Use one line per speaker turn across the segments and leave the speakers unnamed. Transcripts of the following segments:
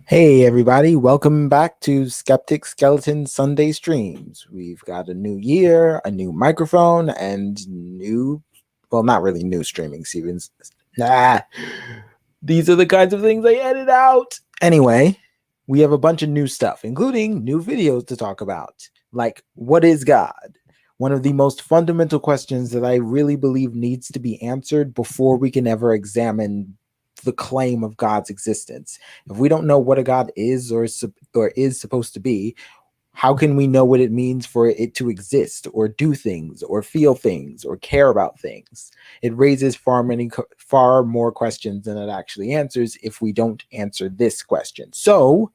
Hey everybody, welcome back to Skeptic Skeleton Sunday Streams. We've got a new year, a new microphone, and well, not really new streaming, Stevens. Nah, these are the kinds of things I edit out. Anyway, we have a bunch of new stuff, including new videos to talk about, like what is God? One of the most fundamental questions that I really believe needs to be answered before we can ever examine the claim of God's existence. If we don't know what a God is or is supposed to be, how can we know what it means for it to exist or do things or feel things or care about things? It raises far more questions than it actually answers if we don't answer this question. So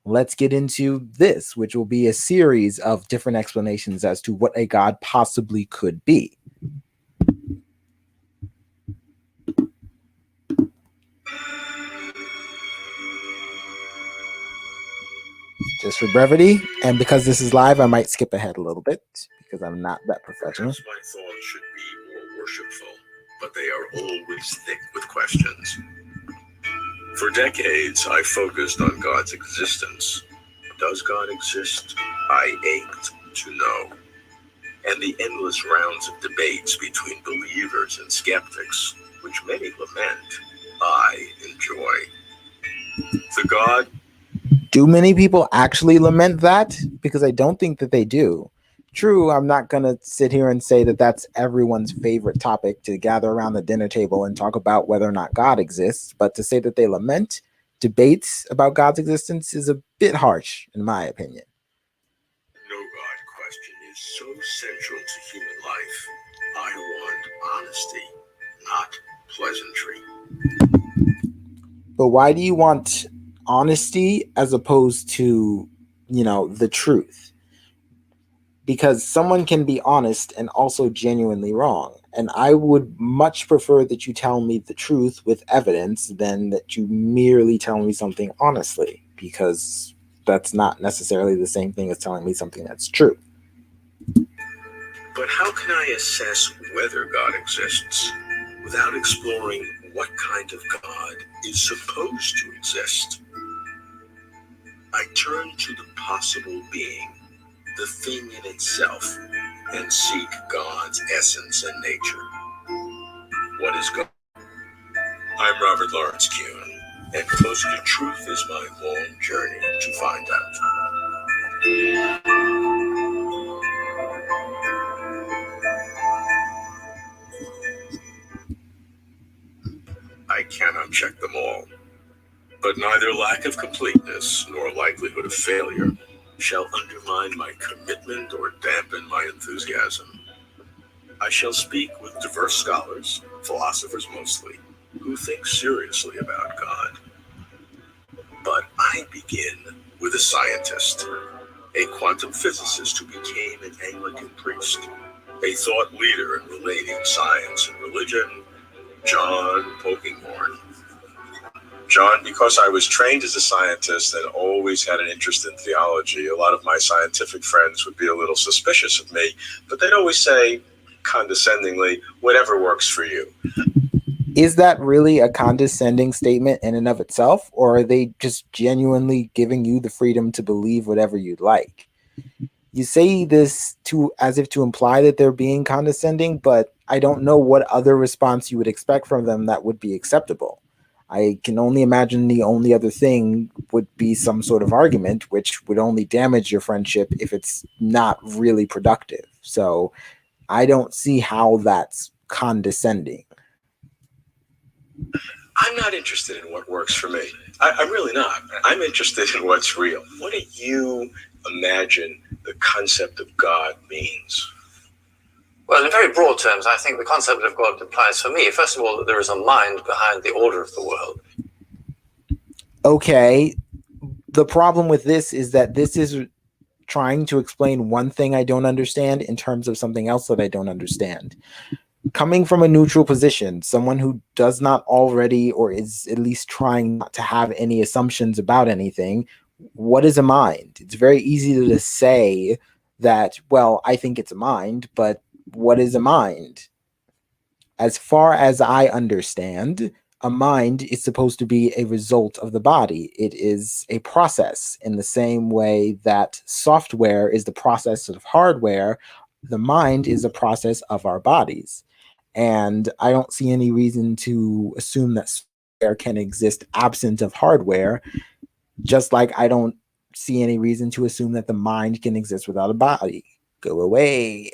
let's get into this, which will be a series of different explanations as to what a God possibly could be. Just for brevity, and because this is live, I might skip ahead a little bit because I'm not that professional.
Perhaps my thoughts should be more worshipful, but they are always thick with questions. For decades, I focused on God's existence. Does God exist? I ached to know. And the endless rounds of debates between believers and skeptics, which many lament, I enjoy. The God.
Do many people actually lament that? Because I don't think that they do. True, I'm not going to sit here and say that that's everyone's favorite topic to gather around the dinner table and talk about whether or not God exists, but to say that they lament debates about God's existence is a bit harsh, in my opinion.
No God question is so central to human life. I want honesty, not pleasantry.
But why do you want honesty as opposed to, the truth? Because someone can be honest and also genuinely wrong. And I would much prefer that you tell me the truth with evidence than that you merely tell me something honestly, because that's not necessarily the same thing as telling me something that's true.
But how can I assess whether God exists without exploring what kind of God is supposed to exist? I turn to the possible being, the thing in itself, and seek God's essence and nature. What is God? I'm Robert Lawrence Kuhn, and closer to truth is my long journey to find out. I cannot check them all, but neither lack of completeness nor likelihood of failure shall undermine my commitment or dampen my enthusiasm. I shall speak with diverse scholars, philosophers mostly, who think seriously about God. But I begin with a scientist, a quantum physicist who became an Anglican priest, a thought leader in relating science and religion, John Polkinghorne. John, because I was trained as a scientist and always had an interest in theology, a lot of my scientific friends would be a little suspicious of me, but they'd always say, condescendingly, whatever works for you.
Is that really a condescending statement in and of itself, or are they just genuinely giving you the freedom to believe whatever you'd like? You say this as if to imply that they're being condescending, but I don't know what other response you would expect from them that would be acceptable. I can only imagine the only other thing would be some sort of argument, which would only damage your friendship if it's not really productive. So I don't see how that's condescending.
I'm not interested in what works for me. I'm really not. I'm interested in what's real. What do you imagine the concept of God means?
Well, in very broad terms, I think the concept of God implies for me, first of all, that there is a mind behind the order of the world.
Okay. The problem with this is that this is trying to explain one thing I don't understand in terms of something else that I don't understand. Coming from a neutral position, someone who does not already, or is at least trying not to have any assumptions about anything, what is a mind? It's very easy to say that, well, I think it's a mind, but what is a mind? As far as I understand, a mind is supposed to be a result of the body. It is a process in the same way that software is the process of hardware. The mind is a process of our bodies. And I don't see any reason to assume that software can exist absent of hardware, just like I don't see any reason to assume that the mind can exist without a body. Go away.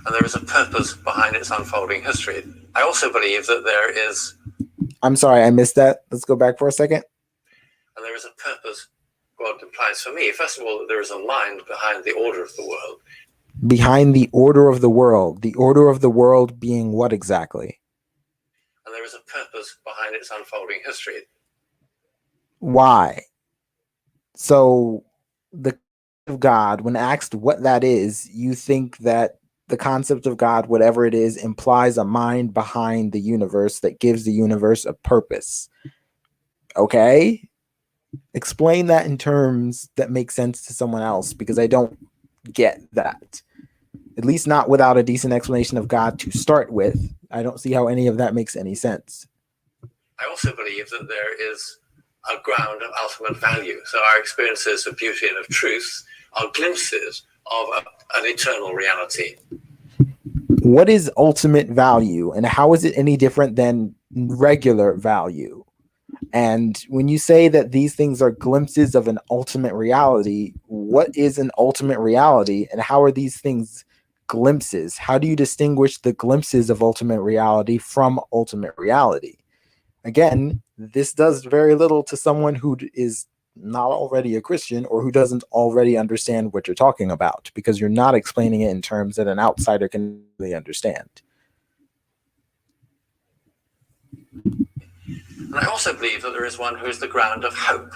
And there is a purpose behind its unfolding history. I also believe that there is...
I'm sorry, I missed that. Let's go back for a second.
And there is a purpose God implies for me. First of all, that there is a mind behind the order of the world.
Behind the order of the world. The order of the world being what exactly?
And there is a purpose behind its unfolding history.
Why? So the of God, when asked what that is, you think that the concept of God, whatever it is, implies a mind behind the universe that gives the universe a purpose. Okay? Explain that in terms that make sense to someone else, because I don't get that. At least not without a decent explanation of God to start with. I don't see how any of that makes any sense.
I also believe that there is a ground of ultimate value. So our experiences of beauty and of truth are glimpses of an eternal reality.
What is ultimate value, and how is it any different than regular value? And when you say that these things are glimpses of an ultimate reality, what is an ultimate reality, and how are these things glimpses? How do you distinguish the glimpses of ultimate reality from ultimate reality? Again, this does very little to someone who is not already a Christian or who doesn't already understand what you're talking about, because you're not explaining it in terms that an outsider can really understand.
And I also believe that there is one who is the ground of hope.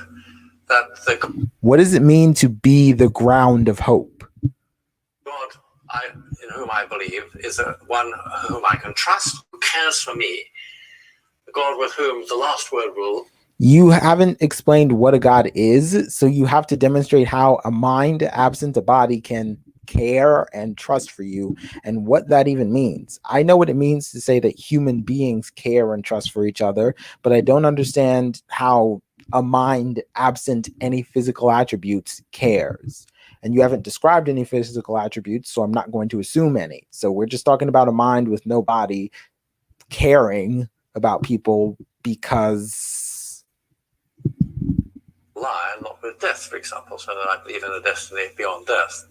What does it mean to be the ground of hope?
God, in whom I believe, is one whom I can trust, who cares for me. The God with whom the last word will...
You haven't explained what a God is, so you have to demonstrate how a mind absent a body can care and trust for you, and what that even means. I know what it means to say that human beings care and trust for each other, but I don't understand how a mind absent any physical attributes cares. And you haven't described any physical attributes, so I'm not going to assume any. So we're just talking about a mind with no body caring about people because...
lie, not with death, for example, so that I believe in a destiny beyond death.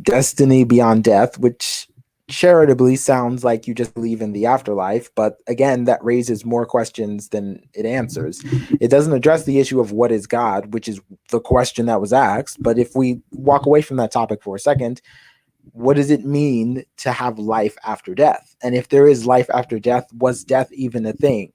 Destiny beyond death, which charitably sounds like you just believe in the afterlife, but again, that raises more questions than it answers. It doesn't address the issue of what is God, which is the question that was asked. But if we walk away from that topic for a second, what does it mean to have life after death? And if there is life after death, was death even a thing?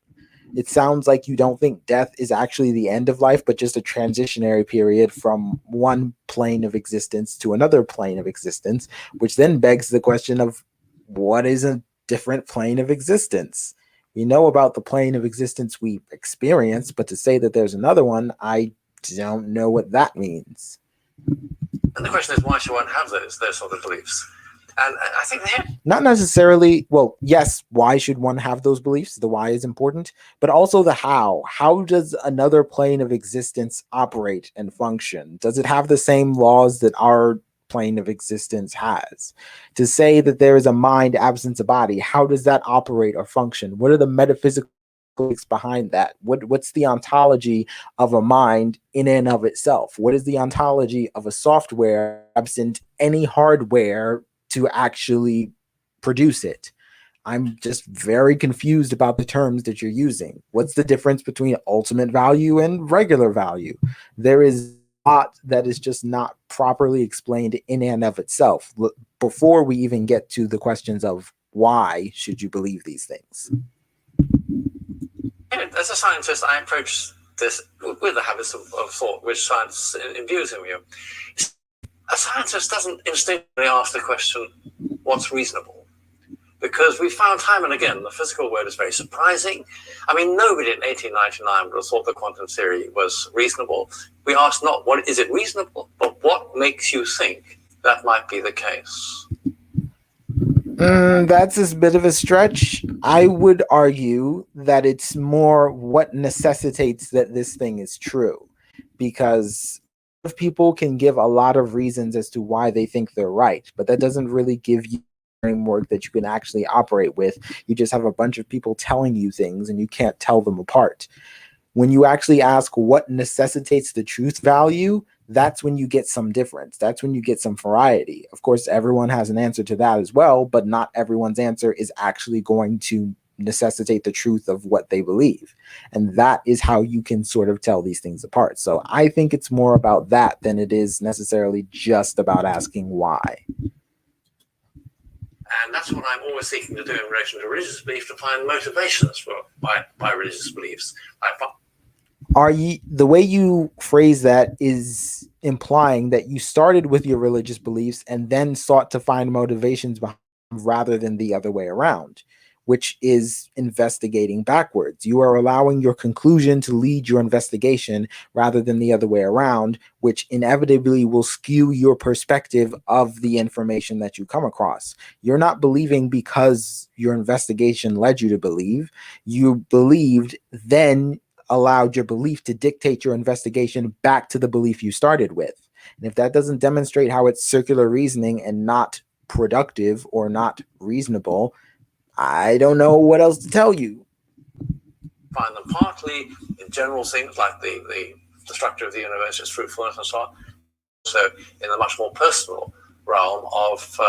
It sounds like you don't think death is actually the end of life, but just a transitionary period from one plane of existence to another plane of existence, which then begs the question of what is a different plane of existence? We know about the plane of existence we experience, but to say that there's another one, I don't know what that means.
And the question is, why should one have those sort of beliefs? And I think
not necessarily, well, yes, why should one have those beliefs? The why is important, but also the how. How does another plane of existence operate and function? Does it have the same laws that our plane of existence has? To say that there is a mind absent a body, how does that operate or function? What are the metaphysical behind that? What's the ontology of a mind in and of itself? What is the ontology of a software absent any hardware to actually produce it? I'm just very confused about the terms that you're using. What's the difference between ultimate value and regular value? There is a lot that is just not properly explained in and of itself before we even get to the questions of why should you believe these things.
As a scientist, I approach this with the habits of thought which science imbues in you. A scientist doesn't instinctively ask the question, what's reasonable? Because we found time and again, the physical world is very surprising. I mean, nobody in 1899 would have thought the quantum theory was reasonable. We asked not what is it reasonable, but what makes you think that might be the case?
That's a bit of a stretch. I would argue that it's more what necessitates that this thing is true, because people can give a lot of reasons as to why they think they're right, but that doesn't really give you a framework that you can actually operate with. You just have a bunch of people telling you things and you can't tell them apart. When you actually ask what necessitates the truth value, that's when you get some difference. That's when you get some variety. Of course, everyone has an answer to that as well, but not everyone's answer is actually going to necessitate the truth of what they believe. And that is how you can sort of tell these things apart. So I think it's more about that than it is necessarily just about asking why.
And that's what I'm always seeking to do in relation to religious belief, to find motivations for by religious beliefs.
The way you phrase that is implying that you started with your religious beliefs and then sought to find motivations behind rather than the other way around, which is investigating backwards. You are allowing your conclusion to lead your investigation rather than the other way around, which inevitably will skew your perspective of the information that you come across. You're not believing because your investigation led you to believe. You believed, then allowed your belief to dictate your investigation back to the belief you started with. And if that doesn't demonstrate how it's circular reasoning and not productive or not reasonable, I don't know what else to tell you.
Find them partly in general things like the structure of the universe, its fruitfulness, and so on. So in the much more personal realm of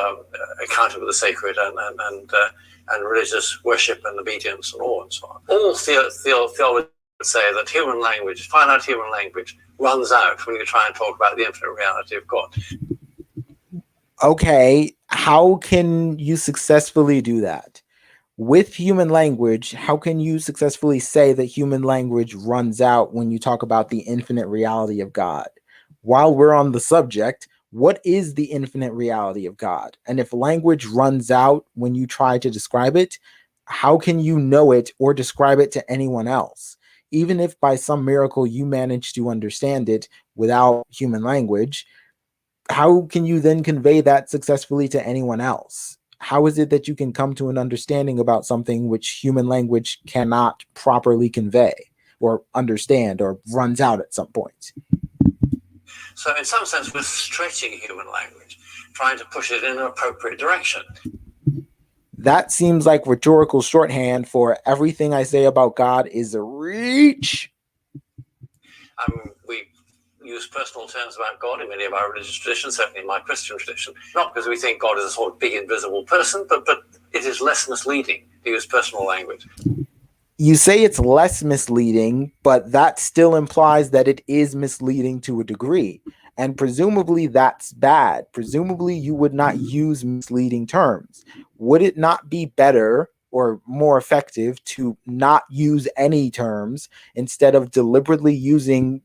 accounting with the sacred and religious worship and obedience and awe and so on. All theology would say that finite human language runs out when you try and talk about the infinite reality of God.
Okay, how can you successfully do that? With human language, how can you successfully say that human language runs out when you talk about the infinite reality of God? While we're on the subject, what is the infinite reality of God? And if language runs out when you try to describe it, how can you know it or describe it to anyone else? Even if by some miracle you manage to understand it without human language, how can you then convey that successfully to anyone else? How is it that you can come to an understanding about something which human language cannot properly convey or understand or runs out at some point?
So in some sense, we're stretching human language, trying to push it in an appropriate direction.
That seems like rhetorical shorthand for everything I say about God is a reach.
We use personal terms about God in many of our religious traditions, certainly in my Christian tradition, not because we think God is a sort of big invisible person, but it is less misleading to use personal language.
You say it's less misleading, but that still implies that it is misleading to a degree. And presumably that's bad. Presumably you would not use misleading terms. Would it not be better or more effective to not use any terms instead of deliberately using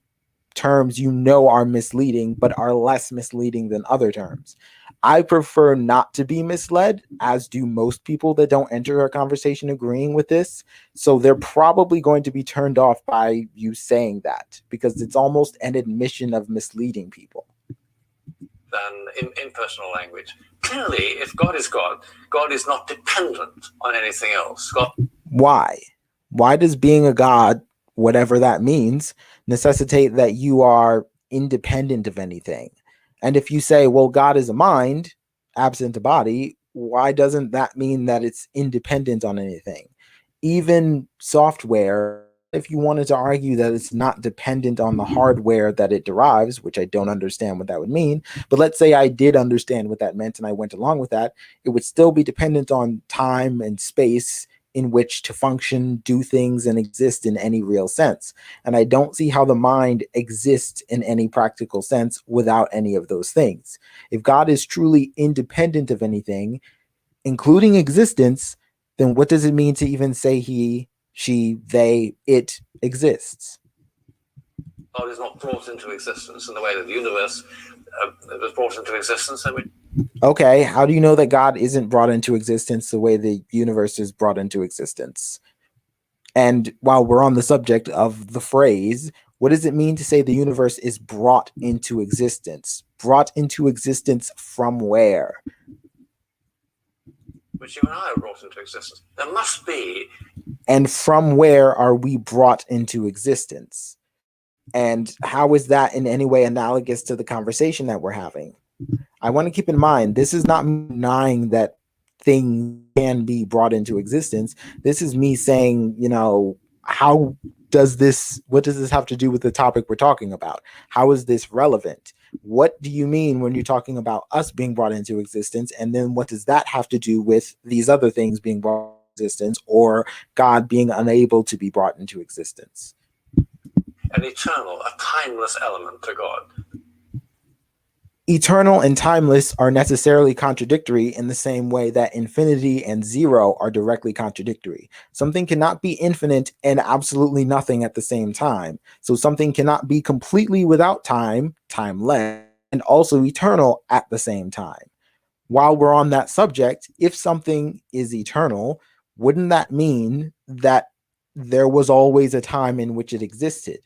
terms you know are misleading but are less misleading than other terms? I prefer not to be misled, as do most people that don't enter our conversation agreeing with this. So they're probably going to be turned off by you saying that, because it's almost an admission of misleading people.
Than in personal language. Clearly, if God is God, God is not dependent on anything else.
Why? Why does being a God, whatever that means, necessitate that you are independent of anything? And if you say, well, God is a mind, absent a body, why doesn't that mean that it's independent on anything? Even software, if you wanted to argue that it's not dependent on the hardware that it derives, which I don't understand what that would mean, but let's say I did understand what that meant and I went along with that, it would still be dependent on time and space in which to function, do things, and exist in any real sense. And I don't see how the mind exists in any practical sense without any of those things. If God is truly independent of anything, including existence, then what does it mean to even say he, she, they, it exists?
God is not brought into existence in the way that the universe was brought into existence.
Okay, how do you know that God isn't brought into existence the way the universe is brought into existence? And while we're on the subject of the phrase, what does it mean to say the universe is brought into existence? Brought into existence from where?
which you and I are brought into existence. There must be.
And from where are we brought into existence? And how is that in any way analogous to the conversation that we're having? I want to keep in mind, this is not me denying that things can be brought into existence. This is me saying, what does this have to do with the topic we're talking about? How is this relevant? What do you mean when you're talking about us being brought into existence? And then what does that have to do with these other things being brought into existence, or God being unable to be brought into existence?
An eternal, a timeless element to God.
Eternal and timeless are necessarily contradictory in the same way that infinity and zero are directly contradictory. Something cannot be infinite and absolutely nothing at the same time. So something cannot be completely without time, timeless, and also eternal at the same time. While we're on that subject, if something is eternal, wouldn't that mean that there was always a time in which it existed?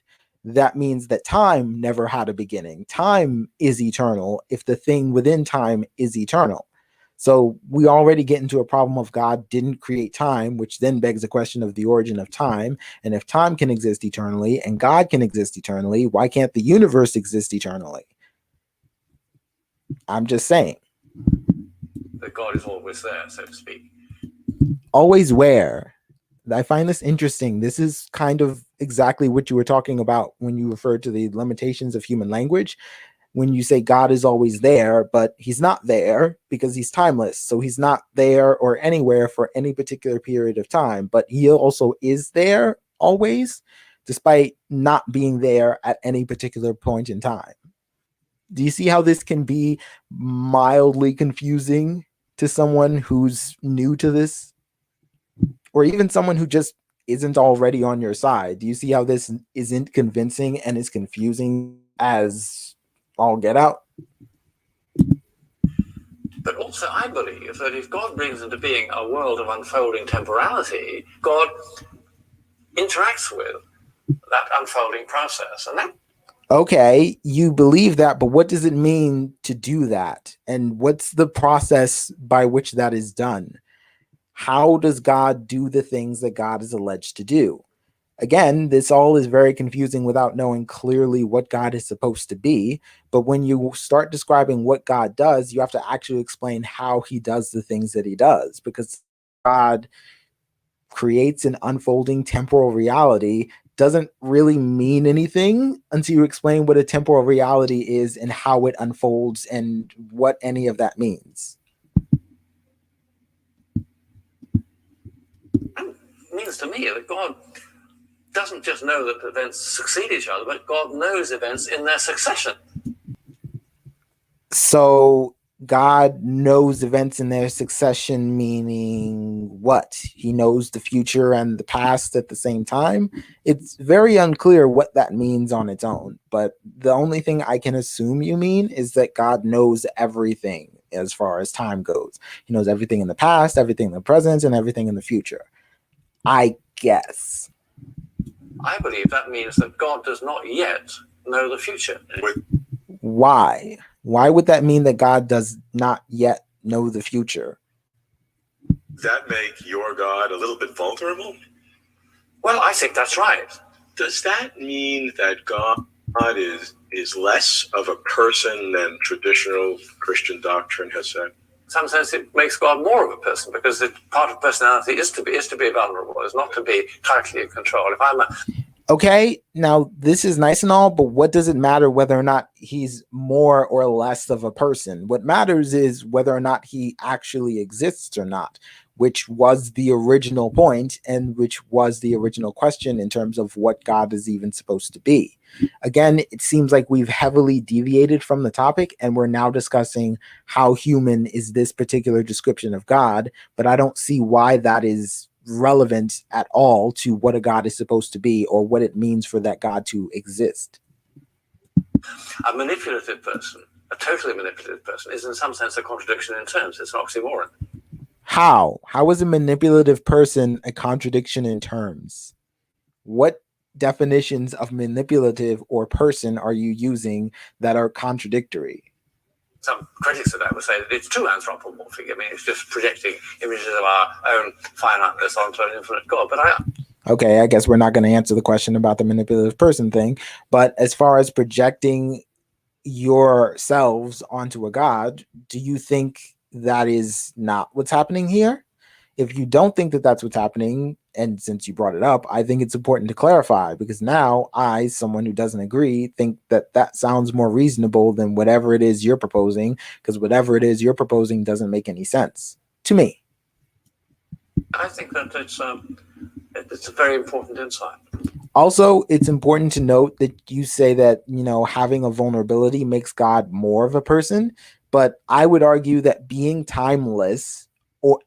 That means that time never had a beginning. Time is eternal if the thing within time is eternal. So we already get into a problem of God didn't create time, which then begs the question of the origin of time. And if time can exist eternally and God can exist eternally, why can't the universe exist eternally? I'm just saying.
That God is always there, so to speak.
Always where? I find this interesting. This is kind of exactly what you were talking about when you referred to the limitations of human language. When you say God is always there, but he's not there because he's timeless. So he's not there or anywhere for any particular period of time, but he also is there always, despite not being there at any particular point in time. Do you see how this can be mildly confusing to someone who's new to this? Or even someone who just isn't already on your side? Do you see how this isn't convincing and is confusing as all get out?
But also, I believe that if God brings into being a world of unfolding temporality, God interacts with that unfolding process. And that.
Okay, you believe that, but what does it mean to do that? And what's the process by which that is done? How does God do the things that God is alleged to do? Again, this all is very confusing without knowing clearly what God is supposed to be. But when you start describing what God does, you have to actually explain how he does the things that he does, because God creates an unfolding temporal reality doesn't really mean anything until you explain what a temporal reality is and how it unfolds and what any of that means.
It means to me that God doesn't just know that events succeed each other, but God knows events in their succession.
So God knows events in their succession, meaning what? He knows the future and the past at the same time? It's very unclear what that means on its own, but the only thing I can assume you mean is that God knows everything as far as time goes. He knows everything in the past, everything in the present, and everything in the future. I guess.
I believe that means that God does not yet know the future.
Why? Why would that mean that God does not yet know the future?
That make your God a little bit vulnerable?
Well, I think that's right.
Does that mean that God is less of a person than traditional Christian doctrine has said?
In some sense, it makes God more of a person, because the part of personality is to be vulnerable, is not to be tightly in control. If I'm
Okay, now this is nice and all, but what does it matter whether or not he's more or less of a person? What matters is whether or not he actually exists or not, which was the original point and which was the original question in terms of what God is even supposed to be. Again, it seems like we've heavily deviated from the topic and we're now discussing how human is this particular description of God, but I don't see why that is relevant at all to what a God is supposed to be or what it means for that God to exist.
A manipulative person, a totally manipulative person, is in some sense a contradiction in terms. It's an oxymoron.
How? How is a manipulative person a contradiction in terms? What definitions of manipulative or person are you using that are contradictory?
some critics of that would say that it's too anthropomorphic. I mean, it's just projecting images of our own finiteness onto an infinite God. But
okay, I guess we're not going to answer the question about the manipulative person thing. But as far as projecting yourselves onto a God, do you think that is not what's happening here? If you don't think that that's what's happening, and since you brought it up, I think it's important to clarify, because now I, someone who doesn't agree, think that that sounds more reasonable than whatever it is you're proposing, because whatever it is you're proposing doesn't make any sense to me.
I think that it's a very important insight.
Also, it's important to note that you say that, you know, having a vulnerability makes God more of a person, but I would argue that being timeless or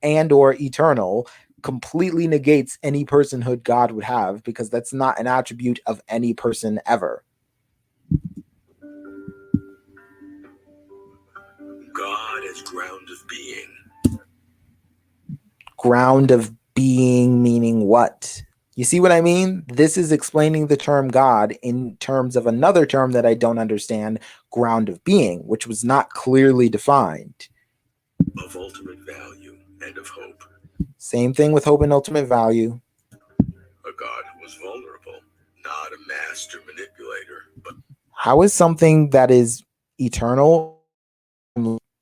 eternal completely negates any personhood God would have, because that's not an attribute of any person ever.
God as ground of being.
Ground of being meaning what? You see what I mean? This is explaining the term God in terms of another term that I don't understand, ground of being, which was not clearly defined.
Of ultimate value and of hope.
Same thing with hope and ultimate value.
A God who was vulnerable, not a master manipulator, but
how is something that is eternal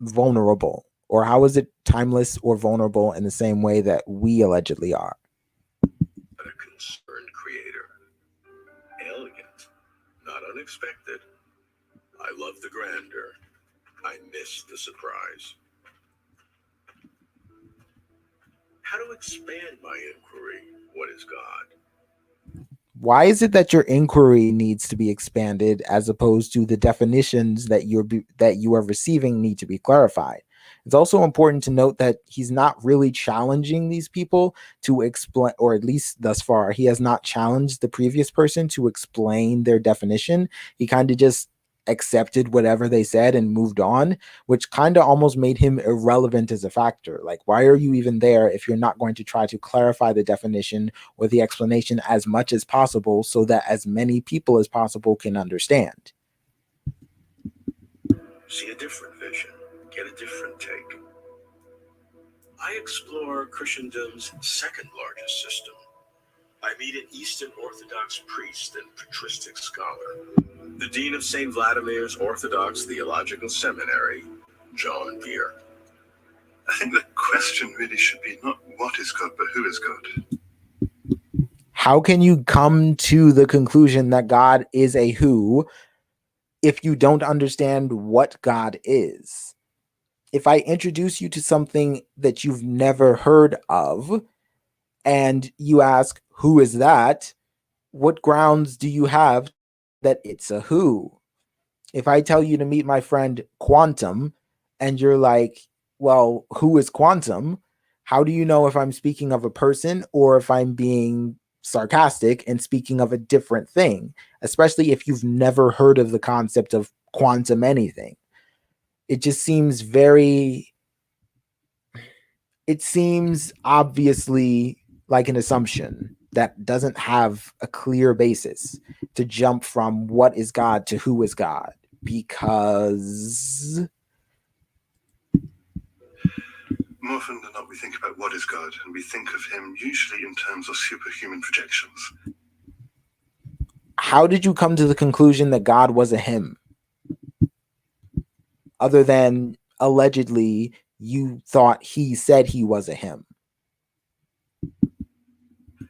vulnerable? Or how is it timeless or vulnerable in the same way that we allegedly are?
a concerned creator. Elegant, not unexpected. I love the grandeur. I miss the surprise. How to expand my inquiry? What is God?
Why is it that your inquiry needs to be expanded as opposed to the definitions that you are receiving need to be clarified? It's also important to note that he's not really challenging these people to explain, or at least thus far, he has not challenged the previous person to explain their definition. He kind of just accepted whatever they said and moved on, which kind of almost made him irrelevant as a factor. Like, why are you even there if you're not going to try to clarify the definition or the explanation as much as possible so that as many people as possible can understand?
See a different vision, get a different take. I explore Christendom's second largest system. I meet an Eastern Orthodox priest and patristic scholar, the Dean of St. Vladimir's Orthodox Theological Seminary, John Beer.
I think the question really should be not what is God, but who is God.
How can you come to the conclusion that God is a who if you don't understand what God is? If I introduce you to something that you've never heard of and you ask, who is that? What grounds do you have that it's a who? If I tell you to meet my friend Quantum and you're like, well, who is Quantum? How do you know if I'm speaking of a person or if I'm being sarcastic and speaking of a different thing, especially if you've never heard of the concept of quantum anything? It just seems it seems obviously like an assumption that doesn't have a clear basis to jump from what is God to who is God, because
more often than not, we think about what is God, and we think of him usually in terms of superhuman projections.
how did you come to the conclusion that God was a him? Other than allegedly you thought he said he was a him.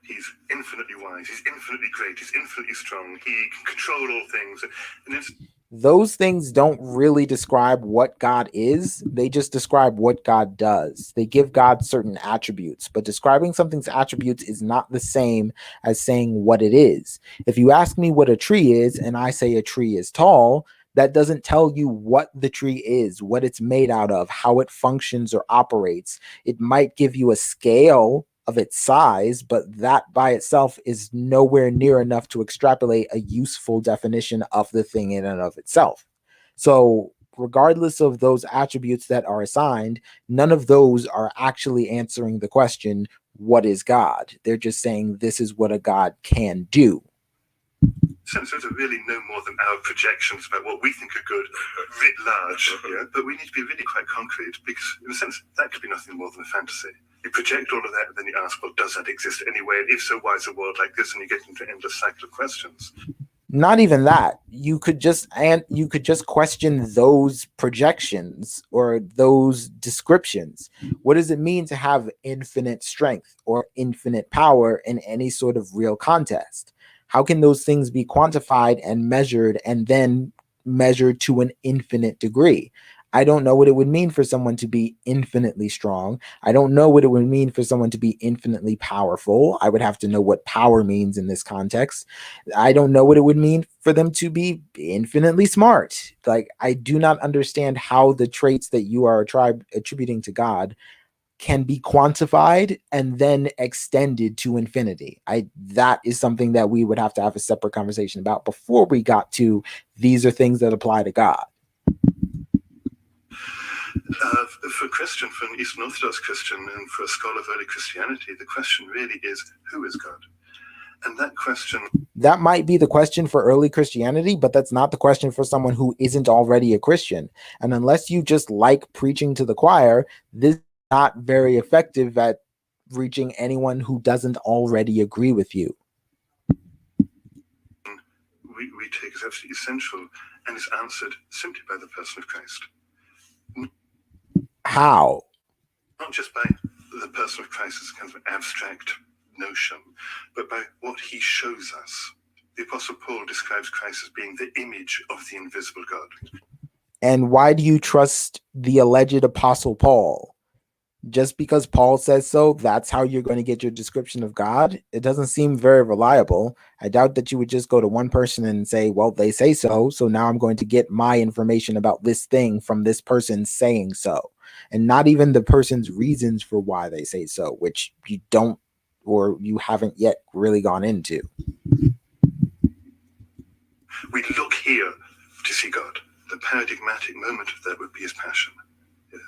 He's infinitely wise, he's infinitely great, he's infinitely strong, he can control all things. And
those things don't really describe what God is. They just describe what God does. They give God certain attributes, but describing something's attributes is not the same as saying what it is. If you ask me what a tree is and I say a tree is tall, that doesn't tell you what the tree is, what it's made out of, how it functions or operates. It might give you a scale of its size, but that by itself is nowhere near enough to extrapolate a useful definition of the thing in and of itself. So regardless of those attributes that are assigned, none of those are actually answering the question, what is God? They're just saying this is what a God can do.
sense those are really no more than our projections about what we think are good, writ large. Yeah? But we need to be really quite concrete, because in a sense, that could be nothing more than a fantasy. You project all of that, and then you ask, well, does that exist anyway? And if so, why is a world like this? And you get into an endless cycle of questions.
Not even that. You could just question those projections or those descriptions. What does it mean to have infinite strength or infinite power in any sort of real context? How can those things be quantified and measured and then measured to an infinite degree? I don't know what it would mean for someone to be infinitely strong. I don't know what it would mean for someone to be infinitely powerful. I would have to know what power means in this context. I don't know what it would mean for them to be infinitely smart. Like, I do not understand how the traits that you are attributing to God can be quantified and then extended to infinity. That is something that we would have to have a separate conversation about before we got to these are things that apply to God.
For a Christian, for an Eastern Orthodox Christian, and for a scholar of early Christianity, the question really is, who is God? And that question...
That might be the question for early Christianity, but that's not the question for someone who isn't already a Christian. And unless you just like preaching to the choir, this is not very effective at reaching anyone who doesn't already agree with you.
We take as absolutely essential and is answered simply by the person of Christ.
How?
Not just by the person of Christ as a kind of abstract notion, but by what he shows us. The Apostle Paul describes Christ as being the image of the invisible God.
And why do you trust the alleged Apostle Paul? Just because Paul says so, that's how you're going to get your description of God? It doesn't seem very reliable. I doubt that you would just go to one person and say, well, they say so, so now I'm going to get my information about this thing from this person saying so. And not even the person's reasons for why they say so, which you don't, or you haven't yet really gone into.
We look here to see God. The paradigmatic moment of that would be his passion.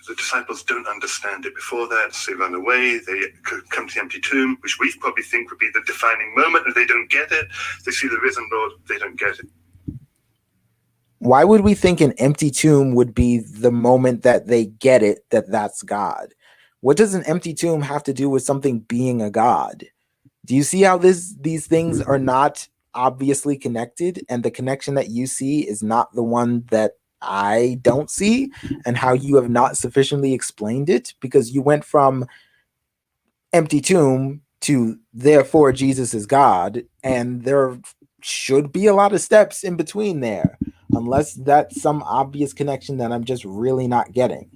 The disciples don't understand it before that, so they run away, they come to the empty tomb, which we probably think would be the defining moment, and they don't get it. They see the risen Lord, they don't get it.
Why would we think an empty tomb would be the moment that they get it, that that's God? What does an empty tomb have to do with something being a God? Do you see how these things are not obviously connected, and the connection that you see is not the one that I don't see, and how you have not sufficiently explained it? Because you went from empty tomb to therefore Jesus is God, and there should be a lot of steps in between there, unless that's some obvious connection that I'm just really not getting.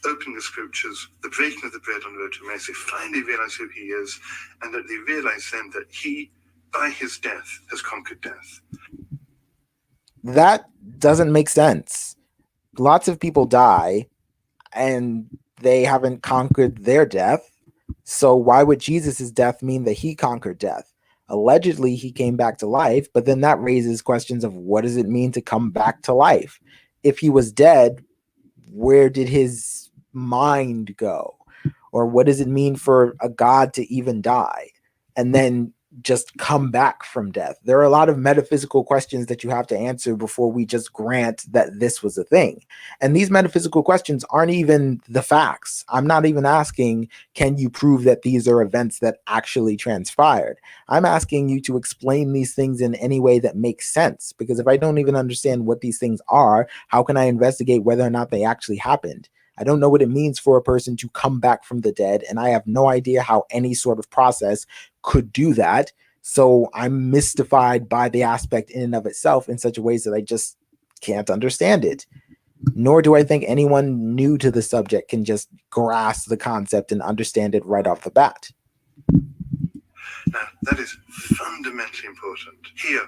Opening the scriptures, the breaking of the bread on the road to Emmaus, they finally realize who he is, and that they realize then that he, by his death, has conquered death.
That doesn't make sense. Lots of people die and they haven't conquered their death. So why would Jesus' death mean that he conquered death? Allegedly, he came back to life, but then that raises questions of what does it mean to come back to life? If he was dead, where did his mind go? Or what does it mean for a God to even die and then just come back from death? There are a lot of metaphysical questions that you have to answer before we just grant that this was a thing. And these metaphysical questions aren't even the facts. I'm not even asking, can you prove that these are events that actually transpired? I'm asking you to explain these things in any way that makes sense, because if I don't even understand what these things are, how can I investigate whether or not they actually happened? I don't know what it means for a person to come back from the dead, and I have no idea how any sort of process could do that. So I'm mystified by the aspect in and of itself in such a ways that I just can't understand it. Nor do I think anyone new to the subject can just grasp the concept and understand it right off the bat.
Now, that is fundamentally important. Here,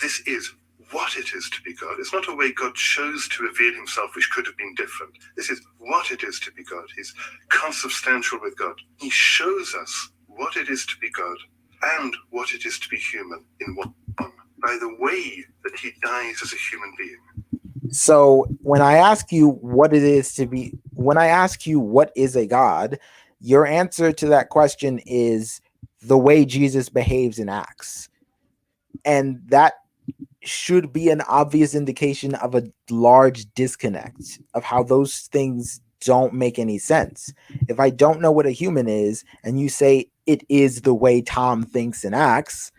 this is what it is to be God. It's not a way God chose to reveal himself, which could have been different. This is what it is to be God. He's consubstantial with God. He shows us what it is to be God and what it is to be human in one, by the way that he dies as a human being.
So when I ask you what it is to be, when I ask you what is a God, your answer to that question is the way Jesus behaves and acts. And that should be an obvious indication of a large disconnect of how those things don't make any sense. If I don't know what a human is and you say it is the way Tom thinks and acts,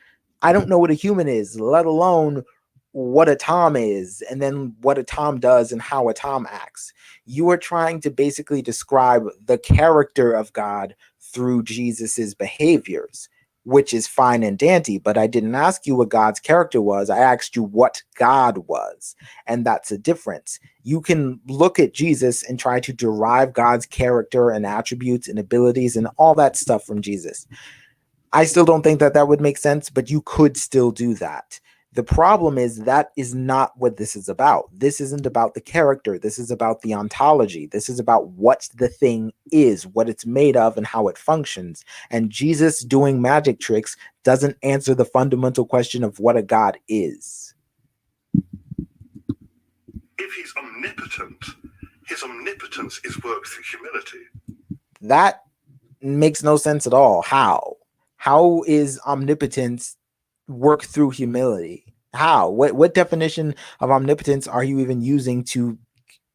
I don't know what a human is, let alone what a Tom is and then what a Tom does and how a Tom acts. You are trying to basically describe the character of God through Jesus's behaviors, which is fine and dandy, but I didn't ask you what God's character was. I asked you what God was. And that's a difference. You can look at Jesus and try to derive God's character and attributes and abilities and all that stuff from Jesus. I still don't think that that would make sense, but you could still do that. The problem is that is not what this is about. This isn't about the character. This is about the ontology. This is about what the thing is, what it's made of, and how it functions. And Jesus doing magic tricks doesn't answer the fundamental question of what a god is.
If he's omnipotent, his omnipotence is worked through humility.
That makes no sense at all. How? How is omnipotence work through humility? How? What definition of omnipotence are you even using to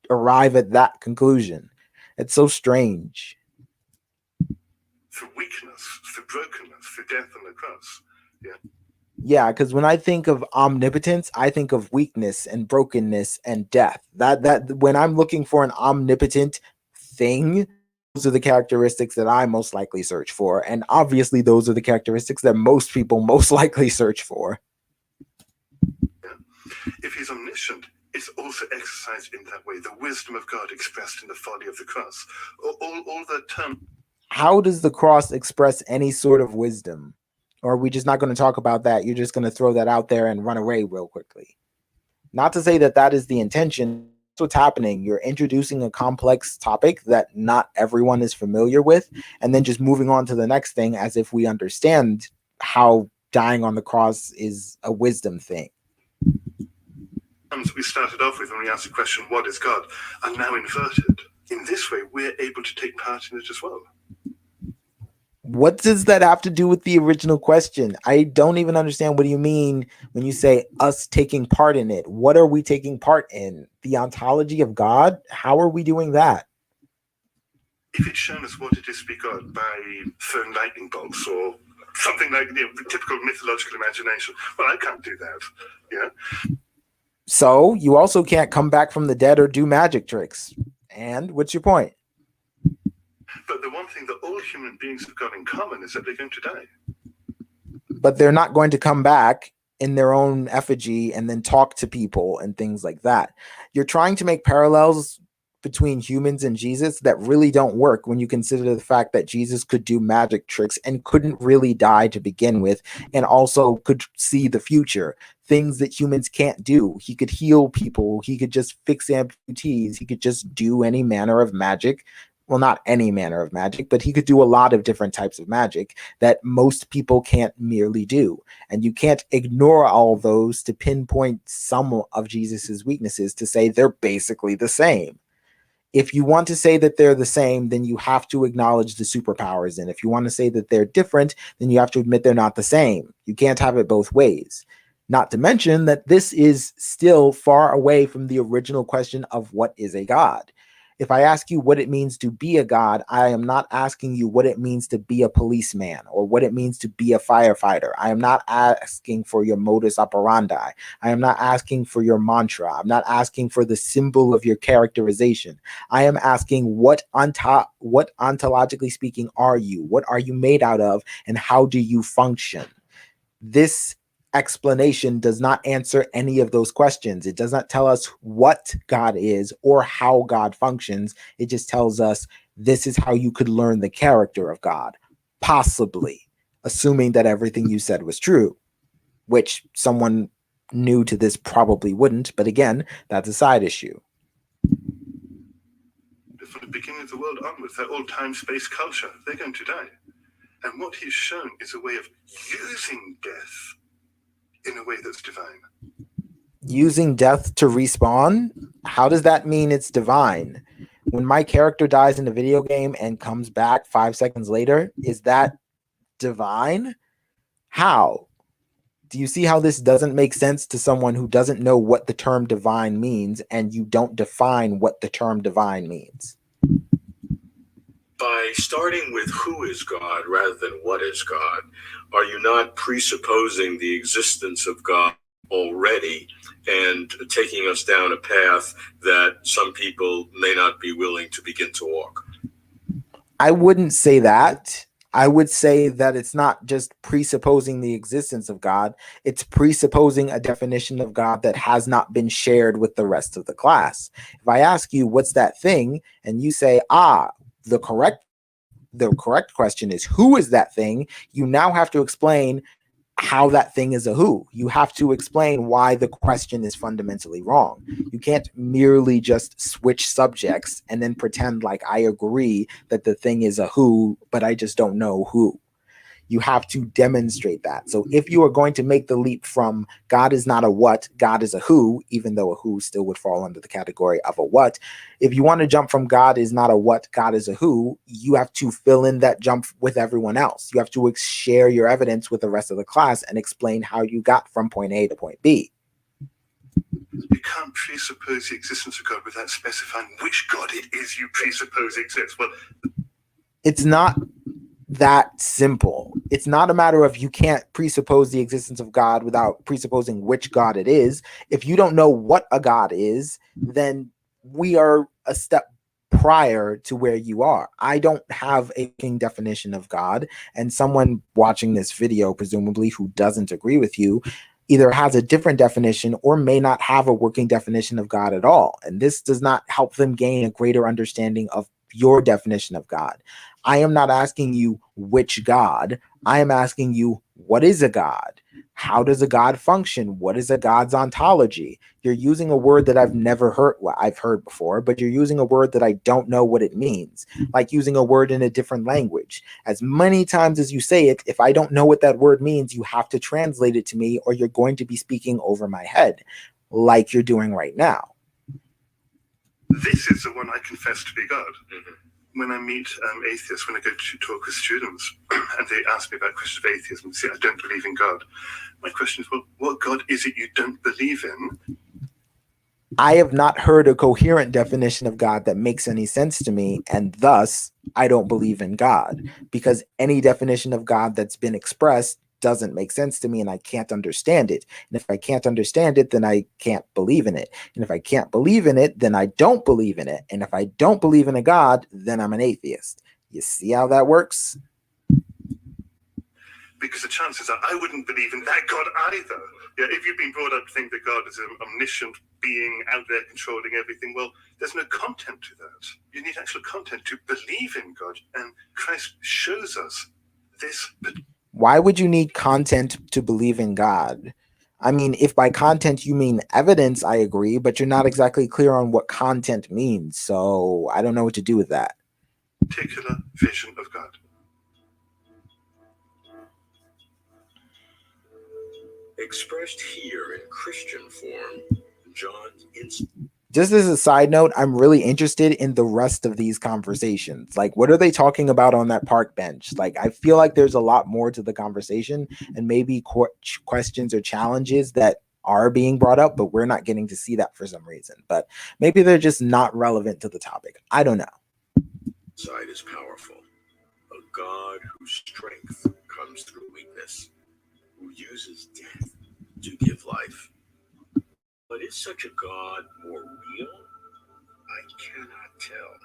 arrive at that conclusion? It's so strange.
Through weakness, through brokenness, through death on the cross.
Yeah, because when I think of omnipotence, I think of weakness and brokenness and death. That when I'm looking for an omnipotent thing, those are the characteristics that I most likely search for. And obviously those are the characteristics that most people most likely search for.
If he's omniscient, it's also exercised in that way. The wisdom of God expressed in the folly of the cross. All the terms.
How does the cross express any sort of wisdom? Or are we just not going to talk about that? You're just going to throw that out there and run away real quickly. Not to say that that is the intention. That's what's happening. You're introducing a complex topic that not everyone is familiar with, and then just moving on to the next thing as if we understand how dying on the cross is a wisdom thing.
We started off with when we asked the question, what is God, are now inverted. In this way, we're able to take part in it as well.
What does that have to do with the original question? I don't even understand what do you mean when you say us taking part in it. What are we taking part in? The ontology of God? How are we doing that?
If it's shown us what it is to be God by throwing lightning bolts or something like the typical mythological imagination, well, I can't do that. Yeah.
So you also can't come back from the dead or do magic tricks. And what's your point?
But the one thing that all human beings have got in common is that they're going to die.
But they're not going to come back in their own effigy and then talk to people and things like that. You're trying to make parallels between humans and Jesus that really don't work when you consider the fact that Jesus could do magic tricks and couldn't really die to begin with, and also could see the future, things that humans can't do. He could heal people. He could just fix amputees. He could just do any manner of magic. Well, not any manner of magic, but he could do a lot of different types of magic that most people can't merely do. And you can't ignore all of those to pinpoint some of Jesus's weaknesses to say they're basically the same. If you want to say that they're the same, then you have to acknowledge the superpowers. And if you want to say that they're different, then you have to admit they're not the same. You can't have it both ways. Not to mention that this is still far away from the original question of what is a god. If I ask you what it means to be a god, I am not asking you what it means to be a policeman or what it means to be a firefighter. I am not asking for your modus operandi. I am not asking for your mantra. I'm not asking for the symbol of your characterization. I am asking what ontologically speaking are you? What are you made out of? And how do you function? This explanation does not answer any of those questions. It does not tell us what God is or how God functions. It just tells us this is how you could learn the character of God, possibly, assuming that everything you said was true, which someone new to this probably wouldn't. But again, that's a side issue.
From the beginning of the world onwards, they're all time-space culture. They're going to die. And what he's shown is a way of using death in a way that's divine.
Using death to respawn? How does that mean it's divine? When my character dies in a video game and comes back 5 seconds later, is that divine? How? Do you see how this doesn't make sense to someone who doesn't know what the term divine means, and you don't define what the term divine means?
By starting with who is God rather than what is God, are you not presupposing the existence of God already and taking us down a path that some people may not be willing to begin to walk?
I wouldn't say that. I would say that it's not just presupposing the existence of God, it's presupposing a definition of God that has not been shared with the rest of the class. If I ask you, what's that thing? And you say, the correct question is, who is that thing? You now have to explain how that thing is a who. You have to explain why the question is fundamentally wrong. You can't merely just switch subjects and then pretend like I agree that the thing is a who, but I just don't know who. You have to demonstrate that. So if you are going to make the leap from God is not a what, God is a who, even though a who still would fall under the category of a what, if you want to jump from God is not a what, God is a who, you have to fill in that jump with everyone else. You have to share your evidence with the rest of the class and explain how you got from point A to point B.
You can't presuppose the existence of God without specifying which God it is you presuppose exists. Well,
it's not that simple. It's not a matter of you can't presuppose the existence of God without presupposing which God it is. If you don't know what a God is, then we are a step prior to where you are. I don't have a working definition of God, and someone watching this video, presumably who doesn't agree with you, either has a different definition or may not have a working definition of God at all. And this does not help them gain a greater understanding of your definition of God. I am not asking you which God. I am asking you, what is a God? How does a God function? What is a God's ontology? You're using a word that I've never heard. Well, I've heard before, but you're using a word that I don't know what it means, like using a word in a different language. As many times as you say it, if I don't know what that word means, you have to translate it to me, or you're going to be speaking over my head, like you're doing right now.
this is the one I confess to be God. When I meet atheists, when I go to talk with students, and they ask me about questions of atheism, say, I don't believe in God. My question is, well, what God is it you don't believe in?
I have not heard a coherent definition of God that makes any sense to me, and thus I don't believe in God, because any definition of God that's been expressed doesn't make sense to me, and I can't understand it. And if I can't understand it, then I can't believe in it. And if I can't believe in it, then I don't believe in it. And if I don't believe in a God, then I'm an atheist. You see how that works?
Because the chances are I wouldn't believe in that God either. Yeah, if you've been brought up to think that God is an omniscient being out there controlling everything, well, there's no content to that. You need actual content to believe in God. And Christ shows us this.
Why would you need content to believe in God? I mean, if by content you mean evidence, I agree, but you're not exactly clear on what content means. So I don't know what to do with that.
Particular vision of God.
Expressed here in Christian form, John's
Just as a side note, I'm really interested in the rest of these conversations. Like, what are they talking about on that park bench? Like, I feel like there's a lot more to the conversation, and maybe questions or challenges that are being brought up, but we're not getting to see that for some reason. But maybe they're just not relevant to the topic. I don't know.
side is powerful. A God whose strength comes through weakness, who uses death to give life. But is such a God more real? I cannot tell.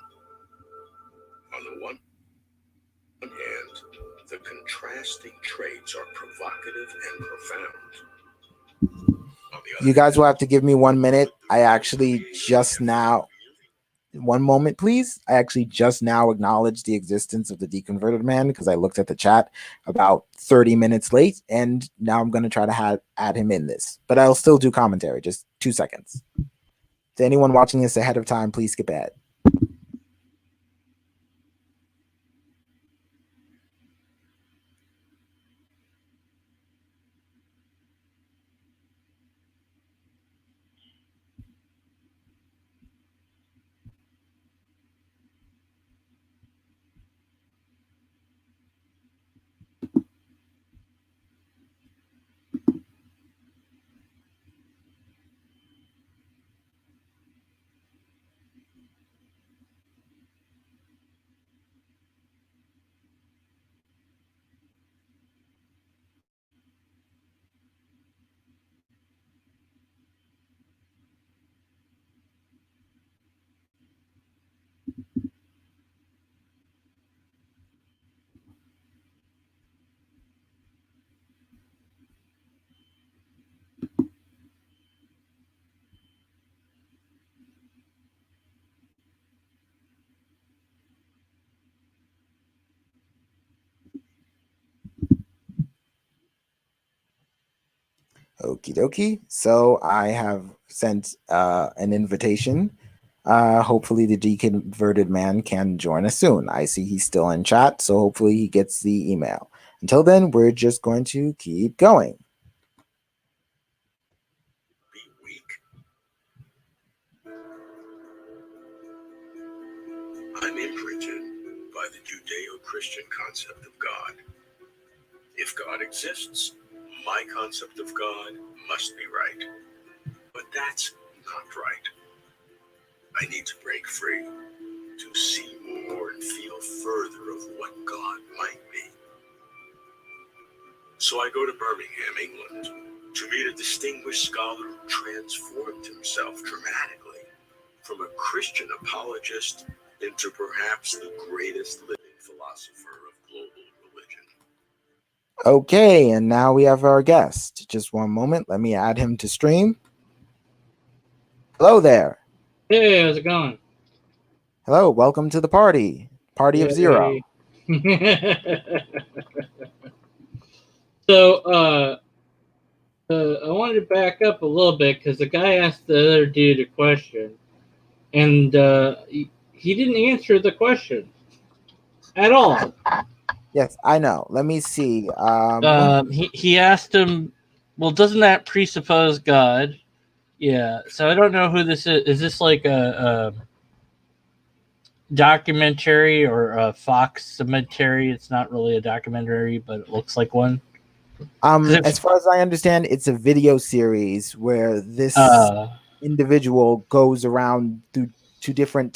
On the one hand, the contrasting traits are provocative and profound.
You guys will have to give me 1 minute. I actually just now, one moment, please. I actually just now acknowledged the existence of the deconverted man because I looked at the chat about 30 minutes late, and now I'm going to try to add him in this, but I'll still do commentary. Just 2 seconds. To anyone watching this ahead of time, please skip ahead. Okie dokie. So I have sent an invitation. Hopefully the deconverted man can join us soon. I see he's still in chat, so hopefully he gets the email. Until then, we're just going to keep going.
Be weak. I'm imprinted by the Judeo-Christian concept of God. If God exists, my concept of God must be right. But that's not right. I need to break free, to see more and feel further of what God might be. So I go to Birmingham, England, to meet a distinguished scholar who transformed himself dramatically from a Christian apologist into perhaps the greatest living philosopher of global religion.
Okay, and now we have our guest. Just one moment. Let me add him to stream. Hello there.
Hey, how's it going?
Hello, welcome to the party. Party of zero.
So, I wanted to back up a little bit because the guy asked the other dude a question, and he didn't answer the question at all.
Yes, I know. Let me see.
He asked him, well, doesn't that presuppose God? Yeah, so I don't know who this is. Is this like a documentary or a Fox cemetery? It's not really a documentary, but it looks like one.
As far as I understand, it's a video series where this individual goes around to two different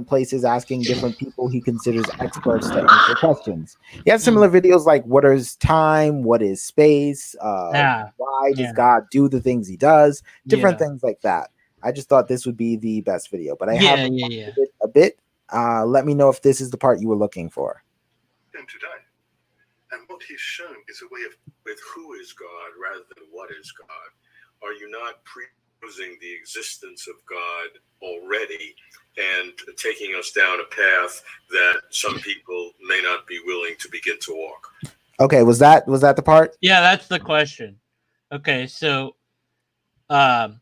places asking different people he considers experts to answer questions. He has similar videos like what is time, what is space, why does God do the things he does, different things like that. I just thought this would be the best video, but I have a bit. Let me know if this is the part you were looking for.
Today. And what he's shown is a way of
with who is God rather than what is God. Are you not presupposing the existence of God already and taking us down a path that some people may not be willing to begin to walk?
Okay, was that the part?
Yeah, that's the question. Okay, so aren't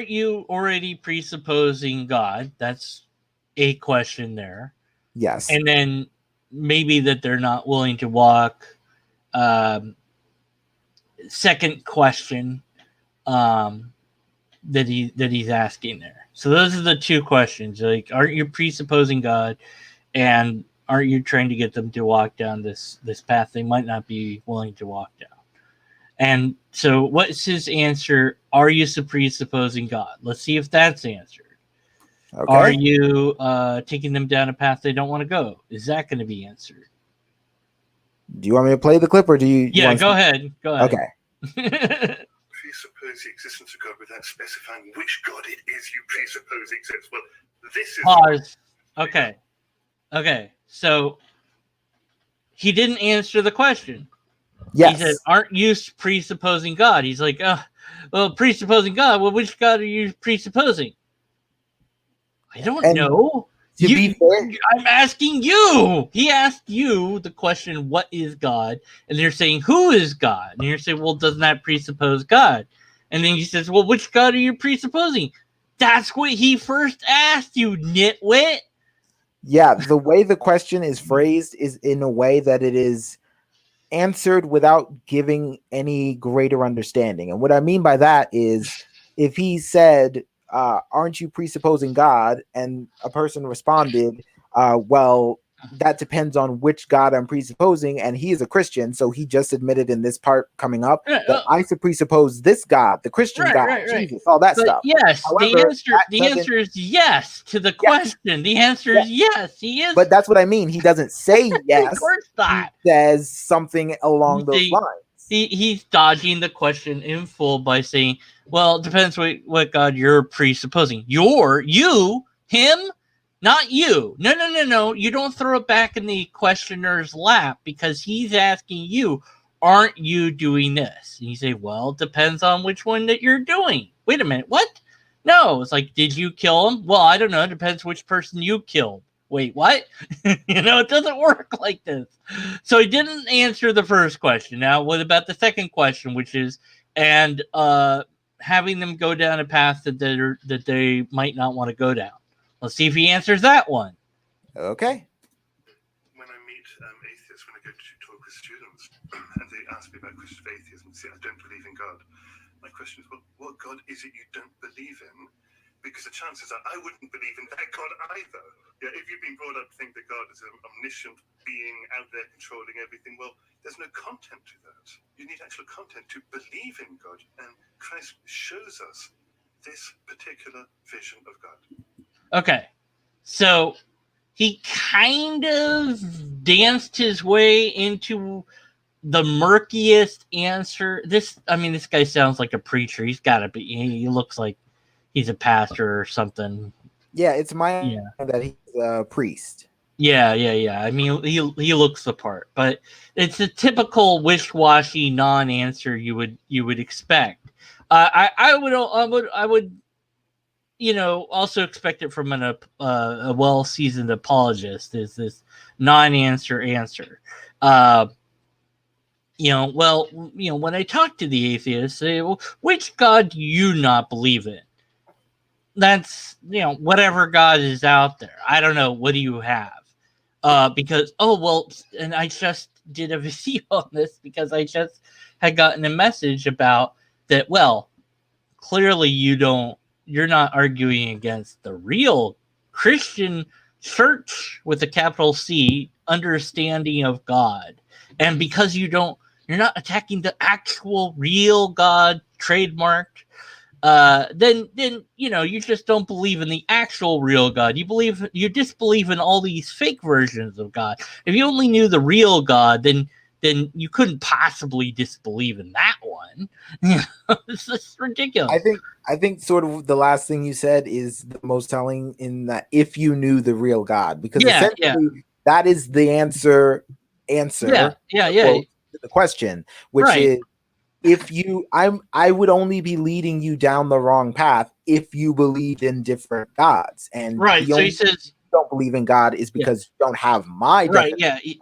you already presupposing God? That's a question there.
Yes.
And then maybe that they're not willing to walk. Second question that he's asking there. So those are the two questions. Like, aren't you presupposing God, and aren't you trying to get them to walk down this path they might not be willing to walk down? And so what's his answer? Are you presupposing God? Let's see if that's answered. Okay. Are you taking them down a path they don't want to go? Is that going to be answered?
Do you want me to play the clip, or do you?
Yeah, go ahead. Go ahead.
Okay.
Presuppose the existence of God without specifying which God it is you presuppose exists. Well, this is
pause. Okay. So he didn't answer the question.
Yes.
He said, "Aren't you presupposing God?" He's like, well, presupposing God. Well, which God are you presupposing? I don't know.
To be fair,
I'm asking you. He asked you the question, what is God? And you're saying, who is God? And you're saying, well, doesn't that presuppose God? And then he says, well, which God are you presupposing? That's what he first asked you, nitwit.
Yeah, the way the question is phrased is in a way that it is answered without giving any greater understanding. And what I mean by that is if he said, aren't you presupposing God? And a person responded, well, that depends on which God I'm presupposing. And he is a Christian. So he just admitted in this part coming up that I presuppose this God, the Christian God, Jesus, all that stuff.
Yes, however, the answer is yes to the question. The answer is yes. He is.
But that's what I mean. He doesn't say yes.
Of course not.
He says something along those lines.
He's dodging the question in full by saying, well, it depends what God you're presupposing. You, him, not you. No. You don't throw it back in the questioner's lap because he's asking you, aren't you doing this? And you say, well, it depends on which one that you're doing. Wait a minute, what? No, it's like, did you kill him? Well, I don't know. It depends which person you killed. Wait, what? It doesn't work like this. So he didn't answer the first question. Now, what about the second question, which is, and having them go down a path that they might not want to go down. Let's see if he answers that one.
Okay.
When I meet atheists, when I go to talk with students, and they ask me about questions of atheism, say, I don't believe in God. My question is, well, what God is it you don't believe in? Because the chances are I wouldn't believe in that God either. Yeah, if you've been brought up to think that God is an omniscient being out there controlling everything, well, there's no content to that. You need actual content to believe in God. And Christ shows us this particular vision of God.
Okay, so he kind of danced his way into the murkiest answer. This guy sounds like a preacher. He's got to be. He looks like he's a pastor or something.
Yeah, it's my that he's a priest.
Yeah. I mean, he looks the part, but it's a typical wish-washy non-answer you would expect. I would also expect it from a well-seasoned apologist. Is this non-answer answer? When I talk to the atheists, say, well, which God do you not believe in? That's, whatever God is out there. I don't know. What do you have? Because, and I just did a video on this because I just had gotten a message about that. Well, clearly you're not arguing against the real Christian church with a capital C understanding of God. And because you're not attacking the actual real God trademarked, then you just don't believe in the actual real God. You disbelieve in all these fake versions of God. If you only knew the real God, then you couldn't possibly disbelieve in that one. It's just ridiculous.
I think sort of the last thing you said is the most telling, in that if you knew the real God, because essentially that is the answer to the question, which is, if I would only be leading you down the wrong path if you believed in different gods. And
so he says
you don't believe in God is because you don't have my definition.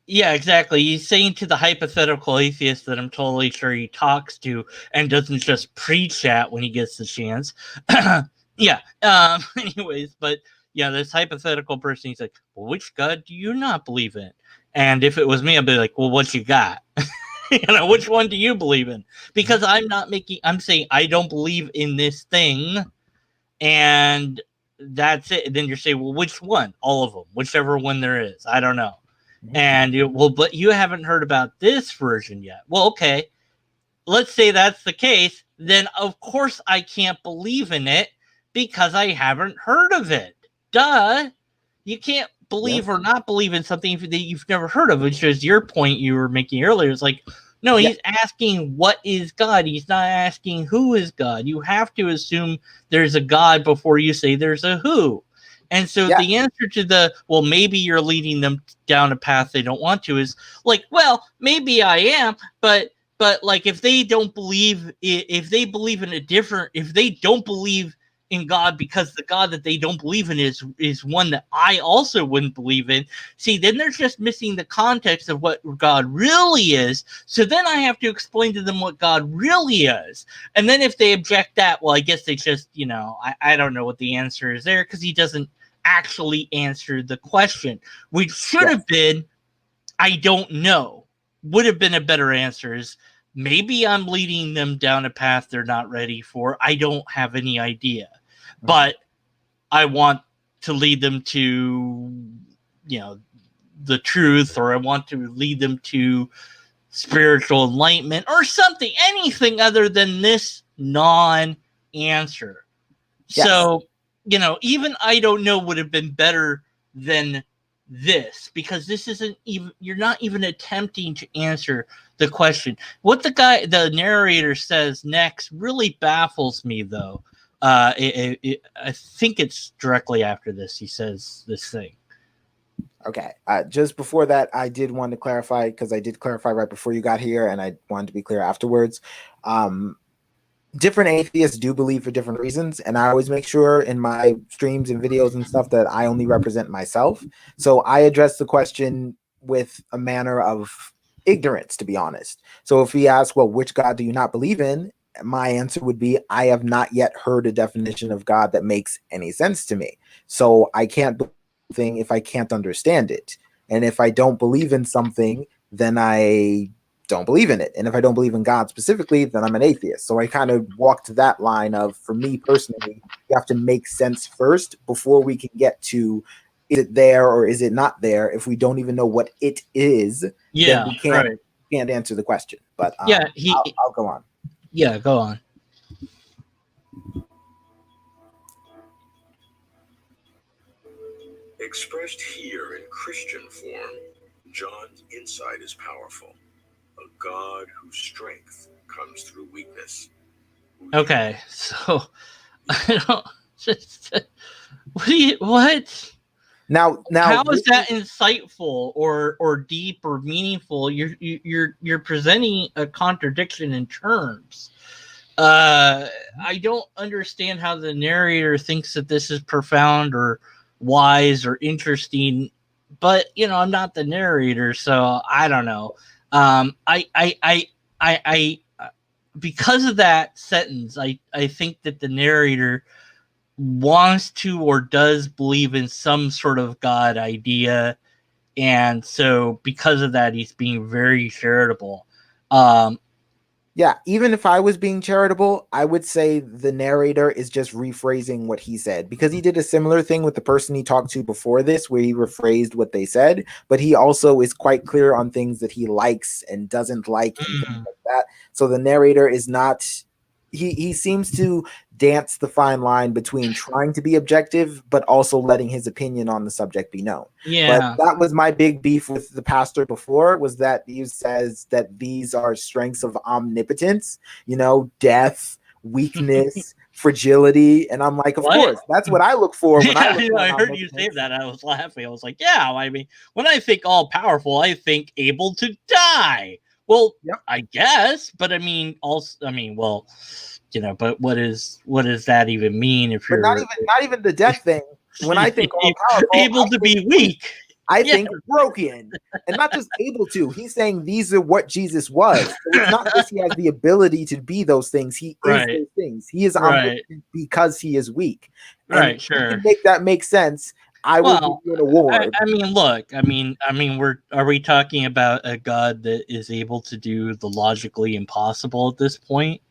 Yeah, exactly. He's saying to the hypothetical atheist that I'm totally sure he talks to and doesn't just preach at when he gets the chance. Anyways, but this hypothetical person, he's like, well, which God do you not believe in? And if it was me, I'd be like, well, what you got? Which one do you believe in? Because I'm saying I don't believe in this thing, and that's it. And then you're saying, well, which one? All of them, whichever one there is. I don't know. And but you haven't heard about this version yet. Well, okay. Let's say that's the case. Then of course I can't believe in it because I haven't heard of it. Duh. You can't believe or not believe in something that you've never heard of, which is your point you were making earlier. It's like, no, he's asking what is God. He's not asking who is God. You have to assume there's a God before you say there's a who. And so the answer to well, maybe you're leading them down a path they don't want to is like, well, maybe I am, but like if they don't believe if they don't believe in God because the God that they don't believe in is one that I also wouldn't believe in. See, then they're just missing the context of what God really is. So then I have to explain to them what God really is. And then if they object that, well, I guess they just, I don't know what the answer is there because he doesn't actually answer the question, which should have been, I don't know, would have been a better answer is maybe I'm leading them down a path they're not ready for. I don't have any idea. But I want to lead them to, the truth, or I want to lead them to spiritual enlightenment or something, anything other than this non-answer. Yes. So, even I don't know would have been better than this, because this isn't even, you're not even attempting to answer the question. What the narrator says next really baffles me, though. I think it's directly after this he says this thing.
Okay. Just before that, I did want to clarify, because I did clarify right before you got here, and I wanted to be clear afterwards. Different atheists do believe for different reasons, and I always make sure in my streams and videos and stuff that I only represent myself. So I address the question with a manner of ignorance, to be honest. So if he asks, well, which God do you not believe in? My answer would be, I have not yet heard a definition of God that makes any sense to me. So I can't believe something if I can't understand it. And if I don't believe in something, then I don't believe in it. And if I don't believe in God specifically, then I'm an atheist. So I kind of walked that line of, for me personally, you have to make sense first before we can get to, is it there or is it not there? If we don't even know what it is, then we can't answer the question. But I'll go on.
Yeah, go on.
Expressed here in Christian form, John's insight is powerful. A God whose strength comes through weakness.
Okay, so I don't just what?
Now,
how is that insightful or deep or meaningful? You're presenting a contradiction in terms. I don't understand how the narrator thinks that this is profound or wise or interesting, but I'm not the narrator, so I don't know. I because of that sentence, I think that the narrator wants to or does believe in some sort of God idea, and so because of that, he's being very charitable.
Yeah, even if I was being charitable, I would say the narrator is just rephrasing what he said, because he did a similar thing with the person he talked to before this, where he rephrased what they said, but he also is quite clear on things that he likes and doesn't like and things like that. So the narrator is not, he seems to dance the fine line between trying to be objective, but also letting his opinion on the subject be known.
Yeah.
But that was my big beef with the pastor before, was that he says that these are strengths of omnipotence, death, weakness, fragility. And I'm like, of course, that's what I look for when I look for
I heard you say that. I was laughing. I was like, yeah, I mean, when I think all powerful, I think able to die. Well, yep. I guess, but but what does that even mean if you're
not even the death thing? When I think all powerful,
able to be weak,
I think broken, and not just able to. He's saying these are what Jesus was. So it's not just he has the ability to be those things. He is those things. He is omnipotent because he is weak. And if you can make that make sense, I will give you an award.
Are we talking about a God that is able to do the logically impossible at this point?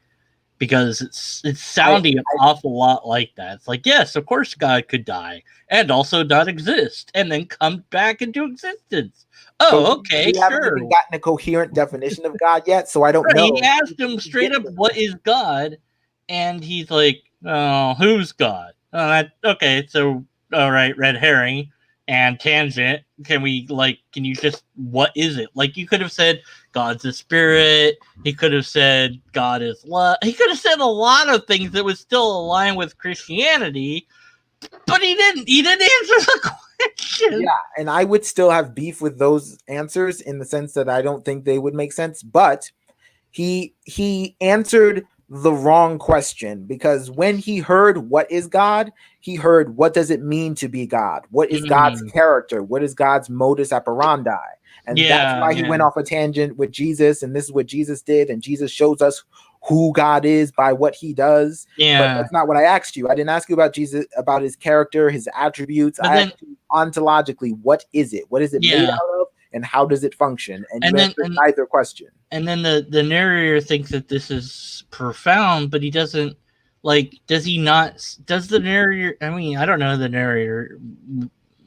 Because it's sounding an awful lot like that. It's like, yes, of course God could die and also not exist and then come back into existence. Oh, okay,
we haven't even gotten a coherent definition of God yet, so I don't know.
He asked him straight up, what is God? And he's like, oh, who's God? Okay, so all right, red herring and tangent. Can you just, what is it? Like, you could have said God's a spirit. He could have said God is love. He could have said a lot of things that would still align with Christianity, but he didn't. He didn't answer the question.
Yeah, and I would still have beef with those answers in the sense that I don't think they would make sense, but he answered the wrong question, because when he heard what is God, he heard what does it mean to be God? What is God's character? What is God's modus operandi? And that's why he went off a tangent with Jesus, and this is what Jesus did, and Jesus shows us who God is by what he does.
Yeah.
But that's not what I asked you. I didn't ask you about Jesus, about his character, his attributes. I asked you ontologically, what is it? What is it made out of? And how does it function? And you answered neither question.
And then the narrator thinks that this is profound, but he doesn't, does he not? Does the narrator? I mean, I don't know who the narrator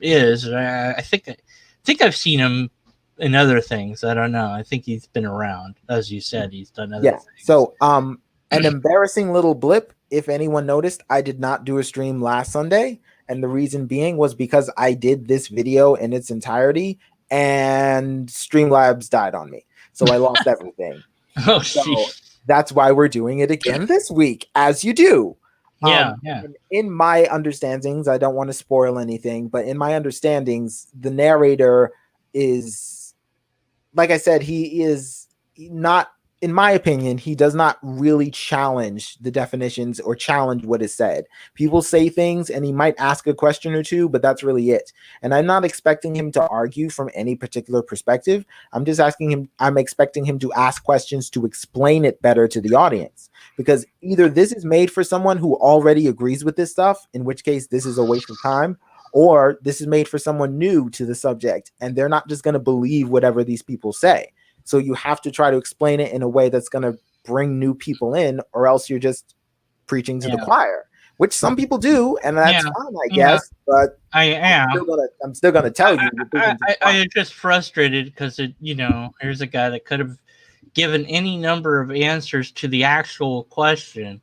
is. I think I've seen him in other things. I don't know. I think he's been around, as you said. He's done other things.
So, an embarrassing little blip. If anyone noticed, I did not do a stream last Sunday, and the reason being was because I did this video in its entirety, and Streamlabs died on me. So I lost everything. So that's why we're doing it again this week, as you do.
Yeah.
In my understandings, I don't want to spoil anything, but in my understandings, the narrator is, like I said, he is not in my opinion, he does not really challenge the definitions or challenge what is said. People say things and he might ask a question or two, but that's really it. And I'm not expecting him to argue from any particular perspective. I'm expecting him to ask questions to explain it better to the audience. Because either this is made for someone who already agrees with this stuff, in which case this is a waste of time, or this is made for someone new to the subject and they're not just going to believe whatever these people say. So you have to try to explain it in a way that's going to bring new people in, or else you're just preaching to the choir, which some people do, and that's fine, I guess. But
I am.
I'm still gonna tell you.
I am just frustrated because here's a guy that could have given any number of answers to the actual question.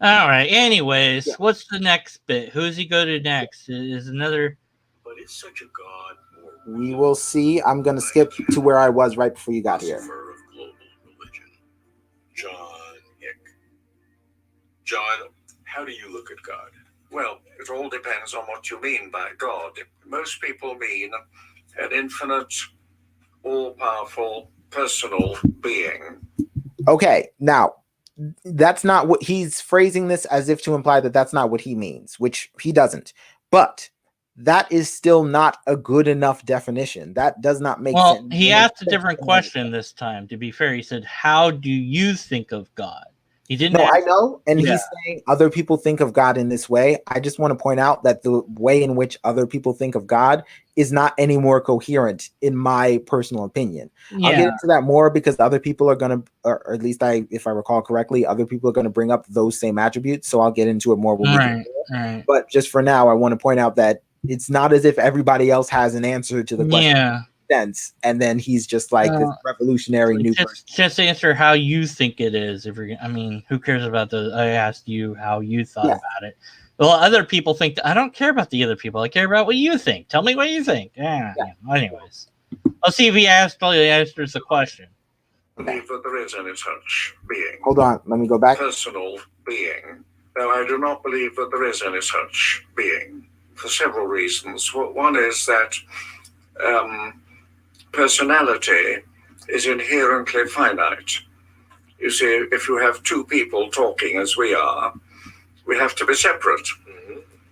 All right. Anyways, what's the next bit? Who does he go to next? Is another.
But is such a God?
We will see. I'm going to skip to where I was right before you got here.
Of global religion, John Hick. John, how do you look at God?
Well, it all depends on what you mean by God. Most people mean an infinite, all-powerful, personal being.
Okay, now that's not what he's phrasing this as if to imply that that's not what he means, which he doesn't. But that is still not a good enough definition. That does not make sense.
Well, he asked a different question this time. To be fair, he said, "How do you think of God?" He didn't.
No, I know, and he's saying other people think of God in this way. I just want to point out that the way in which other people think of God is not any more coherent, in my personal opinion.
Yeah.
I'll get into that more because other people are going to, or at least if I recall correctly, other people are going to bring up those same attributes. So I'll get into it more when we get there.
Right.
But just for now, I want to point out that it's not as if everybody else has an answer to the question.
Yeah.
Sense, and then he's just like this revolutionary new person.
Just answer how you think it is. Who cares about I asked you how you thought about it. Well, other people think I don't care about the other people. I care about what you think. Tell me what you think. Anyways, I'll see if he actually answers the question.
Believe that there is any such being.
Hold on, let me go back.
Personal being. No, I do not believe that there is any such being for several reasons. One is that personality is inherently finite. You see, if you have two people talking as we are, we have to be separate.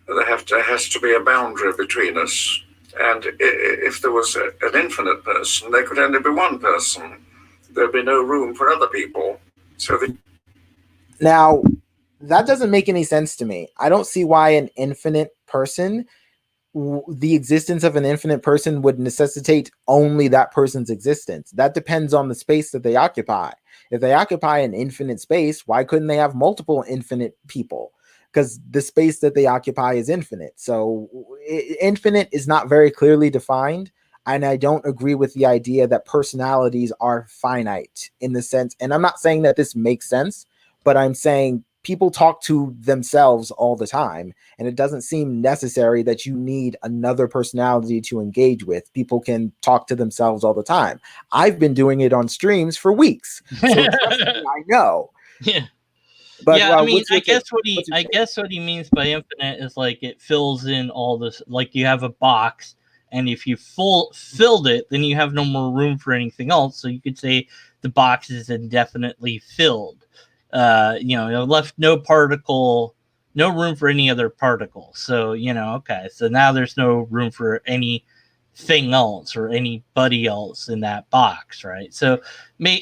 There has to be a boundary between us. And if there was an infinite person, there could only be one person. There'd be no room for other people.
Now, that doesn't make any sense to me. I don't see why an infinite person, the existence of an infinite person, would necessitate only that person's existence. That depends on the space that they occupy. If they occupy an infinite space, why couldn't they have multiple infinite people? Because the space that they occupy is infinite. So infinite is not very clearly defined. And I don't agree with the idea that personalities are finite in the sense, and I'm not saying that this makes sense, but I'm saying people talk to themselves all the time, and it doesn't seem necessary that you need another personality to engage with. People can talk to themselves all the time. I've been doing it on streams for weeks, so trust me, I know.
Yeah,
but
I guess what he means by infinite is like it fills in all this. Like you have a box, and if you filled it, then you have no more room for anything else. So you could say the box is indefinitely filled. Left no room for any other particle. So, so now there's no room for anything else or anybody else in that box, right? So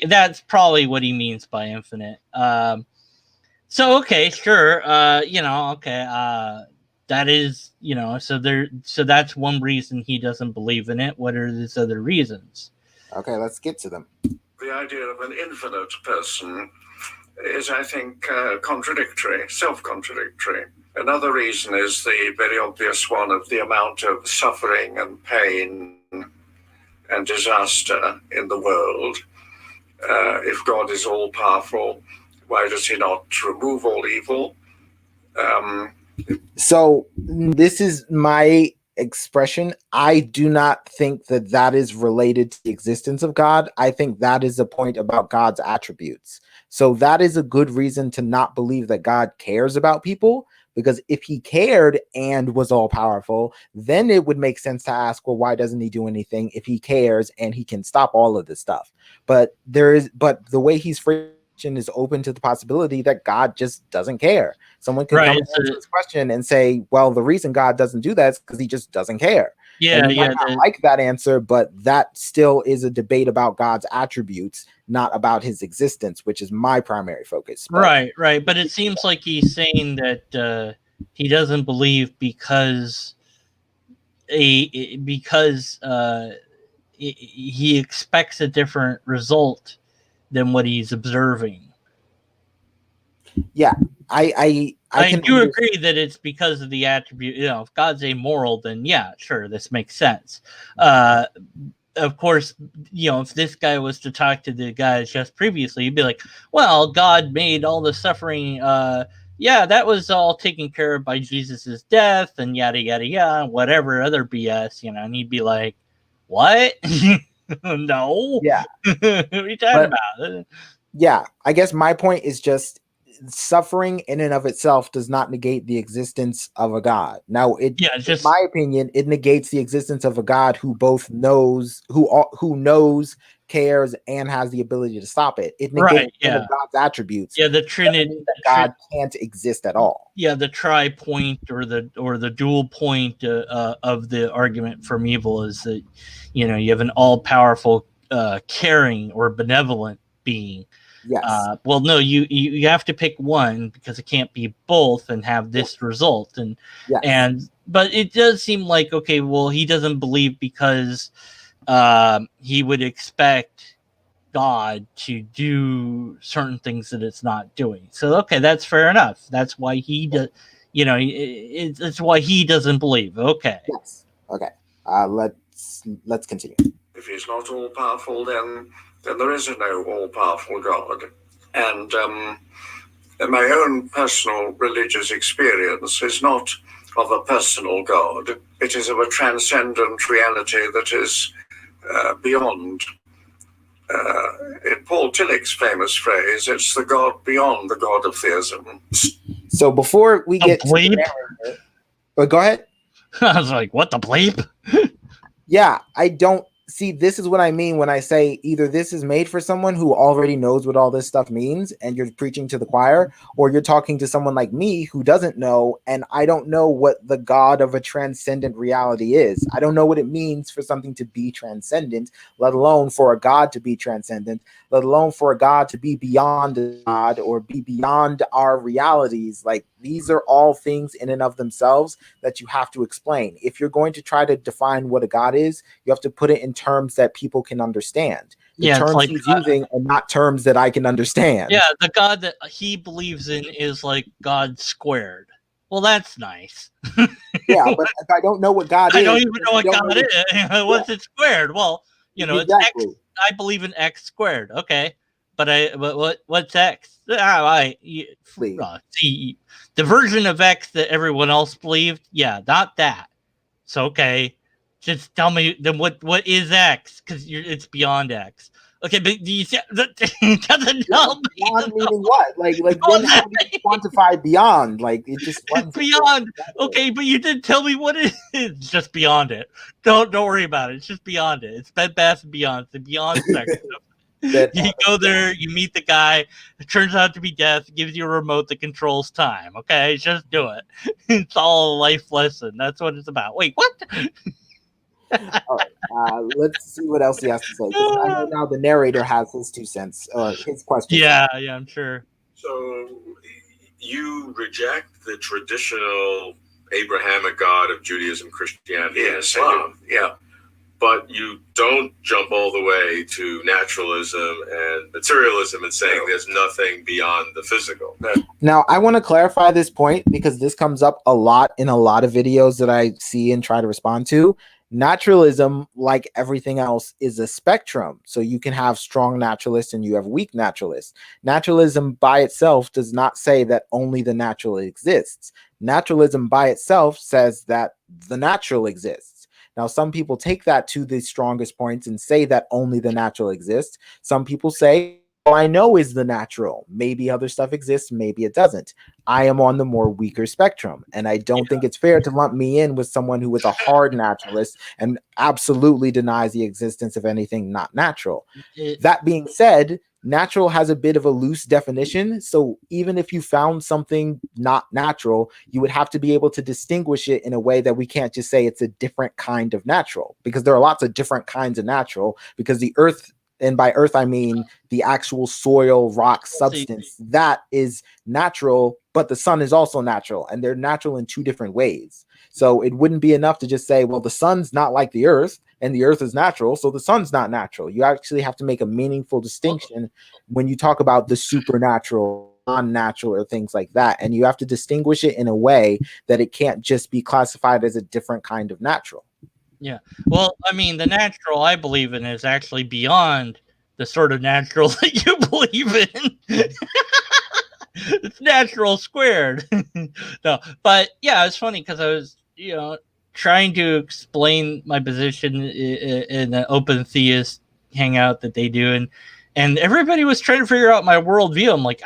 that's probably what he means by infinite. So, okay, sure. That is, so that's one reason he doesn't believe in it. What are these other reasons?
Okay, let's get to them.
The idea of an infinite person is, I think, contradictory, self-contradictory. Another reason is the very obvious one of the amount of suffering and pain and disaster in the world. If God is all-powerful, why does he not remove all evil?
So this is my expression. I do not think that that is related to the existence of God. I think that is a point about God's attributes. So that is a good reason to not believe that God cares about people, because if he cared and was all powerful, then it would make sense to ask, well, why doesn't he do anything if he cares and he can stop all of this stuff? But the way he's phrased is open to the possibility that God just doesn't care. Someone can come and answer this question and say, well, the reason God doesn't do that is because he just doesn't care.
Yeah,
and you might not like that answer, but that still is a debate about God's attributes, not about his existence, which is my primary focus.
But, right. But it seems like he's saying that he doesn't believe because he expects a different result than what he's observing.
Yeah, I
do agree that it's because of the attribute. If God's amoral, then yeah, sure, this makes sense. Of course, if this guy was to talk to the guys just previously, he'd be like, well, God made all the suffering. Yeah, that was all taken care of by Jesus's death and yada, yada, yada, whatever other BS, and he'd be like, what? No.
Yeah.
What are you talking about?
Yeah, I guess my point is just suffering in and of itself does not negate the existence of a God. Now, in my opinion, it negates the existence of a God who both knows, who knows, cares, and has the ability to stop it. It negates one of God's attributes.
Yeah, the Trinity.
That God can't exist at all.
Yeah, the tri-point or the dual point of the argument from evil is that you have an all-powerful, caring or benevolent being.
Yes.
Well, no, you have to pick one because it can't be both and have this result. But it does seem like, okay, well, he doesn't believe because he would expect God to do certain things that it's not doing. So, okay, that's fair enough. That's why he does. It's why he doesn't believe. Okay.
Yes. Okay. Let's continue.
If he's not all powerful, then there is no all-powerful God. And my own personal religious experience is not of a personal God. It is of a transcendent reality that is beyond. In Paul Tillich's famous phrase, it's the God beyond the God of theism.
So before we get to the narrator, go ahead.
I was like, what the bleep?
Yeah, I don't see, this is what I mean when I say either this is made for someone who already knows what all this stuff means and you're preaching to the choir, or you're talking to someone like me who doesn't know, and I don't know what the God of a transcendent reality is. I don't know what it means for something to be transcendent, let alone for a God to be transcendent, let alone for a God to be beyond God or be beyond our realities. Like, these are all things in and of themselves that you have to explain. If you're going to try to define what a God is, you have to put it in terms that people can understand. The terms he's using are not terms that I can understand.
Yeah, the God that he believes in is like God squared. Well, that's nice.
Yeah, but if I don't know what God is,
I don't even know what God is. What's it squared? Well, it's X. I believe in X squared. Okay, but what's X? See, the version of X that everyone else believed. Yeah, not that. So okay. Just tell me then what is X, because it's beyond X. Okay, but do you see that doesn't help me?
Beyond meaning what? Like when how do you quantify beyond? Like, it just runs
beyond. Okay, but you didn't tell me what it is. It's just beyond it. Don't worry about it. It's just beyond it. It's Bed Bath & Beyond. It's the Beyond section. You go there, you meet the guy. It turns out to be death. Gives you a remote that controls time. Okay, just do it. It's all a life lesson. That's what it's about. Wait, what?
All right, let's see what else he has to say. I know now the narrator has his 2 cents or his question.
Yeah, I'm sure.
So you reject the traditional Abrahamic God of Judaism, Christianity, and Islam. Yeah. But you don't jump all the way to naturalism and materialism and saying there's nothing beyond the physical.
Now, I want to clarify this point because this comes up a lot in a lot of videos that I see and try to respond to. Naturalism, like everything else, is a spectrum. So you can have strong naturalists and you have weak naturalists. Naturalism by itself does not say that only the natural exists. Naturalism by itself says that the natural exists. Now, some people take that to the strongest points and say that only the natural exists. Some people say all I know is the natural. Maybe other stuff exists, maybe it doesn't. I am on the more weaker spectrum, and I don't think it's fair to lump me in with someone who is a hard naturalist and absolutely denies the existence of anything not natural. That being said, natural has a bit of a loose definition. So even if you found something not natural, you would have to be able to distinguish it in a way that we can't just say it's a different kind of natural, because there are lots of different kinds of natural, because the earth, and by earth I mean the actual soil, rock, substance, that is natural, but the sun is also natural, and they're natural in two different ways. So it wouldn't be enough to just say, well, the sun's not like the earth and the earth is natural, so the sun's not natural. You actually have to make a meaningful distinction when you talk about the supernatural, non-natural, or things like that, and you have to distinguish it in a way that it can't just be classified as a different kind of natural.
Yeah. Well, I mean, the natural I believe in is actually beyond the sort of natural that you believe in. It's natural squared. No, but yeah, it's funny because I was, trying to explain my position in an open theist hangout that they do, and everybody was trying to figure out my worldview. I'm like,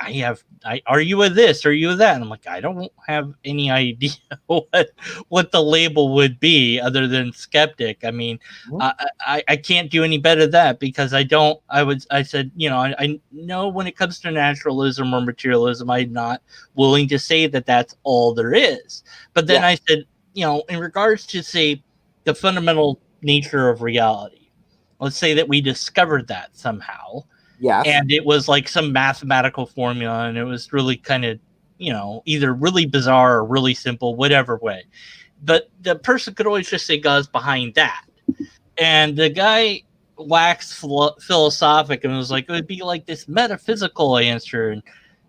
are you a this? Are you a that? And I'm like, I don't have any idea what the label would be other than skeptic. I mean, I can't do any better than that because I don't. I said, I know when it comes to naturalism or materialism, I'm not willing to say that that's all there is. But then I said, in regards to, say, the fundamental nature of reality, let's say that we discovered that somehow.
Yes.
And it was like some mathematical formula, and it was really kind of, either really bizarre or really simple, whatever way. But the person could always just say God's behind that. And the guy waxed philosophic and was like, it would be like this metaphysical answer.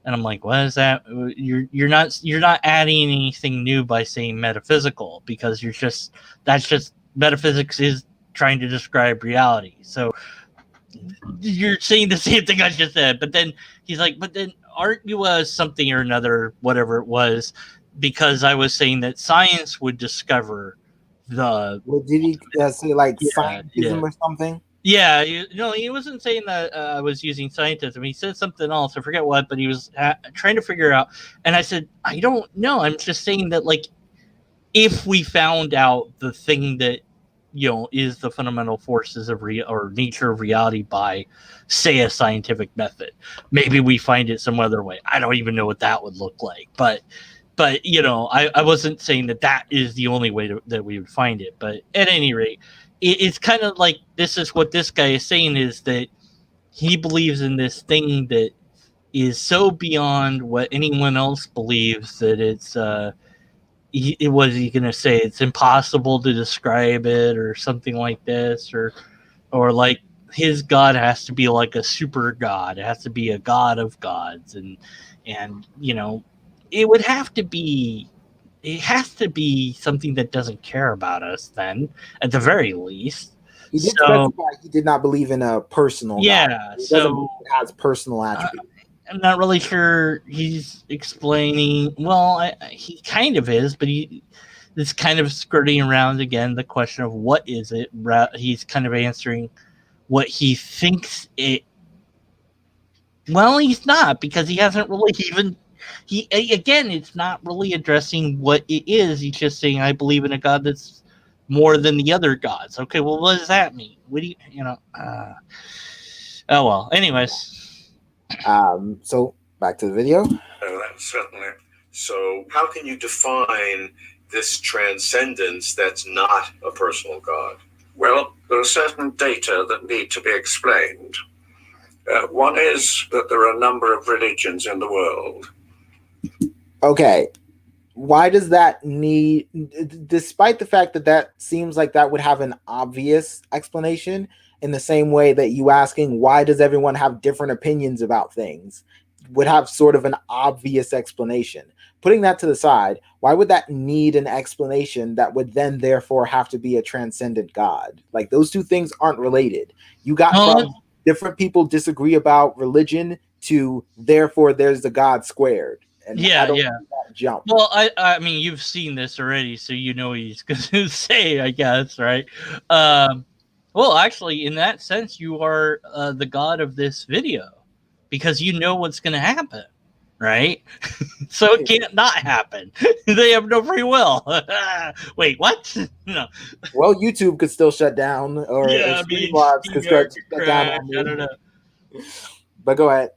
And I'm like, what is that? You're not adding anything new by saying metaphysical, because that's just metaphysics is trying to describe reality. So you're saying the same thing I just said. But then he's like, but then aren't you a something or another, whatever it was, because I was saying that science would discover the.
Well, did he say like scientism or something?
Yeah, he wasn't saying that I was using scientism. He said something else. I forget what, but he was trying to figure out. And I said, I don't know. I'm just saying that, like, if we found out the thing that, is the fundamental forces of or nature of reality by, say, a scientific method, maybe we find it some other way. I don't even know what that would look like. But I wasn't saying that is the only way that we would find it. But at any rate, it's kind of like, this is what this guy is saying, is that he believes in this thing that is so beyond what anyone else believes that it's what is he going to say? It's impossible to describe it, or something like this, or like his God has to be like a super god. It has to be a god of gods, and it would have to be. It has to be something that doesn't care about us, then, at the very least.
He did specify he did not believe in a personal God.
Yeah,
so it has personal attributes.
I'm not really sure he's explaining. Well, he kind of is, but is kind of skirting around again the question of what is it. He's kind of answering what he thinks it. Well, he's not, because he hasn't really even. It's not really addressing what it is. He's just saying, I believe in a God that's more than the other gods. Okay, well, what does that mean? What do oh well. Anyways.
So back to the video.
Certainly. So how can you define this transcendence that's not a personal God?
Well, there are certain data that need to be explained. One is that there are a number of religions in the world.
Okay. Why does that need, despite the fact that seems like that would have an obvious explanation, in the same way that you asking why does everyone have different opinions about things would have sort of an obvious explanation. Putting that to the side, why would that need an explanation that would then therefore have to be a transcendent God? Like, those two things aren't related. You got from different people disagree about religion to therefore there's the God squared. And jump.
Well, I mean, you've seen this already, so you know what he's going to say, I guess, right? Well, actually, in that sense, you are the God of this video, because you know what's going to happen, right? So it can't not happen. They have no free will. Wait, what? No.
Well, YouTube could still shut down, or
Yeah, I mean,
Streamlabs could start
StreamYard
to shut down
crash.
on
I don't
me.
know.
But go ahead.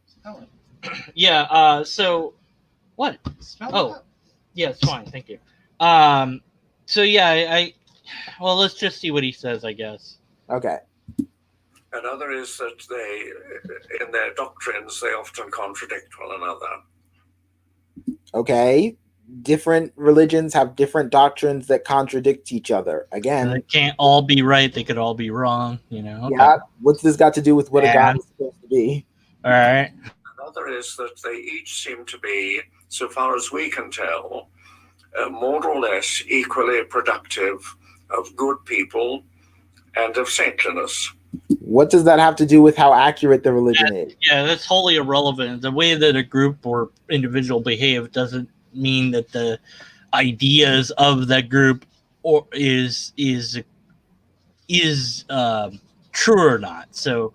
Yeah. So what? Oh, yeah, it's fine. Thank you. So yeah, I well, let's just see what he says, I guess.
Okay.
Another is that in their doctrines, they often contradict one another.
Okay. Different religions have different doctrines that contradict each other. Again,
They can't all be right. They could all be wrong. Okay.
yeah. What's this got to do with what a god is supposed to be?
All right.
Another is that they each seem to be, so far as we can tell, more or less equally productive of good people and of saintliness.
What does that have to do with how accurate the religion is?
Yeah, that's wholly irrelevant. The way that a group or individual behave doesn't mean that the ideas of that group or is true or not. So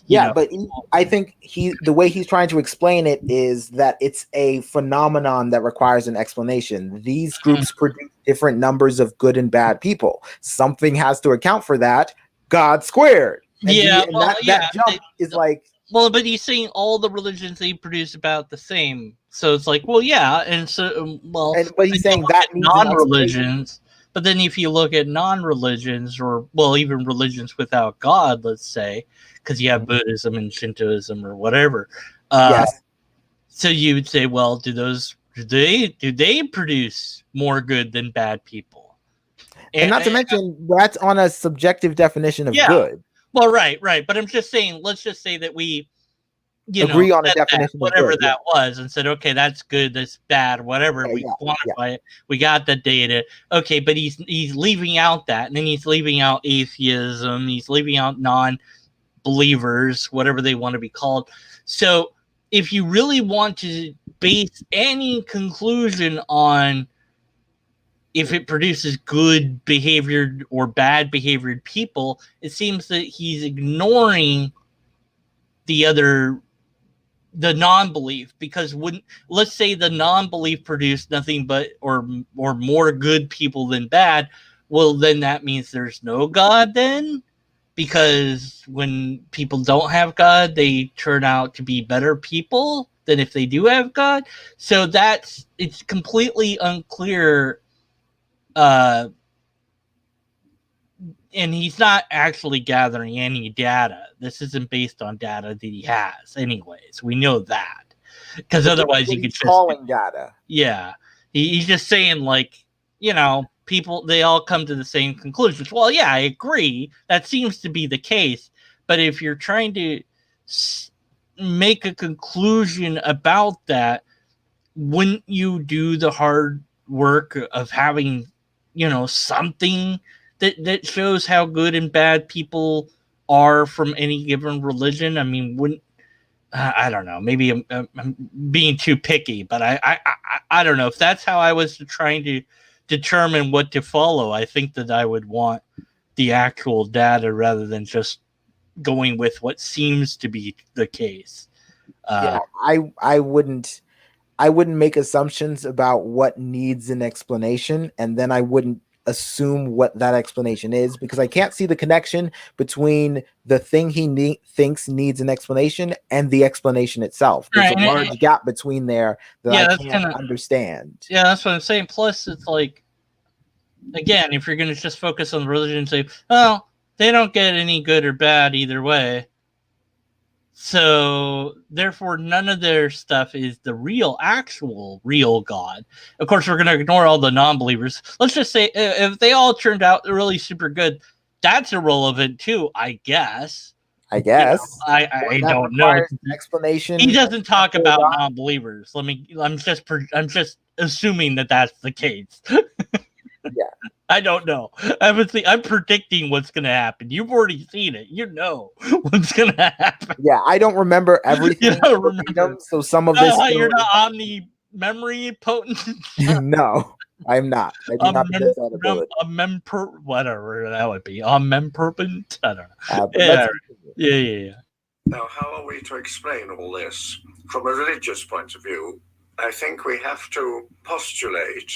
yeah, but I think the way he's trying to explain it is that it's a phenomenon that requires an explanation. These groups produce different numbers of good and bad people. Something has to account for that. God squared. And that jump is like,
well, but he's saying all the religions they produce about the same. So it's like, well, yeah, and so
but he's saying that means
non-religions. But then if you look at non-religions, or well, even religions without God, let's say, because you have Buddhism and Shintoism or whatever.
Yes.
So you would say, well, do they produce more good than bad people?
And not to mention, that's on a subjective definition of good.
Well, right. But I'm just saying, let's just say that we
agree on a definition
whatever
of good,
that was, and said, okay, that's good, that's bad, whatever. We quantify it. We got the data. Okay, but he's leaving out that, and then he's leaving out atheism. He's leaving out non-believers, whatever they want to be called. So if you really want to base any conclusion on if it produces good behaviored or bad behaviored people, it seems that he's ignoring the non-belief, because let's say the non-belief produced nothing but or more good people than bad, well, then that means there's no God then, because when people don't have God, they turn out to be better people than if they do have God. So it's completely unclear. And he's not actually gathering any data. This isn't based on data that he has anyways. We know that. Because otherwise he could just
calling data.
Yeah. He's just saying, like, people, they all come to the same conclusions. Well, yeah, I agree. That seems to be the case. But if you're trying to make a conclusion about that, wouldn't you do the hard work of having, something that shows how good and bad people are from any given religion? I mean, wouldn't I don't know. Maybe I'm being too picky, but I don't know. If that's how I was trying to determine what to follow, I think that I would want the actual data rather than just going with what seems to be the case.
I wouldn't make assumptions about what needs an explanation, and then I wouldn't assume what that explanation is, because I can't see the connection between the thing he thinks needs an explanation and the explanation itself. There's a large gap between there that I can't understand.
Yeah, that's what I'm saying. Plus, it's like, again, if you're going to just focus on the religion and say, well, they don't get any good or bad either way, so therefore none of their stuff is the actual real God. Of course, we're going to ignore all the non-believers. Let's just say if they all turned out really super good, that's irrelevant too, I guess.
I
don't know.
Explanation.
He doesn't talk about non-believers. I'm just assuming that that's the case.
Yeah.
I don't know. I'm predicting what's going to happen. You've already seen it. You know what's going to happen.
Yeah, I don't remember everything.
You don't remember.
So some of this.
You're not omni-memory potent?
No, I'm not. I do not possess that ability.
Whatever that would be. Omnipotent? I don't know.
Yeah.
Now, how are we to explain all this from a religious point of view? I think we have to postulate.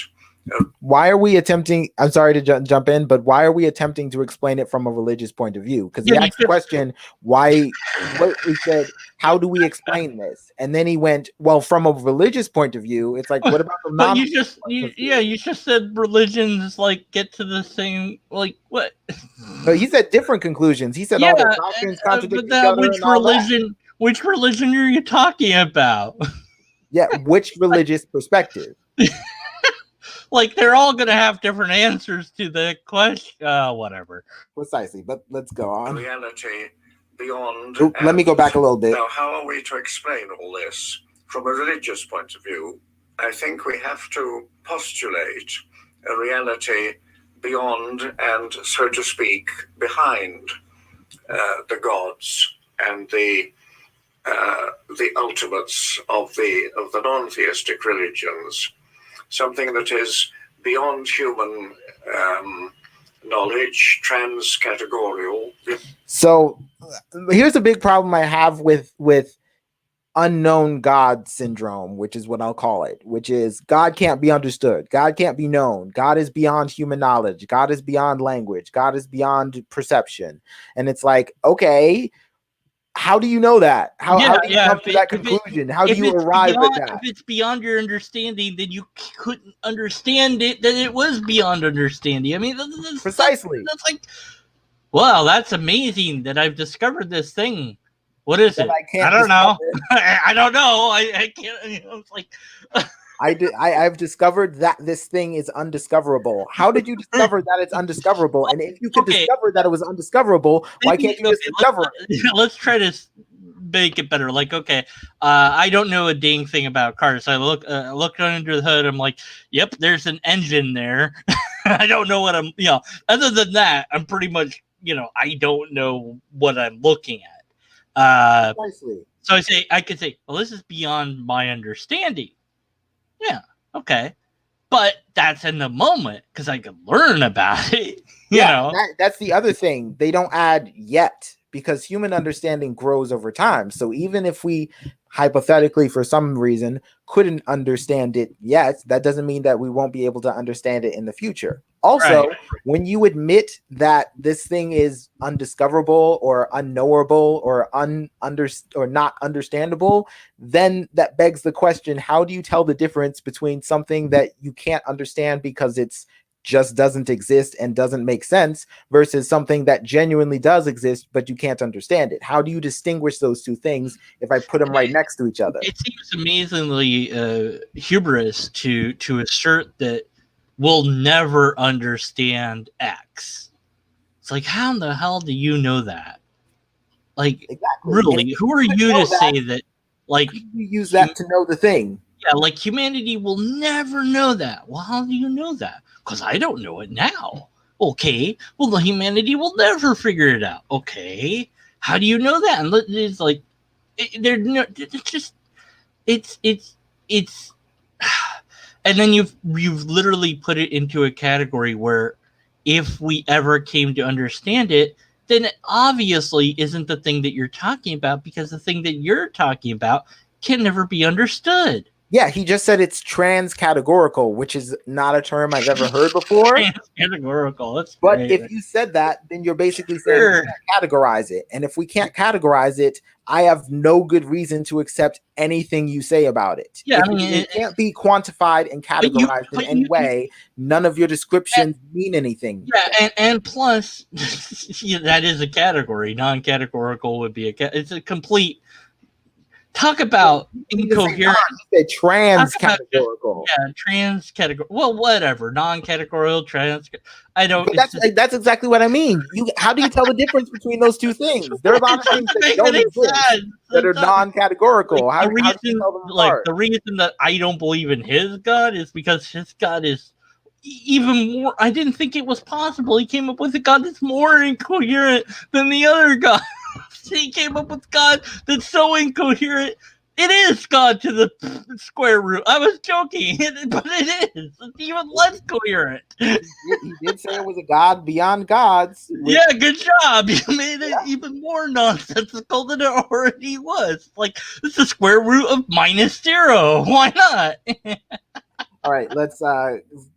Why are we attempting? I'm sorry to jump in, but why are we attempting to explain it from a religious point of view? Because he asked the question, why? What we said, how do we explain this? And then he went, well, from a religious point of view, it's like, what about the
But
non?
you just said religions like get to the same, like what?
But he said different conclusions. He said all the doctrines contradict each other and all that.
Which religion are you talking about?
Yeah, which religious perspective?
Like they're all gonna have different answers to the question. Whatever.
Precisely, but let's go on.
Reality beyond.
Ooh, let me go back a little bit.
Now, how are we to explain all this from a religious point of view? I think we have to postulate a reality beyond and, so to speak, behind the gods and the ultimates of the non-theistic religions, something that is beyond human knowledge, trans-categorial.
So here's a big problem I have with unknown God syndrome, which is what I'll call it, which is God can't be understood. God can't be known. God is beyond human knowledge. God is beyond language. God is beyond perception. And it's like, okay, how do you know that? How do you come to that conclusion? How do you arrive at that?
If it's beyond your understanding, then you couldn't understand it, then it was beyond understanding. I mean,
precisely.
That's like, wow, that's amazing that I've discovered this thing. What is it? I don't know. I don't know. I can't. You know, it's like
I've discovered that this thing is undiscoverable. How did you discover that it's undiscoverable? And if you could discover that it was undiscoverable, why can't you just discover it?
Let's try to make it better. Like, okay, I don't know a dang thing about cars. So I look under the hood. I'm like, yep, there's an engine there. I don't know what I'm. Other than that, I'm pretty much. I don't know what I'm looking at. So I could say, well, this is beyond my understanding. Yeah, okay. But that's in the moment because I could learn about it. You know?
That's the other thing. They don't add yet because human understanding grows over time. So even if we hypothetically, for some reason, couldn't understand it yet, that doesn't mean that we won't be able to understand it in the future. Also, when you admit that this thing is undiscoverable or unknowable or not understandable, then that begs the question, how do you tell the difference between something that you can't understand because it's just doesn't exist and doesn't make sense versus something that genuinely does exist, but you can't understand it? How do you distinguish those two things if I put them right next to each other?
It seems amazingly hubris to assert that we'll never understand X. It's like, how in the hell do you know that? Like, really, who are you to say that? Like,
you use that to know the thing.
Yeah, like humanity will never know that. Well, how do you know that? Because I don't know it now. Okay. Well, the humanity will never figure it out. Okay. How do you know that? And it's like, it's and then you've literally put it into a category where if we ever came to understand it, then it obviously isn't the thing that you're talking about, because the thing that you're talking about can never be understood.
Yeah, he just said it's trans-categorical, which is not a term I've ever heard before.
Trans-categorical, that's
but
great.
If you said that, then you're basically saying we can't categorize it. And if we can't categorize it, I have no good reason to accept anything you say about it.
Yeah,
it can't be quantified and categorized in any way. None of your descriptions mean anything.
Yeah, and plus, that is a category. Non-categorical would be it's a complete. Talk about incoherent.
Trans-categorical.
Yeah, trans-categorical. Well, whatever. Non-categorical, trans. I don't.
But that's exactly what I mean. How do you tell the difference between those two things? There are a lot of things that don't exist that are non-categorical.
Like, the reason that I don't believe in his God is because his God is even more. I didn't think it was possible. He came up with a God that's more incoherent than the other God. He came up with God that's so incoherent It is God to the square root. I was joking, but it is. It's even less coherent.
He did say it was a god beyond gods. Which,
Yeah, good job. You made it even more nonsensical than it already was. Like, it's the square root of -0. Why not?
all right, let's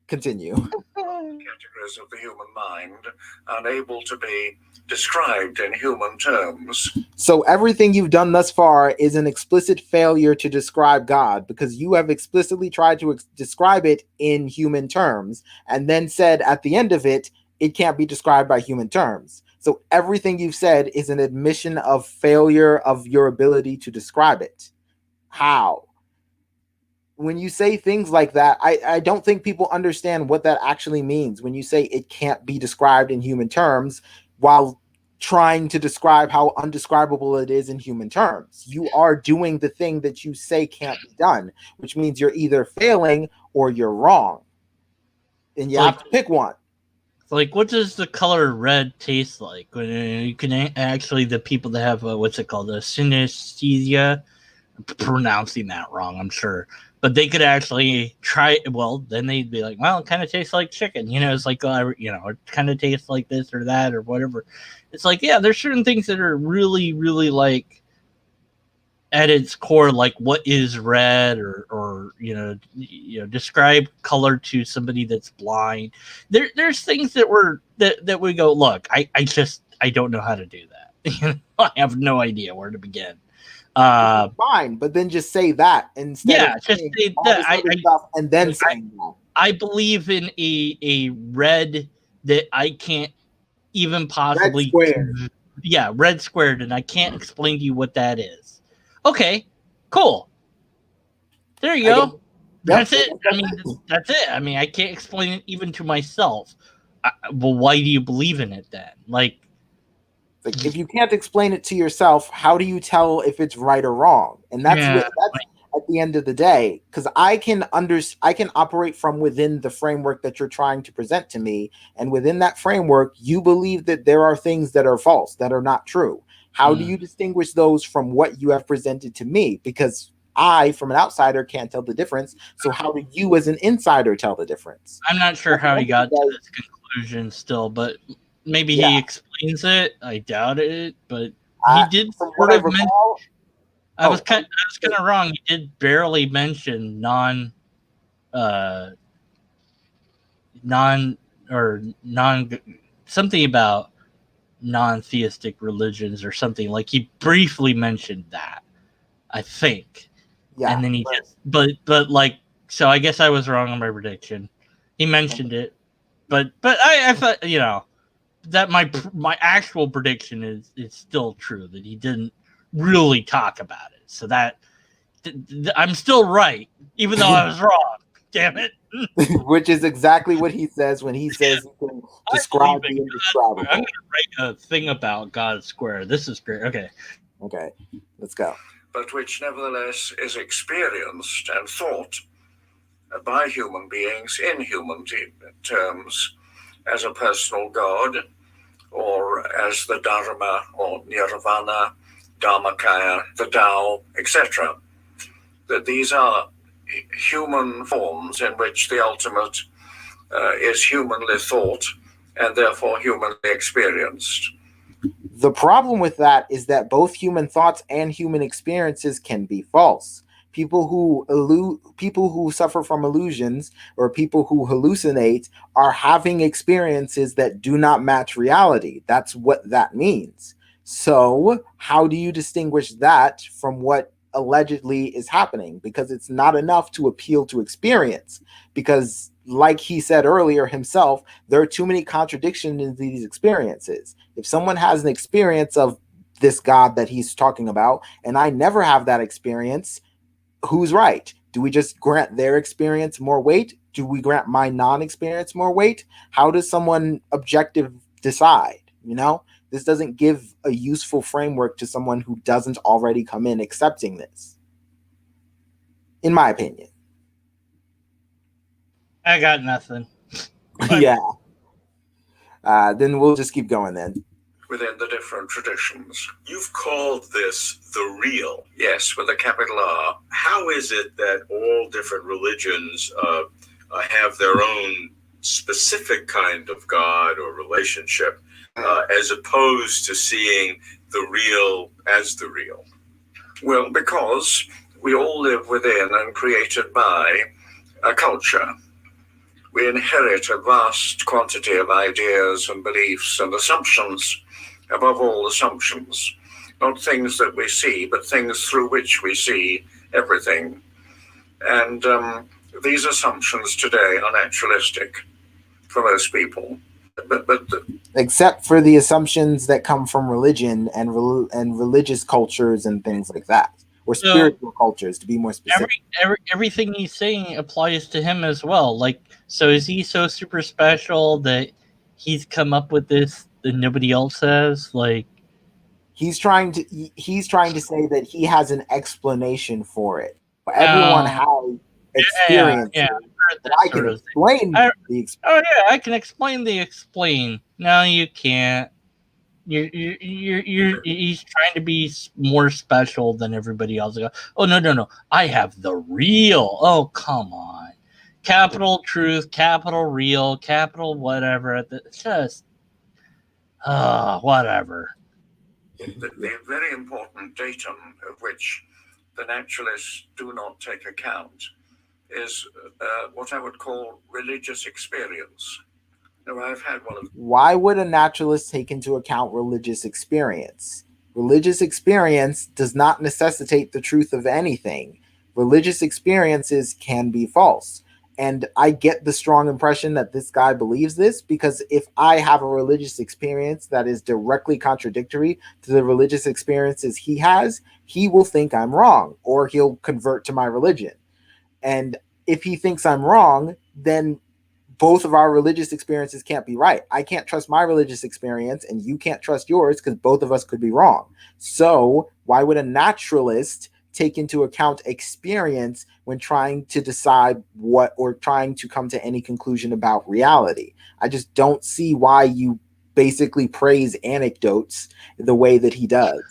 continue.
Categories of the human mind, unable to be described in human terms.
So everything you've done thus far is an explicit failure to describe God, because you have explicitly tried to describe it in human terms and then said at the end of it, it can't be described by human terms. So everything you've said is an admission of failure of your ability to describe it. How? When you say things like that, I don't think people understand what that actually means. When you say it can't be described in human terms while trying to describe how undescribable it is in human terms, you are doing the thing that you say can't be done, which means you're either failing or you're wrong. And you have to pick one.
Like, what does the color red taste like? When you can actually, the people that have, what's it called? Synesthesia? I'm pronouncing that wrong, I'm sure. But they could actually try. Well, then they'd be like, "Well, it kind of tastes like chicken." It's like, it kind of tastes like this or that or whatever. It's like, yeah, there's certain things that are really, really like at its core, like what is red, or describe color to somebody that's blind. There's things that we go, look, I don't know how to do that. I have no idea where to begin.
Fine, but then just say that instead of
just
saying
say
all
that.
this other stuff and then saying that.
I believe in a red that I can't even possibly.
Red squared.
Yeah, red squared, and I can't explain to you what that is. Okay, cool. There you go. That's it. I mean, that's it. I mean, I can't explain it even to myself. Well, why do you believe in it then? Like,
if you can't explain it to yourself, how do you tell if it's right or wrong? And that's at the end of the day, because I can operate from within the framework that you're trying to present to me, and within that framework, you believe that there are things that are false, that are not true. How do you distinguish those from what you have presented to me? Because I, from an outsider, can't tell the difference. So how do you, as an insider, tell the difference?
I'm not sure how he got to this conclusion still, but maybe he explains it. I doubt it, but he did sort of mention. I was kind of wrong. He did barely mention something about non-theistic religions or something. Like, he briefly mentioned that, I think. Yeah. And then he but like, so I guess I was wrong on my prediction. He mentioned it, but I thought, that my actual prediction is still true, that he didn't really talk about it. So that I'm still right, even though I was wrong. Damn it.
Which is exactly what he says when he says he can describe the indescribable.
I'm going to write a thing about God Square. This is great. Okay,
let's go.
But which nevertheless is experienced and thought by human beings in human terms as a personal God, or as the Dharma or Nirvana, Dharmakaya, the Tao, etc. That these are human forms in which the ultimate is humanly thought and therefore humanly experienced.
The problem with that is that both human thoughts and human experiences can be false. People who suffer from illusions, or people who hallucinate, are having experiences that do not match reality. That's what that means. So how do you distinguish that from what allegedly is happening? Because it's not enough to appeal to experience, because like he said earlier himself, there are too many contradictions in these experiences. If someone has an experience of this God that he's talking about, and I never have that experience, who's right? Do we just grant their experience more weight? Do we grant my non-experience more weight? How does someone objective decide? This doesn't give a useful framework to someone who doesn't already come in accepting this, in my opinion.
I got nothing.
Yeah. Then we'll just keep going then.
within the different traditions.
You've called this the real.
Yes, with a capital R.
How is it that all different religions have their own specific kind of God or relationship, as opposed to seeing the real as the real?
Well, because we all live within and created by a culture. We inherit a vast quantity of ideas and beliefs and assumptions, above all assumptions, not things that we see, but things through which we see everything. And these assumptions today are naturalistic for most people. But
except for the assumptions that come from religion and religious cultures and things like that, or spiritual cultures, to be more specific.
Everything he's saying applies to him as well. Like, so is he so super special that he's come up with this that nobody else has? Like,
he's trying to say that he has an explanation for it. Everyone has experience.
Yeah.
I can explain the experience.
Oh yeah, I can explain the explain. No, you can't. He's trying to be more special than everybody else. Oh no! I have the real. Oh come on, capital truth, capital real, capital whatever. Just whatever.
The very important datum of which the naturalists do not take account is what I would call religious experience. No, I've had one of.
Why would a naturalist take into account religious experience? Religious experience does not necessitate the truth of anything. Religious experiences can be false. And I get the strong impression that this guy believes this, because if I have a religious experience that is directly contradictory to the religious experiences he has, he will think I'm wrong, or he'll convert to my religion. And if he thinks I'm wrong, then both of our religious experiences can't be right. I can't trust my religious experience, and you can't trust yours, because both of us could be wrong. So why would a naturalist take into account experience when trying to decide what, or trying to come to any conclusion about reality? I just don't see why you basically praise anecdotes the way that he does.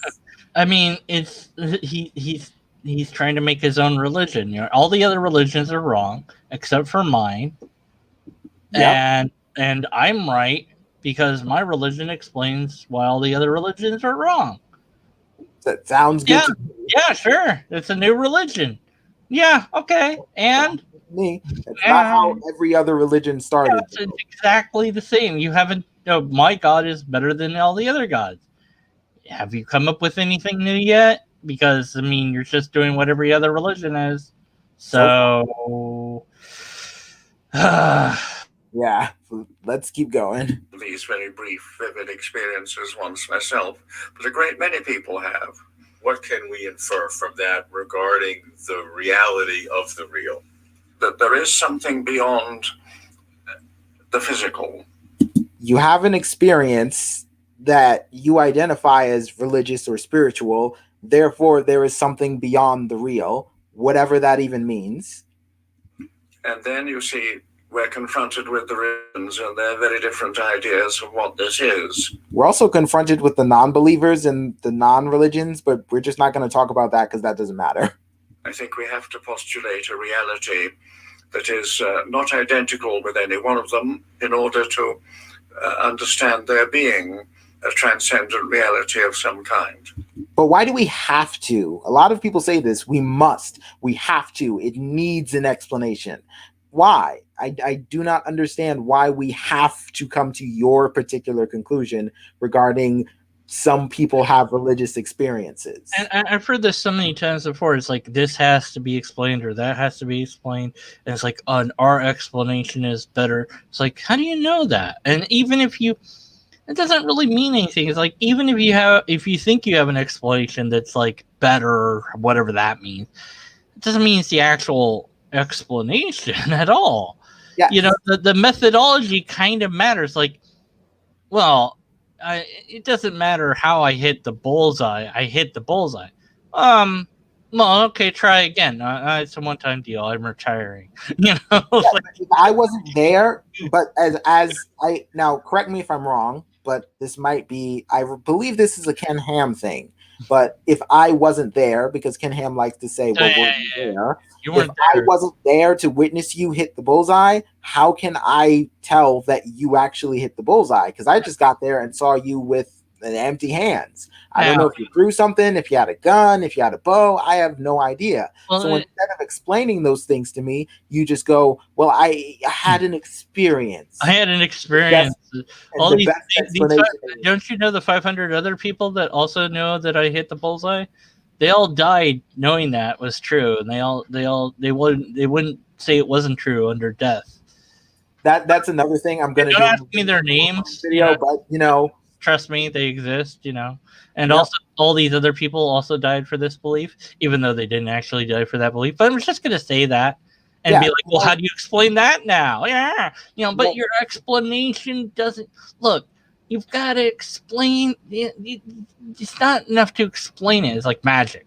I mean, it's he's trying to make his own religion. You know, all the other religions are wrong except for mine. Yep. And I'm right because my religion explains why all the other religions are wrong.
That sounds good.
Yeah, sure. It's a new religion. Yeah, okay. And
me, that's not how every other religion started.
Yeah, it's exactly the same. You haven't. My God is better than all the other gods. Have you come up with anything new yet? Because I mean, you're just doing what every other religion is. So.
Yeah, let's keep going.
These very brief, vivid experiences once myself, but a great many people have.
What can we infer from that regarding the reality of the real?
That there is something beyond the physical.
You have an experience that you identify as religious or spiritual, therefore there is something beyond the real, whatever that even means.
And then you see, we're confronted with the religions and their very different ideas of what this is.
We're also confronted with the non-believers and the non-religions, but we're just not going to talk about that because that doesn't matter.
I think we have to postulate a reality that is not identical with any one of them in order to understand there being a transcendent reality of some kind.
But why do we have to? A lot of people say this, we must, we have to, it needs an explanation. Why? I do not understand why we have to come to your particular conclusion regarding some people have religious experiences.
And I've heard this so many times before. It's like, this has to be explained or that has to be explained. And it's like, our explanation is better. It's like, how do you know that? And even if you, it doesn't really mean anything. It's like, even if you think you have an explanation that's like better or whatever that means, it doesn't mean it's the actual explanation at all.
Yeah.
You know, the methodology kind of matters. Like, well, it doesn't matter how I hit the bullseye. I hit the bullseye. Well, okay, try again. It's a one-time deal. I'm retiring. You know,
I wasn't there, but as I now, correct me if I'm wrong. but this might be, I believe this is a Ken Ham thing. But if I wasn't there, because Ken Ham likes to say, well, were you there?
You
If
weren't
I
there.
wasn't there to witness you hit the bullseye, how can I tell that you actually hit the bullseye? Because I just got there and saw you with empty hands. I don't know if you threw something, if you had a gun, if you had a bow. I have no idea.
Well,
So instead of explaining those things to me, you just go, well, I had an experience.
I had an experience. All
the
these,
best
these
explanation is-
don't you know the 500 other people that also know that I hit the bullseye? They all died knowing that was true, and they wouldn't say it wasn't true under death.
that's another thing I'm gonna
Don't
do.
ask me their names,
Video, but
trust me, they exist, And
Yep.
also, all these other people also died for this belief, even though they didn't actually die for that belief. But I'm just going to say that and be like, well, how do you explain that now? Yeah. But your explanation doesn't look. You've got to explain. It's not enough to explain it. It's like magic.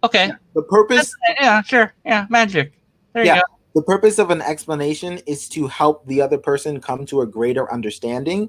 Okay.
The purpose.
Yeah, sure. Yeah, magic. There you go.
The purpose of an explanation is to help the other person come to a greater understanding.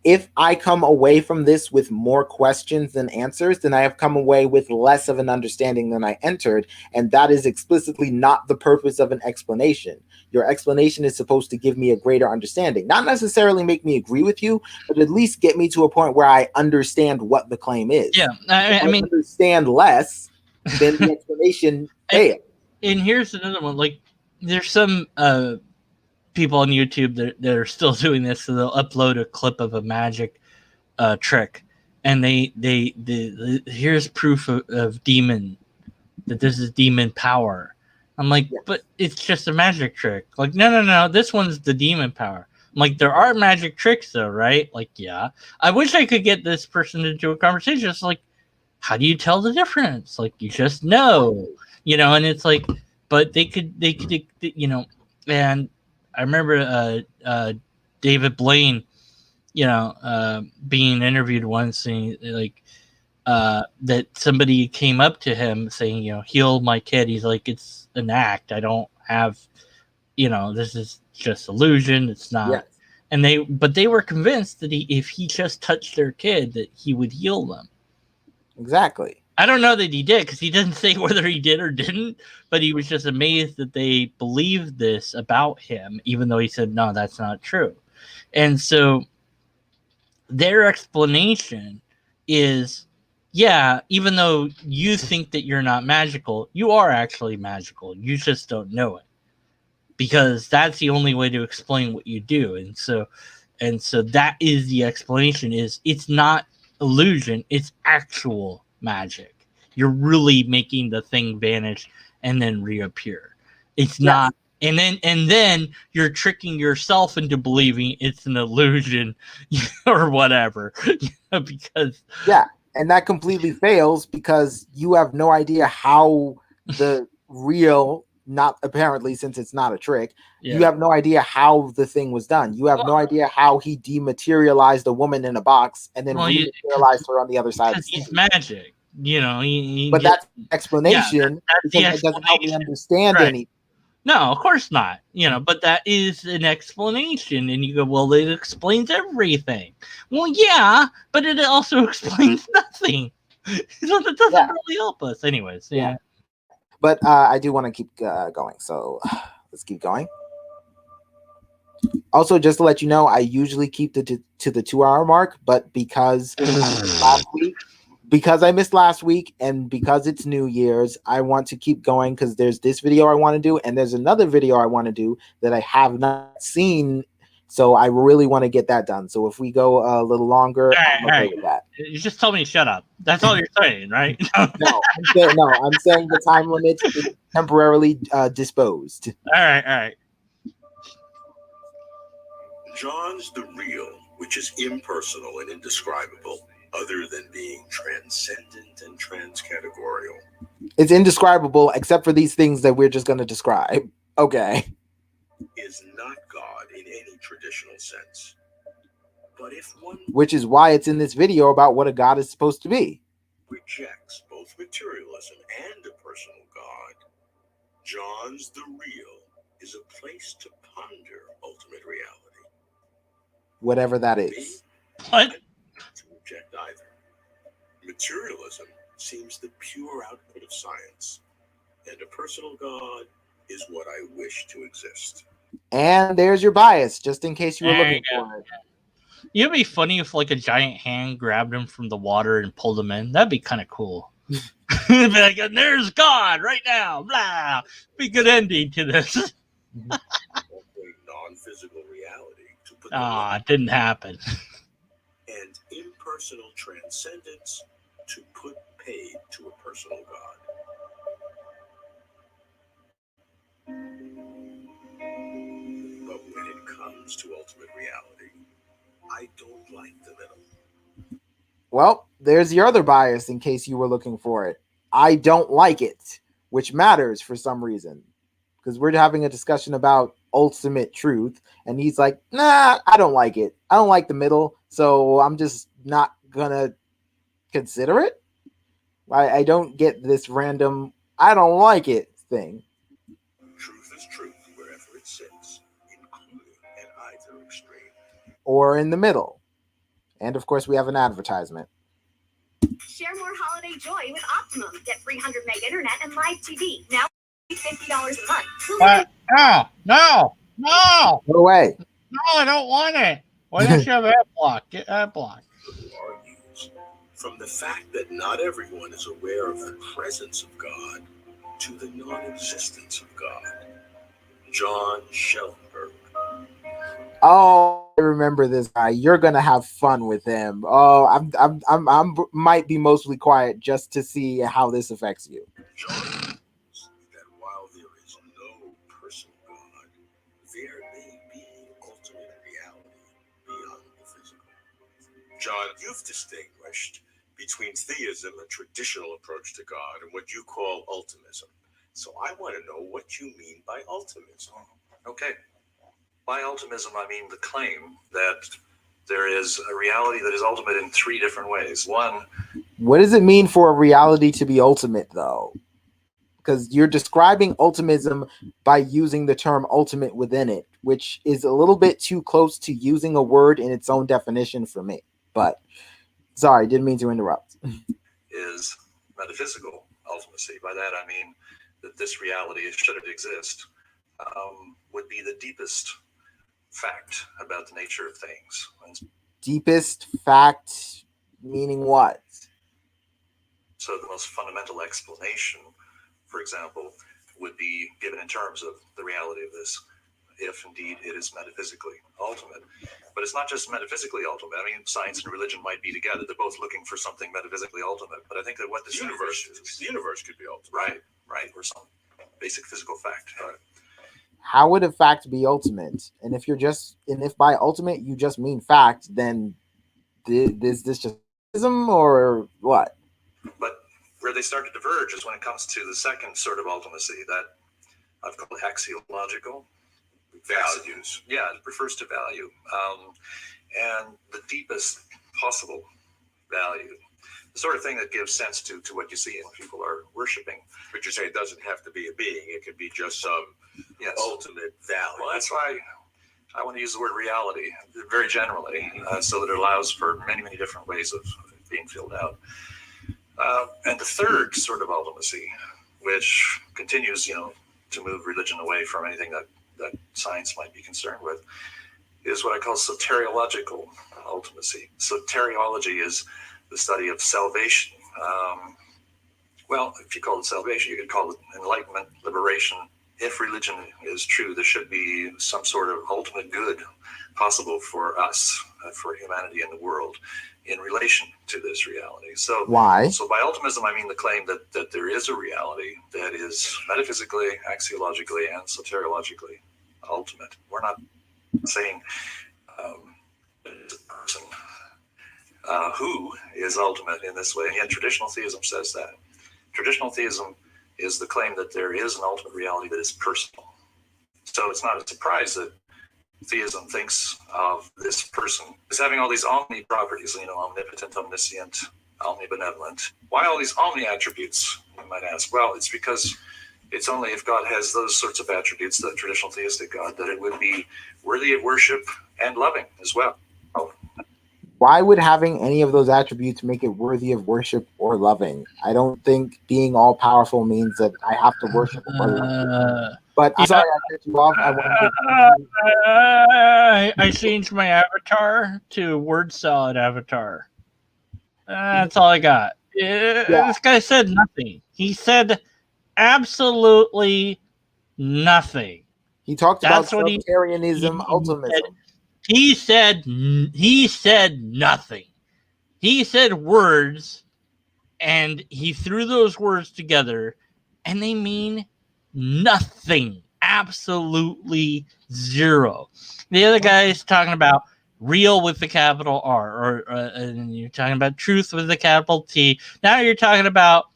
If I come away from this with more questions than answers, then I have come away with less of an understanding than I entered. And that is explicitly not the purpose of an explanation. Your explanation is supposed to give me a greater understanding, not necessarily make me agree with you, but at least get me to a point where I understand what the claim is.
Yeah,
I mean, understand less, then the explanation fails.
And here's another one. Like, there's some people on YouTube that are still doing this, so they'll upload a clip of a magic trick, and they here's proof of demon, that this is demon power. I'm like, but it's just a magic trick. Like, no, this one's the demon power. I'm like, there are magic tricks though, right? Like, yeah. I wish I could get this person into a conversation. It's like, how do you tell the difference? Like, you just know, and it's like, but they could, and I remember David Blaine, being interviewed once, saying like that somebody came up to him saying, heal my kid. He's like, it's an act. I don't have, this is just illusion. It's not. Yes. And they were convinced that if he just touched their kid, that he would heal them.
Exactly.
I don't know that he did, because he didn't say whether he did or didn't, but he was just amazed that they believed this about him, even though he said, no, that's not true. And so their explanation is, yeah, even though you think that you're not magical, you are actually magical. You just don't know it, because that's the only way to explain what you do. And so that is the explanation, is it's not illusion, it's actual magic. You're really making the thing vanish and then reappear. It's not, and then you're tricking yourself into believing it's an illusion or whatever, because
and that completely fails, because you have no idea how the real, not apparently, since it's not a trick, you have no idea how the thing was done. You have no idea how he dematerialized a woman in a box and then rematerialized her on the other side.
Because he's magic,
but that's explanation.
That's the explanation.
It doesn't help me understand anything.
No, of course not. But that is an explanation, and you go, well, it explains everything. Well, yeah, but it also explains nothing. So that doesn't really help us, anyways. Yeah.
But I do want to keep going, so let's keep going. Also, just to let you know, I usually keep to the 2-hour mark, but because I missed last week and because it's New Year's, I want to keep going, because there's this video I want to do and there's another video I want to do that I have not seen. So I really want to get that done. So if we go a little longer, I'm okay with that.
You just told me to shut up. That's all you're saying, right?
No, I'm saying the time limit is temporarily disposed.
All right.
John's the real, which is impersonal and indescribable, other than being transcendent and transcategorial.
It's indescribable, except for these things that we're just going to describe. Okay.
Is not God in any traditional sense. But if one,
which is why it's in this video about what a God is supposed to be,
rejects both materialism and a personal God, John's the real is a place to ponder ultimate reality.
Whatever that is.
What?
to reject either. Materialism seems the pure output of science, and a personal God is what I wish to exist.
And there's your bias, just in case you were
There
looking
you go.
for it.
It'd be funny if like a giant hand grabbed him from the water and pulled him in. That'd be kind of cool. Be like, and there's God right now. Blah. Be a good ending to this.
Or a non-physical reality to put the
It didn't happen.
and impersonal transcendence to put paid to a personal God. But when it comes to ultimate reality, I don't like the middle.
Well, there's your other bias in case you were looking for it. I don't like it, which matters for some reason. Because we're having a discussion about ultimate truth, and he's like, nah, I don't like it. I don't like the middle, so I'm just not gonna consider it. I don't get this random I don't like it thing.
Truth is truth wherever it sits, including at either extreme.
Or in the middle. And of course, we have an advertisement.
Share more holiday joy with Optimum. Get 300 meg internet and live TV. Now $50 a month.
No.
Go away.
No, I don't want it. Why don't you have ad block? Get ad block.
Argues from the fact that not everyone is aware of the presence of God to the non-existence of God. John Schellenberg.
Oh, I remember this guy. You're gonna have fun with him. Oh, I'm might be mostly quiet just to see how this affects you.
John believes that while there is no personal God, there may be ultimate reality beyond the physical. John, you've distinguished between theism, a traditional approach to God, and what you call ultimism. So I want to know what you mean by ultimism.
Okay. By ultimism, I mean the claim that there is a reality that is ultimate in three different ways. One,
what does it mean for a reality to be ultimate, though? Because you're describing ultimism by using the term ultimate within it, which is a little bit too close to using a word in its own definition for me. But sorry, didn't mean to interrupt.
Is metaphysical ultimacy. By that, I mean that this reality, should it exist, would be the deepest fact about the nature of things.
Deepest fact meaning what?
So the most fundamental explanation, for example, would be given in terms of the reality of this, if indeed it is metaphysically ultimate. But it's not just metaphysically ultimate. I mean, science and religion might be together. They're both looking for something metaphysically ultimate. But I think that what this universe is,
the universe could be ultimate.
Right, or some basic physical fact. Right.
How would a fact be ultimate? And if by ultimate you just mean fact, then is this just ism or what?
But where they start to diverge is when it comes to the second sort of ultimacy that I've called axiological
Values.
Yeah, it refers to value, and the deepest possible value, the sort of thing that gives sense to what you see and people are worshiping.
But you're saying it doesn't have to be a being; it could be just some ultimate value.
Well, that's why I want to use the word reality very generally, so that it allows for many, many different ways of being filled out. And the third sort of ultimacy, which continues, to move religion away from anything that science might be concerned with, is what I call soteriological ultimacy. Soteriology is the study of salvation. Well, if you call it salvation, you could call it enlightenment, liberation. If religion is true, there should be some sort of ultimate good possible for us, for humanity in the world, in relation to this reality. So
why?
So by ultimism, I mean the claim that there is a reality that is metaphysically, axiologically, and soteriologically ultimate. We're not saying it's a person who is ultimate in this way, and yet traditional theism says that. Traditional theism is the claim that there is an ultimate reality that is personal. So it's not a surprise that theism thinks of this person as having all these omni properties, omnipotent, omniscient, omnibenevolent. Why all these omni attributes, you might ask? Well, it's because it's only if God has those sorts of attributes, the traditional theistic God, that it would be worthy of worship and loving as well.
Why would having any of those attributes make it worthy of worship or loving? I don't think being all powerful means that I have to worship or love. But I'm sorry I cut you off. I wanted to.
I changed my avatar to word salad avatar. That's all I got. This guy said nothing. He said absolutely nothing.
He talked
That's
about
what
subtarianism, ultimism.
He said nothing. He said words, and he threw those words together, and they mean nothing. Absolutely zero. The other guy is talking about real with the capital R, and you're talking about truth with the capital T. Now you're talking about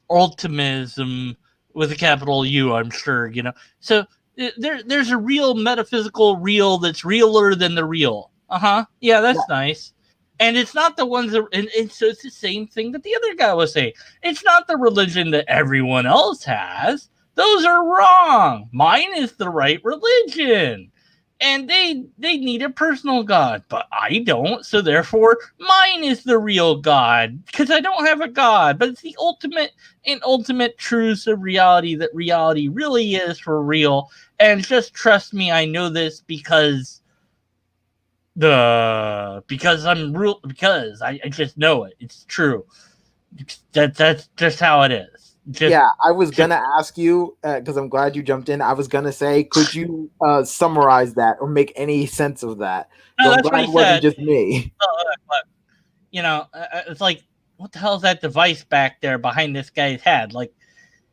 ultimism with a capital U, I'm sure, you know. So there's a real metaphysical real that's realer than the real. Yeah, that's nice. And it's not the ones that, and so it's the same thing that the other guy was saying. It's not the religion that everyone else has. Those are wrong. Mine is the right religion. And they need a personal God, but I don't. So therefore, mine is the real God because I don't have a God. But it's the ultimate truths of reality that reality really is for real. And just trust me, I know this because I'm real, because I just know it. It's true. That's just how it is.
I was gonna ask you because I'm glad you jumped in. I was gonna say, could you summarize that or make any sense of that?
No,
so
that's
I'm glad
what he
it wasn't
said.
just me.
Look, you know, it's like, what the hell is that device back there behind this guy's head? Like,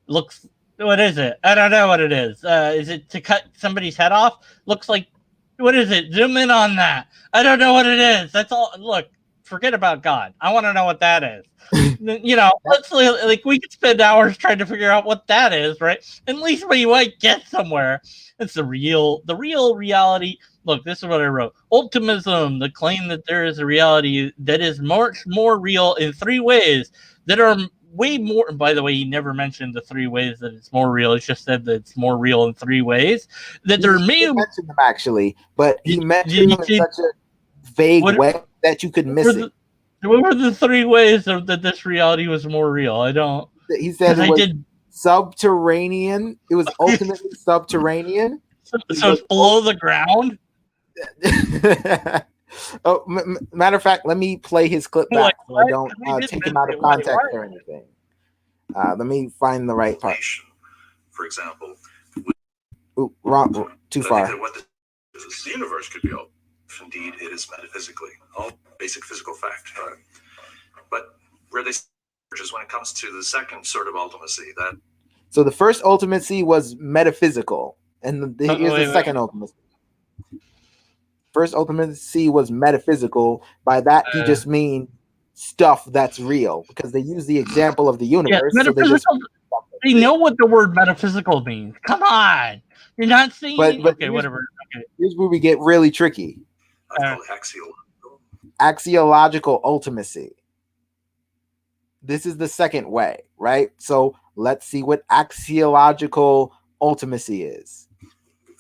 looks, what is it? I don't know what it is. Is it to cut somebody's head off? Looks like, what is it? Zoom in on that. I don't know what it is. That's all. Look, forget about God. I want to know what that is. You know, let's like we could spend hours trying to figure out what that is, right? At least we might get somewhere. It's the real reality. Look, this is what I wrote. Ultimism, the claim that there is a reality that is much more real in three ways that are way more. And by the way, he never mentioned the three ways that it's more real. He just said that it's more real in three ways. That there may
have mentioned them actually, but he mentioned them in such a vague way that you could miss it.
What were the three ways that this reality was more real? I don't.
He said it was subterranean. It was ultimately subterranean.
So it's below the ground.
Matter of fact, let me play his clip back so I don't take him out of context or anything. Let me find the right part.
For example,
ooh, wrong, too far.
The universe could be all. Indeed, it is metaphysically all basic physical fact. But where they is when it comes to the second sort of ultimacy, that.
So the first ultimacy was metaphysical, and here's the second ultimacy. First ultimacy was metaphysical. By that, he just means stuff that's real, because they use the example of the universe.
Yeah, metaphysical. They know what the word metaphysical means. Come on, you're not saying.
But
okay, whatever. Okay.
Here's where we get really tricky. Axiological ultimacy. This is the second way, right? So let's see what axiological ultimacy is.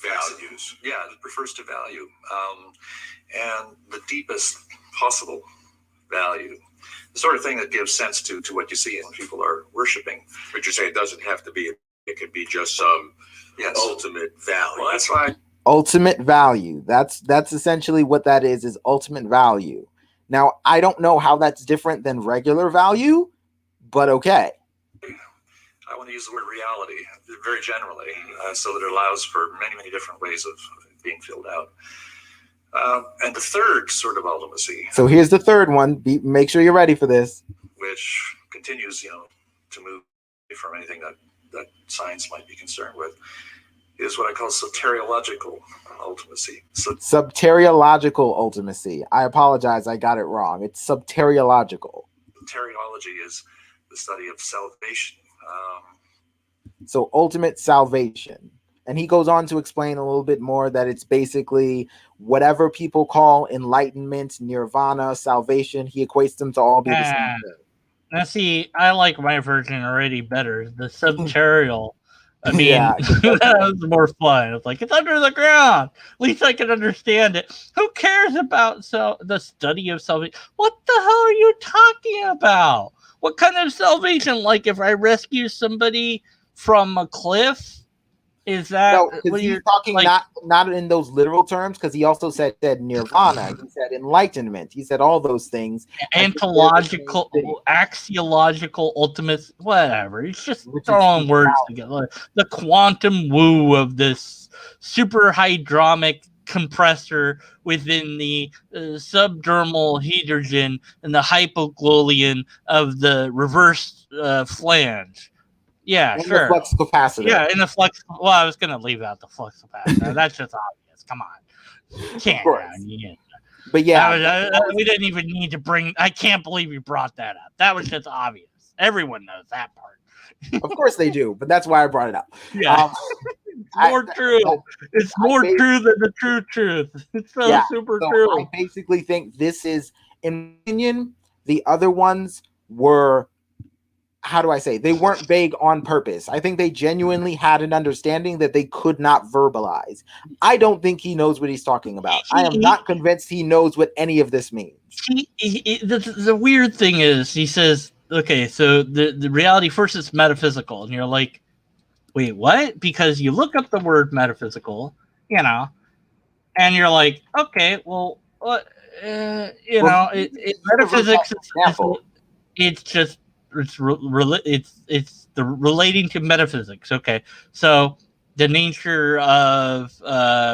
Values. Yeah, it refers to value. And the deepest possible value. The sort of thing that gives sense to what you see when people are worshiping.
But you're saying it doesn't have to be, it could be just some ultimate value.
Well, that's right.
Ultimate value. That's essentially what that is ultimate value. Now, I don't know how that's different than regular value, but okay.
I want to use the word reality very generally, so that it allows for many, many different ways of being filled out. And the third sort of ultimacy.
So here's the third one. Make sure you're ready for this.
Which continues, to move from anything that science might be concerned with, is what I call soteriological ultimacy.
Soteriological ultimacy. I apologize, I got it wrong. It's soteriological.
Soteriology is the study of salvation.
So ultimate salvation. And he goes on to explain a little bit more that it's basically whatever people call enlightenment, nirvana, salvation. He equates them to all be the same thing.
Now, see, I like my version already better. The subterial I mean,
Yeah,
that was more fun. It's like, it's under the ground. At least I can understand it. Who cares about the study of salvation? What the hell are you talking about? What kind of salvation? Like if I rescue somebody from a cliff? Is that
no, because
what
he's
you're
talking
like?
not in those literal terms. Because he also said nirvana, he said enlightenment, he said all those things. I think they're the same thing,
Anthological, axiological, ultimate, whatever. It's just
which is
throwing words
spirituality.
together. Like the quantum woo of this super hydromic compressor within the subdermal hydrogen and the hypoglolean of the reverse flange. Yeah,
And the
sure.
flux capacitor.
Yeah, in the flux. Well, I was going to leave out the flux capacitor. That's just obvious. Come on. Can't.
Of course.
Yeah.
But yeah,
We didn't even need to bring. I can't believe you brought that up. That was just obvious. Everyone knows that part.
of course they do. But that's why I brought it up.
Yeah, it's more true. It's more true than the true truth. It's so super true.
I basically think this is, in my opinion, the other ones were, how do I say, they weren't vague on purpose. I think they genuinely had an understanding that they could not verbalize. I don't think he knows what he's talking about. I am not convinced he knows what any of this means.
The weird thing is, he says, okay, so the reality first is metaphysical, and you're like, wait, what? Because you look up the word metaphysical, and you're like, okay, well, what? Metaphysics it's just it's the relating to metaphysics. Okay, so the nature of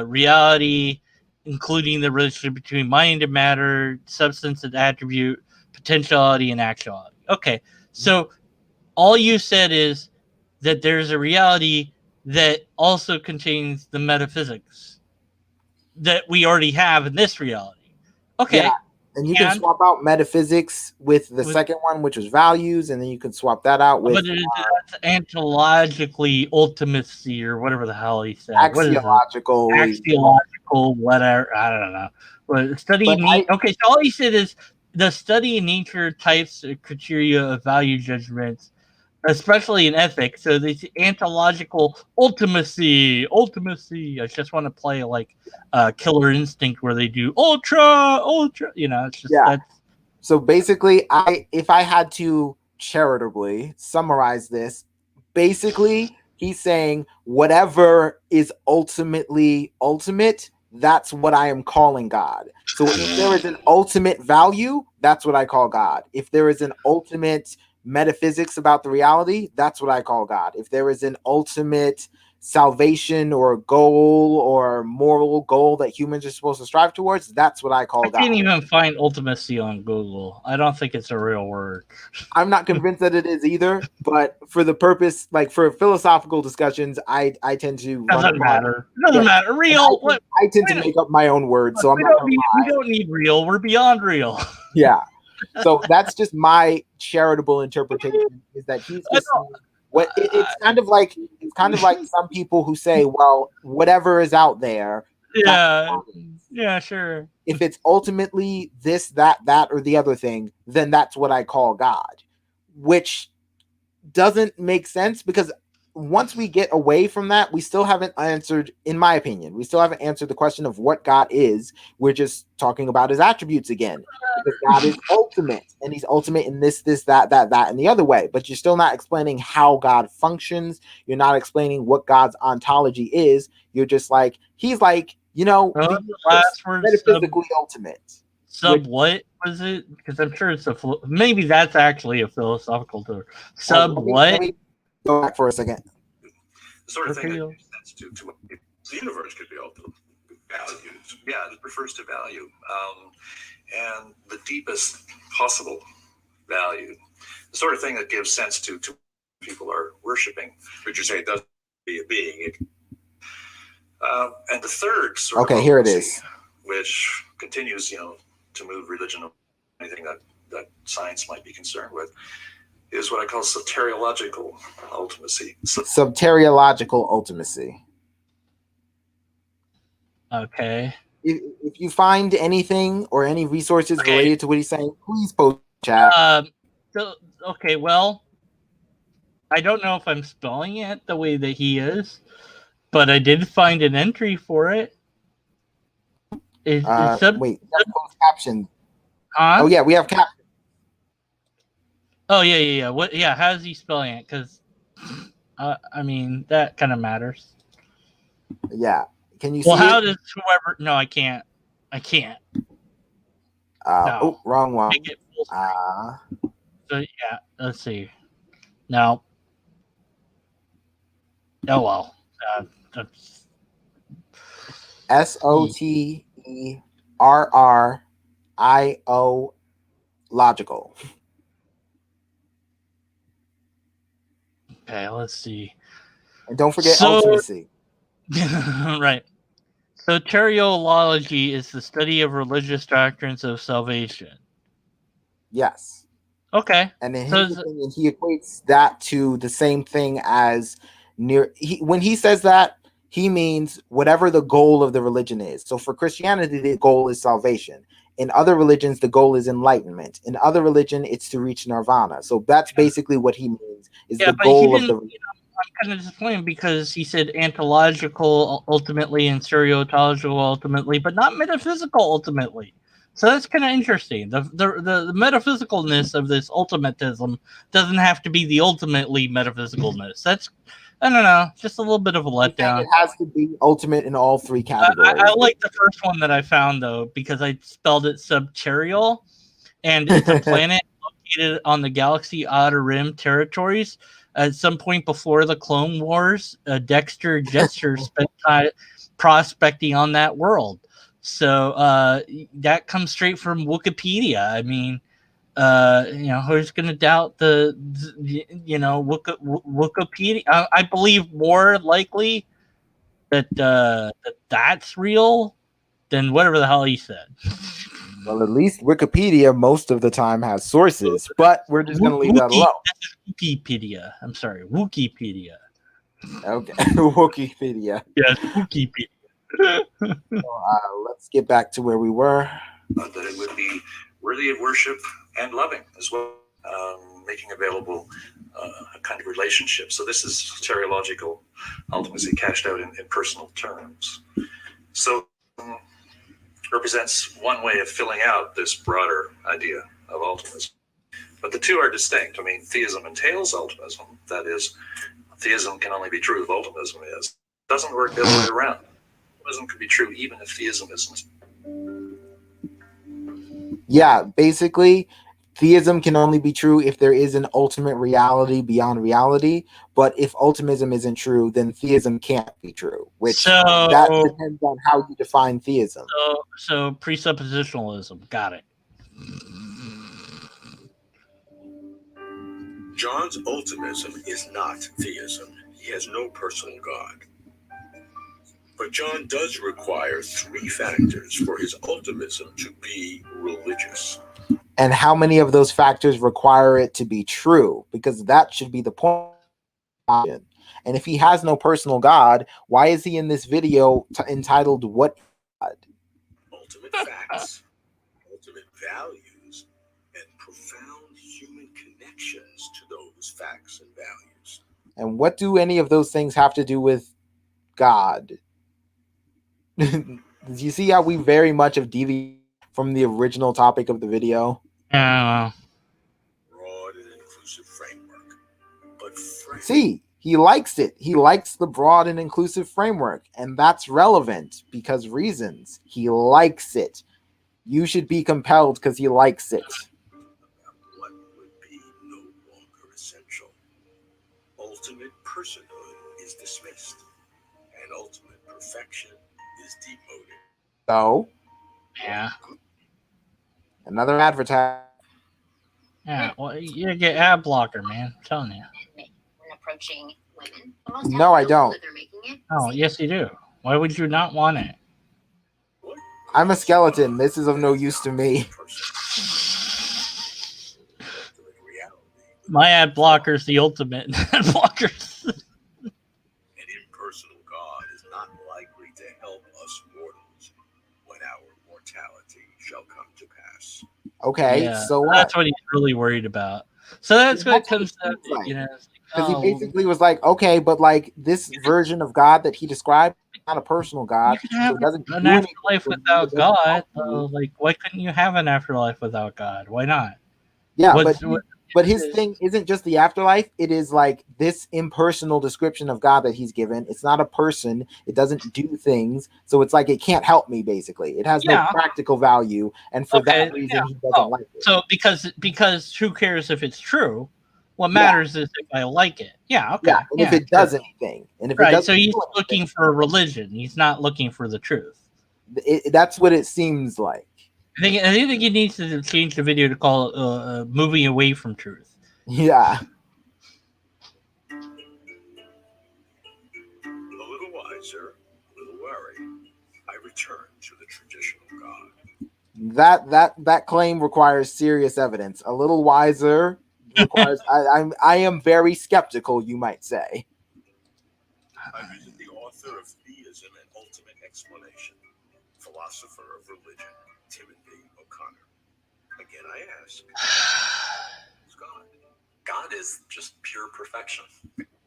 reality, including the relationship between mind and matter, substance and attribute, potentiality and actuality. Okay, so all you said is that there's a reality that also contains the metaphysics that we already have in this reality. Okay.
Yeah. And you can swap out metaphysics with the second one, which was values, and then you can swap that out with.
But that's ontologically ultimacy, or whatever the hell he said.
Axiological.
Axiological, whatever. I don't know. But okay, so all he said is the study in nature, types, criteria of value judgments, especially in ethics. So the ontological ultimacy. I just want to play like Killer Instinct, where they do ultra. It's just that's.
So basically, if I had to charitably summarize this, basically he's saying whatever is ultimately ultimate, that's what I am calling God. So if there is an ultimate value, that's what I call God. If there is an ultimate metaphysics about the reality, that's what I call God. If there is an ultimate salvation or goal or moral goal that humans are supposed to strive towards, that's what I call God.
I can't even find ultimacy on Google. I don't think it's a real word.
I'm not convinced that it is either, but for the purpose, like for philosophical discussions, I tend to
doesn't matter. Real.
I tend to make up my own words, so
we don't need real. We're beyond real.
Yeah. So that's just my charitable interpretation, is that he's just what it's kind of like some people who say, well, whatever is out there.
Yeah, sure.
If it's ultimately this, that, or the other thing, then that's what I call God, which doesn't make sense, because once we get away from that, we still haven't answered, in my opinion, the question of what God is. We're just talking about his attributes again, because God is ultimate, and he's ultimate in this, that, and the other way. But you're still not explaining how God functions. You're not explaining what God's ontology is. You're just like, he's like,
last word,
metaphysically ultimate.
What was it? Because I'm sure it's maybe that's actually a philosophical term. What?
Go back for a second.
The sort of thing that makes sense to
the universe could be ultimate values.
Yeah, it refers to value, and the deepest possible value. The sort of thing that gives sense to people are worshiping.
Would you say it doesn't be a being?
And the third sort
of here it is,
which continues, to move religion or anything that science might be concerned with, is what I call soteriological ultimacy.
Soteriological ultimacy.
Okay.
If you find anything or any resources related to what he's saying, please post chat.
Okay, well, I don't know if I'm spelling it the way that he is, but I did find an entry for it. Is sub?
Wait, we have closed captions.
Huh?
Oh yeah, we have captions.
Oh yeah. What? Yeah, how's he spelling it? Because I mean that kind of matters.
Yeah, can you
Well,
see
how
it?
does whoever? No, I can't. I can't. No.
Oh, wrong one.
Make it full screen. So yeah, let's see. No. Oh well. That's
SOTERRIO logical.
okay. Let's see.
And don't forget
So
ultimacy.
right. Soteriology is the study of religious doctrines of salvation.
Yes.
Okay.
And in
So
his opinion, he equates that to the same thing as when he says that, he means whatever the goal of the religion is. So for Christianity, the goal is salvation. In other religions, the goal is enlightenment. In other religion, it's to reach nirvana. So that's basically what he means, is
yeah,
the
but he
goal of
didn't.
the
I'm kind of disappointed because he said ontological ultimately and seriological ultimately, but not metaphysical ultimately. So that's kind of interesting. The metaphysicalness of this ultimatism doesn't have to be the ultimately metaphysicalness. That's I don't know, just a little bit of a
He's saying
letdown.
it has to be ultimate in all three categories.
I like the first one that I found though because I spelled it subterrial, and it's a planet located on the galaxy Outer Rim territories. At some point before the Clone Wars, Dexter Jetster spent time prospecting on that world. So that comes straight from Wikipedia. I mean, who's going to doubt Wikipedia? I believe more likely that that's real than whatever the hell he said.
Well, at least Wikipedia most of the time has sources, but we're just going to leave that alone.
Wikipedia. I'm sorry, Wikipedia.
Okay, Wikipedia.
Yes, Wikipedia.
Let's get back to where we were.
That it would be worthy of worship and loving as well, making available a kind of relationship. So this is soteriological ultimacy cashed out in personal terms. So represents one way of filling out this broader idea of ultimism. But the two are distinct. I mean, theism entails ultimism. That is, theism can only be true if ultimism is. It doesn't work the other way around. Ultimism can be true even if theism isn't.
Yeah, basically, theism can only be true if there is an ultimate reality beyond reality. But if ultimism isn't true, then theism can't be true. Which that depends on how you define theism.
So presuppositionalism. Got it.
John's ultimism is not theism. He has no personal God. But John does require three factors for his ultimism to be religious.
And how many of those factors require it to be true? Because that should be the point. And if he has no personal God, why is he in this video entitled What God?
Ultimate facts, ultimate values, and profound human connections to those facts and values.
And what do any of those things have to do with God? Do you see how we very much have deviated from the original topic of the video?
Yeah.
Broad and inclusive framework. But
see, he likes it. He likes the broad and inclusive framework. And that's relevant because reasons. He likes it. You should be compelled because he likes it.
What would be no longer essential. Ultimate personhood is dismissed, and ultimate perfection is demoted.
So,
yeah.
Another advertisement.
Yeah, well, you get ad blocker, man. I'm telling you.
When approaching women.
No, I don't.
Oh, yes, you do. Why would you not want it?
I'm a skeleton. This is of no use to me.
My ad blocker's the ultimate ad blockers.
An impersonal God is not likely to help us mortals when our mortality shall come to pass.
Okay,
yeah,
so what?
That's what he's really worried about. So that's what it comes down to,
Because he basically was like, okay, but like this version of God that he described is not a personal God,
you can have
so it doesn't
an
do anything
afterlife
for you,
without
it doesn't
God.
help you.
Like, why couldn't you have an afterlife without God? Why not?
Yeah,
What
but his
is
thing isn't just the afterlife. It is like this impersonal description of God that he's given. It's not a person. It doesn't do things. So it's like it can't help me. Basically, it has no
Yeah.
practical value, and for
Okay,
that reason, he
Oh,
doesn't like it.
so because who cares if it's true? What
Yeah.
matters is if I like it. Yeah. Okay.
Yeah, and if it
sure.
does anything, and if it
Right.
doesn't
So he's
do
looking for a religion. He's not looking for the truth.
anything, that's what it seems like.
I think he needs to change the video to call it moving away from truth.
Yeah.
A little wiser, a little wary, I return to the traditional God.
That claim requires serious evidence. A little wiser requires. I am very skeptical, you might say.
I visit the author of Theism and Ultimate Explanation, philosopher of religion, Timothy O'Connor. Again, I ask, who's God?
God is just pure perfection.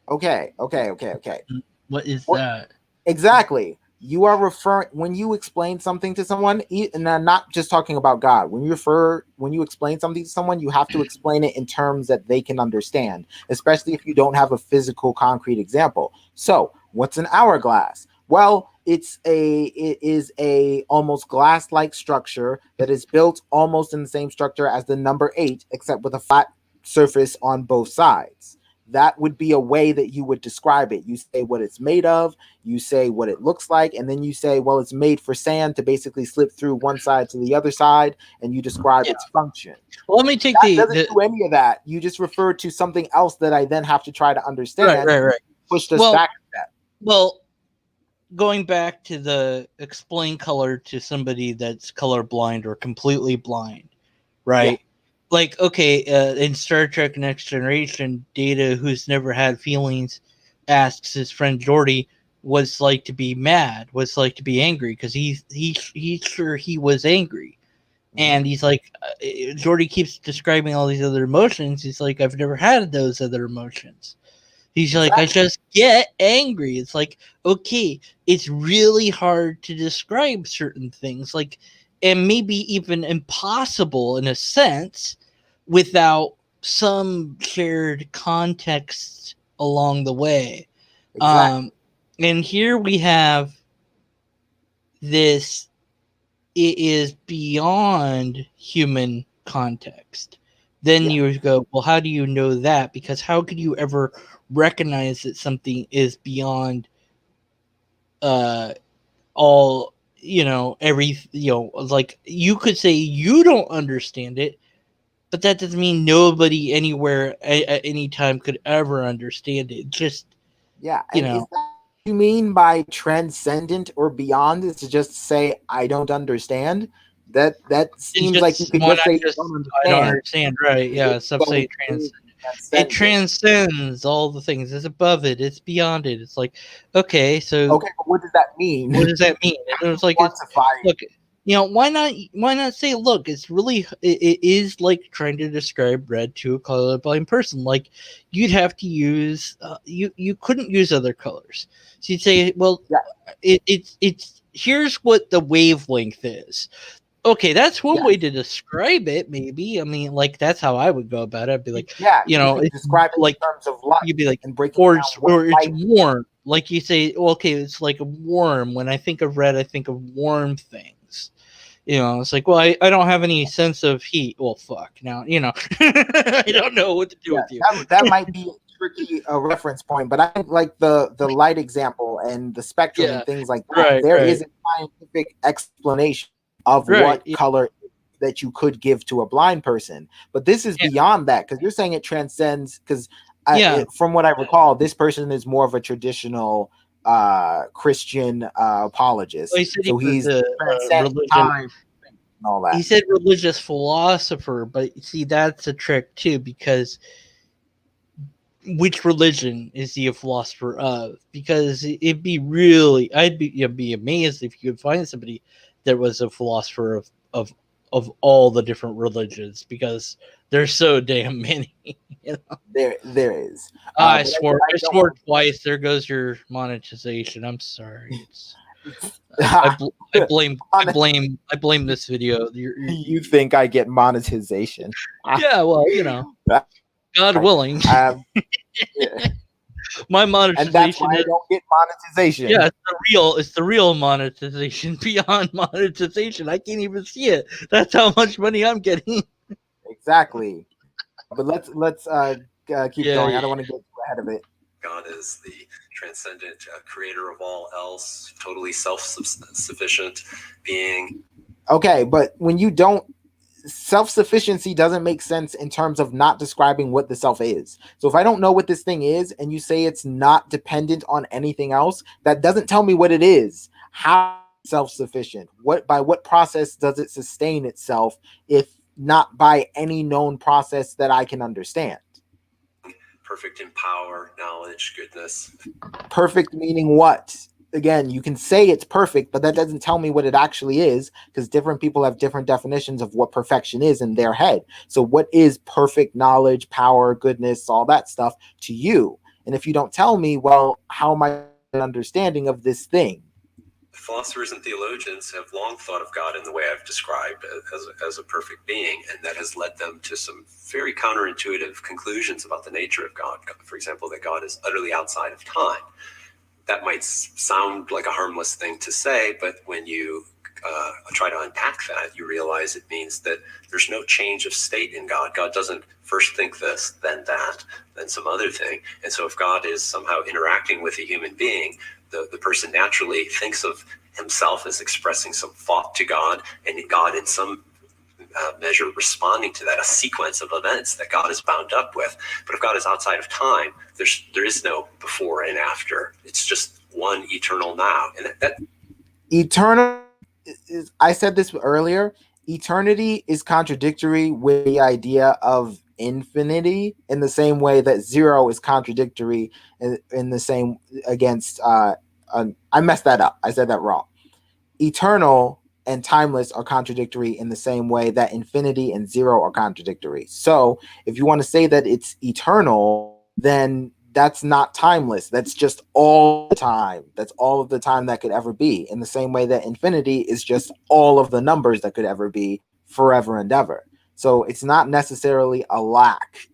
Okay.
What is
What-
that?
Exactly. You are referring when you explain something to someone, and I'm not just talking about God. When you explain something to someone, you have to explain it in terms that they can understand, especially if you don't have a physical, concrete example. So, what's an hourglass? Well, it is a almost glass-like structure that is built almost in the same structure as the number 8, except with a flat surface on both sides. That would be a way that you would describe it. You say what it's made of, you say what it looks like, and then you say, well, it's made for sand to basically slip through one side to the other side, and you describe its function.
Well, let me take
That doesn't
the
do any of that. You just refer to something else that I then have to try to understand.
right.
Pushed us
Well,
back to that.
Well, going back to the explain color to somebody that's colorblind or completely blind, right? Like, okay, in Star Trek Next Generation, Data, who's never had feelings, asks his friend Geordi what's like to be mad, what's like to be angry, because he's sure he was angry. And he's like, Geordi keeps describing all these other emotions. He's like, I've never had those other emotions. He's like, I just get angry. It's like, okay, it's really hard to describe certain things, like, and maybe even impossible in a sense without some shared context along the way.
Exactly.
And here we have this, it is beyond human context. Then you go, well, how do you know that? Because how could you ever recognize that something is beyond all, like, you could say you don't understand it, but that doesn't mean nobody anywhere at any time could ever understand it. Just
Is that what you mean by transcendent or beyond? Is to just say I don't understand? That seems like you could just say you don't understand.
I don't understand, right? Yeah, stop saying it transcends all the things. It's above it. It's beyond it. It's like, okay, so
but what does that mean?
what does that mean? It was like, look, why not say, look, it's really, it is like trying to describe red to a colorblind person. Like, you'd have to use, you couldn't use other colors. So you'd say, well, it's here's what the wavelength is. Okay, that's one way to describe it. Maybe, I mean, like, that's how I would go about it. I'd be like,
you describe it
like,
in terms of light.
you'd be like,
and break
or it's warm. Like you say, okay, it's like a warm. When I think of red, I think of warm things. It's like, well, I don't have any sense of heat. Well, fuck. Now, I don't know what to do with you.
That might be tricky a reference point, but I think like the light example and the spectrum and things like that. There is a scientific explanation of what color that you could give to a blind person, but this is beyond that, because you're saying it transcends. Because from what I recall, this person is more of a traditional Christian apologist.
Well, he said
so he's
religious,
time and all that.
He said religious philosopher, but see, that's a trick too, because which religion is he a philosopher of? Because it'd be really, I'd be amazed if you could find somebody that was a philosopher of of all the different religions because there's so damn many. You know?
There is.
I
But
swore. I
don't-
swore twice. There goes your monetization. I'm sorry. It's, I blame this video.
You think I get monetization?
Yeah, well, you know, God willing,
Yeah.
my
And that's
monetization
why I
is
don't get monetization.
yeah, it's the real monetization beyond monetization. I can't even see it. That's how much money I'm getting.
Exactly. But let's keep
Yeah,
going.
yeah.
I don't want to get too ahead of it.
God is the transcendent creator of all else, totally self-sufficient being.
Okay, but when you don't, self-sufficiency doesn't make sense in terms of not describing what the self is. So if I don't know what this thing is and you say it's not dependent on anything else, that doesn't tell me what it is. How self-sufficient? By what process does it sustain itself if not by any known process that I can understand?
Perfect in power, knowledge, goodness.
Perfect meaning what? Again, you can say it's perfect, but that doesn't tell me what it actually is, because different people have different definitions of what perfection is in their head. So what is perfect knowledge, power, goodness, all that stuff to you? And if you don't tell me, well, how am I an understanding of this thing?
Philosophers and theologians have long thought of God in the way I've described as a perfect being, and that has led them to some very counterintuitive conclusions about the nature of God. For example, that God is utterly outside of time. That might sound like a harmless thing to say, but when you try to unpack that, you realize it means that there's no change of state in God. God doesn't first think this, then that, then some other thing. And so if God is somehow interacting with a human being, the person naturally thinks of himself as expressing some thought to God, and God in some measure responding to that, a sequence of events that God is bound up with. But if God is outside of time, there is no before and after. It's just one eternal now. And that
Eternal is, I said this earlier, eternity is contradictory with the idea of infinity, in the same way that zero is contradictory in the same against I messed that up. I said that wrong. Eternal and timeless are contradictory in the same way that infinity and zero are contradictory. So if you want to say that it's eternal, then that's not timeless. That's just all the time. That's all of the time that could ever be, in the same way that infinity is just all of the numbers that could ever be forever and ever. So it's not necessarily a lack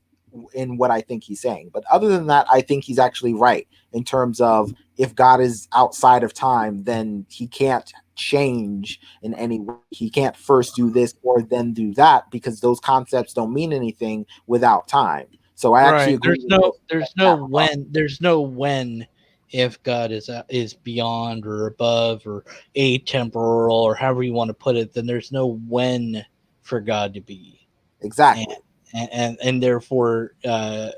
in what I think he's saying. But other than that, I think he's actually right in terms of, if God is outside of time, then he can't change in any way. He can't first do this or then do that, because those concepts don't mean anything without time. So I actually agree.
There's no when if God is beyond or above or atemporal or however you want to put it. Then there's no when for God to be
Exactly.
and therefore say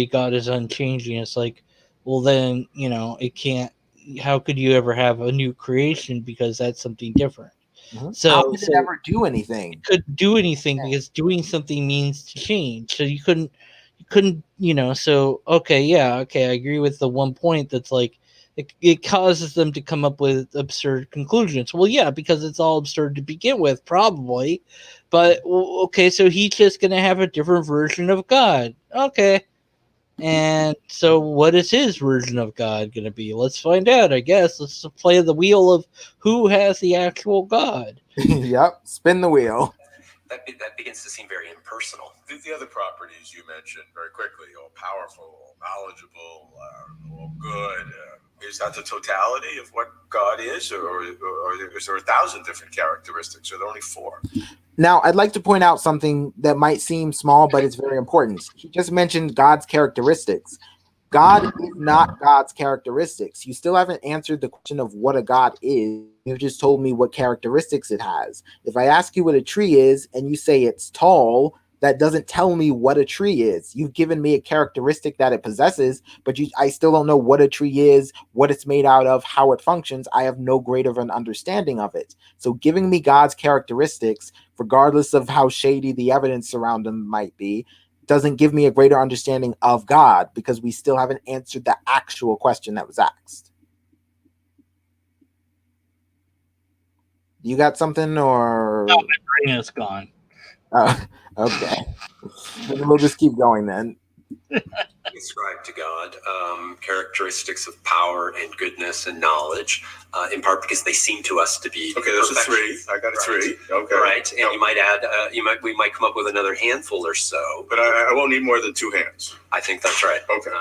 God is unchanging. It's like, well, then it can't. How could you ever have a new creation, because that's something different? So
how could it ever do anything?
It couldn't do anything because doing something means to change. So you couldn't. So okay, I agree with the one point that's like it causes them to come up with absurd conclusions. Well, yeah, because it's all absurd to begin with, probably. But okay, so he's just gonna have a different version of God. Okay. And so, what is his version of God going to be? Let's find out, I guess. Let's play the wheel of who has the actual God.
Yep, spin the wheel.
That begins to seem very impersonal.
The other properties you mentioned very quickly, all powerful, all knowledgeable, all good. Is that the totality of what God is, or is there 1,000 different characteristics? Or are there only 4?
Now, I'd like to point out something that might seem small, but it's very important. He just mentioned God's characteristics. God is not God's characteristics. You still haven't answered the question of what a God is. You just told me what characteristics it has. If I ask you what a tree is and you say it's tall, that doesn't tell me what a tree is. You've given me a characteristic that it possesses, but I still don't know what a tree is, what it's made out of, how it functions. I have no greater of an understanding of it. So giving me God's characteristics, regardless of how shady the evidence around them might be, doesn't give me a greater understanding of God, because we still haven't answered the actual question that was asked. You got something, or
No, my brain is gone.
okay. We'll just keep going then.
Ascribe to God characteristics of power and goodness and knowledge, in part because they seem to us to be
Okay, those are
perfection.
3. I got
Right.
3. Okay.
Right, and
No,
you might add, we might come up with another handful or so.
but I won't need more than 2 hands.
I think that's right.
Okay.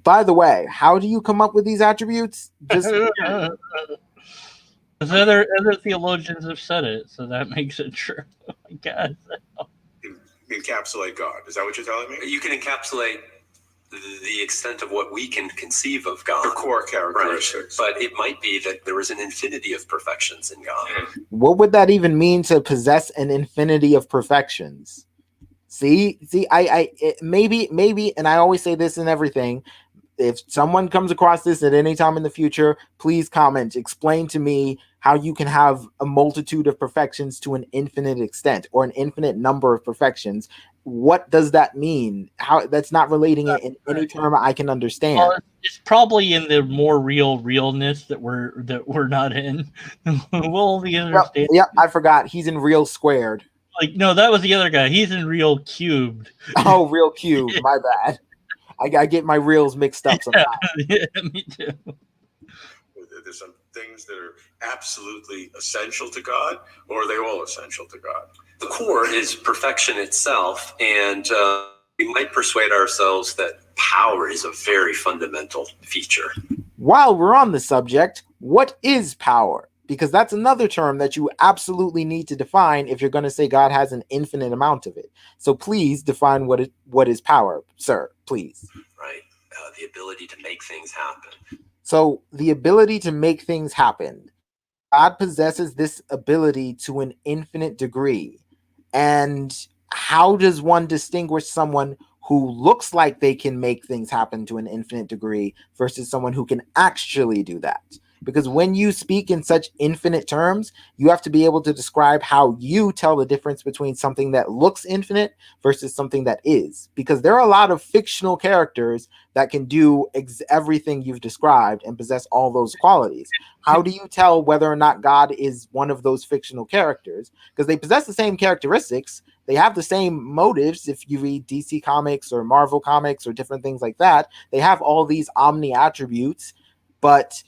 By the way, how do you come up with these attributes? Just
Because other theologians have said it, so that makes it true. Oh my God.
Encapsulate God. Is that what you're telling me?
You can encapsulate the extent of what we can conceive of God.
The core characteristics.
Right. But it might be that there is an infinity of perfections in God.
what would that even mean to possess an infinity of perfections? See, maybe, and I always say this in everything. If someone comes across this at any time in the future, please comment. Explain to me how you can have a multitude of perfections to an infinite extent, or an infinite number of perfections. What does that mean? How that's not relating it in any term I can understand.
Well, it's probably in the more realness that we're not in. We'll only understand.
Yeah, I forgot. He's in real squared.
Like, no, that was the other guy. He's in real cubed.
Oh, real cube. My bad. I get my reels mixed up sometimes.
Yeah, me too.
There's some things that are absolutely essential to God, or are they all essential to God?
The core is perfection itself, and we might persuade ourselves that power is a very fundamental feature.
While we're on the subject, what is power? Because that's another term that you absolutely need to define if you're going to say God has an infinite amount of it. So please define what is power, sir, please.
Right. The ability to make things happen.
So the ability to make things happen. God possesses this ability to an infinite degree. And how does one distinguish someone who looks like they can make things happen to an infinite degree versus someone who can actually do that? Because when you speak in such infinite terms, you have to be able to describe how you tell the difference between something that looks infinite versus something that is. Because there are a lot of fictional characters that can do everything you've described and possess all those qualities. How do you tell whether or not God is one of those fictional characters? Because they possess the same characteristics. They have the same motives. If you read DC Comics or Marvel Comics or different things like that, they have all these omni attributes, but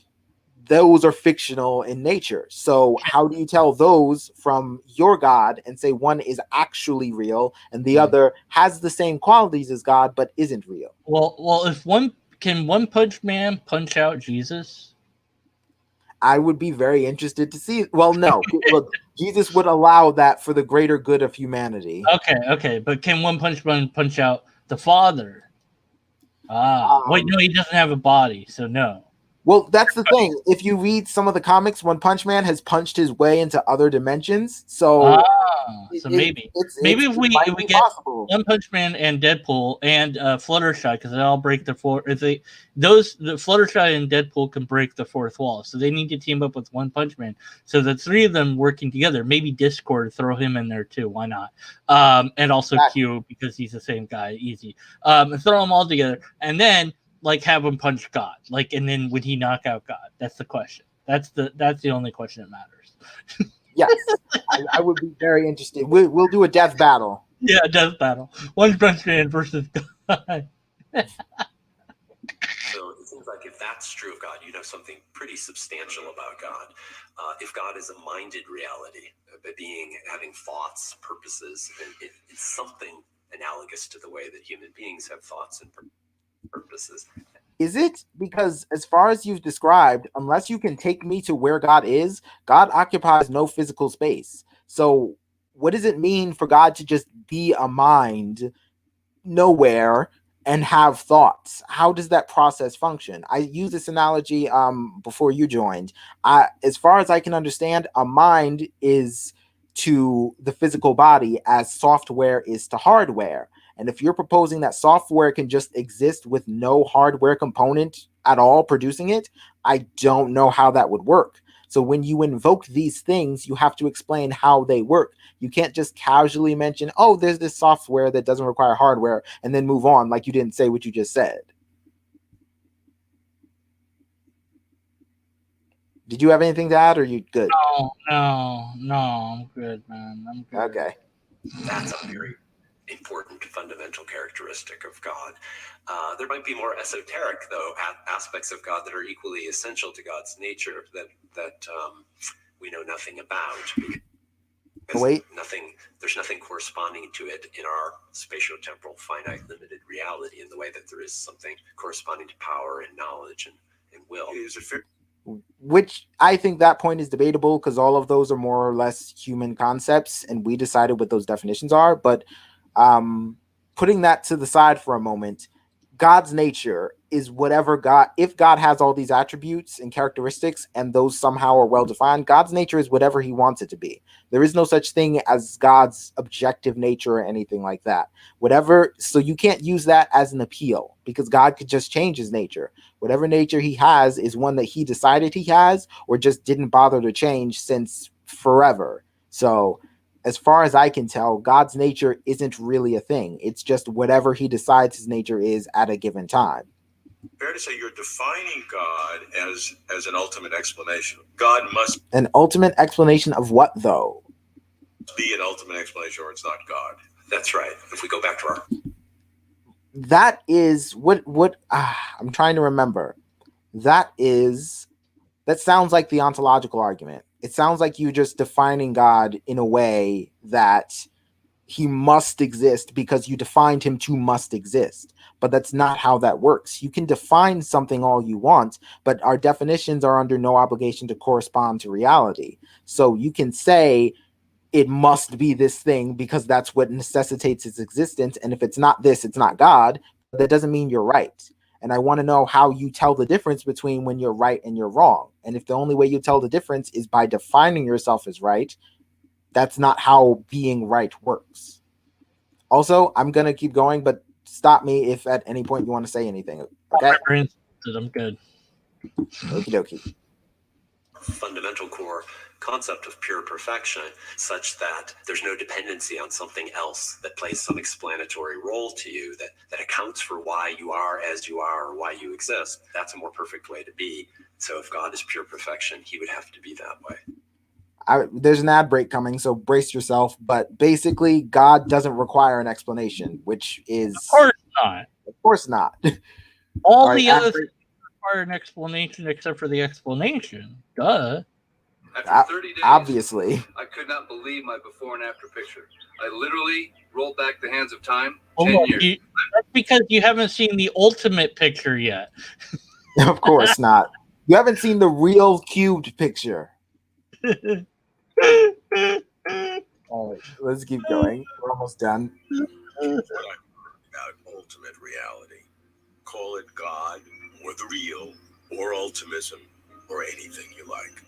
those are fictional in nature. So how do you tell those from your God and say one is actually real and the other has the same qualities as God but isn't real?
Well, if One Punch Man punch out Jesus?
I would be very interested to see. Well, no, look, Jesus would allow that for the greater good of humanity.
Okay, but can One Punch Man punch out the Father? Wait, no, he doesn't have a body, so no.
Well, that's the thing. If you read some of the comics, One Punch Man has punched his way into other dimensions. So,
maybe if we get possible. One Punch Man and Deadpool and Fluttershy, because they all break the fourth. The Fluttershy and Deadpool can break the fourth wall, so they need to team up with One Punch Man. So the 3 of them working together. Maybe Discord, throw him in there too. Why not? And also Q, because he's the same guy. Easy. Throw them all together, and then have him punch God. And then would he knock out God? That's the question. That's the only question that matters.
Yes, I would be very interested. We'll do a death battle.
Yeah, a death battle. One Punch Man versus God.
So it seems like if that's true of God, you'd have something pretty substantial about God. If God is a minded reality, having thoughts, purposes, it's something analogous to the way that human beings have thoughts and purposes.
Is it? Because as far as you've described, unless you can take me to where God is, God occupies no physical space. So what does it mean for God to just be a mind nowhere and have thoughts? How does that process function? I use this analogy before you joined. As far as I can understand, a mind is to the physical body as software is to hardware. And if you're proposing that software can just exist with no hardware component at all producing it, I don't know how that would work. So when you invoke these things, you have to explain how they work. You can't just casually mention, oh, there's this software that doesn't require hardware, and then move on like you didn't say what you just said. Did you have anything to add, or are you good?
No, I'm good, man. I'm good.
Okay.
That's a very important fundamental characteristic of God. There might be more esoteric, though, aspects of God that are equally essential to God's nature that we know nothing about.
Wait.
There's nothing corresponding to it in our spatio-temporal, finite, limited reality in the way that there is something corresponding to power and knowledge and will.
Is it fair?
Which I think that point is debatable because all of those are more or less human concepts, and we decided what those definitions are. But putting that to the side for a moment, God's nature is whatever God, if God has all these attributes and characteristics and those somehow are well defined, God's nature is whatever he wants it to be. There is no such thing as God's objective nature or anything like that. Whatever, so you can't use that as an appeal because God could just change his nature. Whatever nature he has is one that he decided he has or just didn't bother to change since forever. So as far as I can tell, God's nature isn't really a thing. It's just whatever he decides his nature is at a given time.
Fair to say you're defining God as an ultimate explanation. God must
An ultimate explanation of what, though?
be an ultimate explanation, or it's not God.
That's right. If we go back to our
That is what I'm trying to remember. That sounds like the ontological argument. It sounds like you just defining God in a way that he must exist because you defined him to must exist. But that's not how that works. You can define something all you want, but our definitions are under no obligation to correspond to reality. So you can say it must be this thing because that's what necessitates its existence. And if it's not this, it's not God. But that doesn't mean you're right. And I want to know how you tell the difference between when you're right and you're wrong. And if the only way you tell the difference is by defining yourself as right, that's not how being right works. Also, I'm going to keep going, but stop me if at any point you want to say anything. Okay?
I'm good.
Okie dokie.
fundamental core concept of pure perfection, such that there's no dependency on something else that plays some explanatory role to you that accounts for why you are as you are or why you exist. That's a more perfect way to be. So if God is pure perfection, he would have to be that way.
There's an ad break coming, so brace yourself. But basically, God doesn't require an explanation, which is...
Of course not.
Of course not.
All the other things require an explanation except for the explanation. Duh.
After 30 days,
obviously.
I could not believe my before and after picture. I literally rolled back the hands of time.
Hold
10
on,
years.
that's because you haven't seen the ultimate picture yet.
Of course not. You haven't seen the real cubed picture. All right, let's keep going. We're almost done.
About ultimate reality. Call it God, or the real, or ultimism, or anything you like.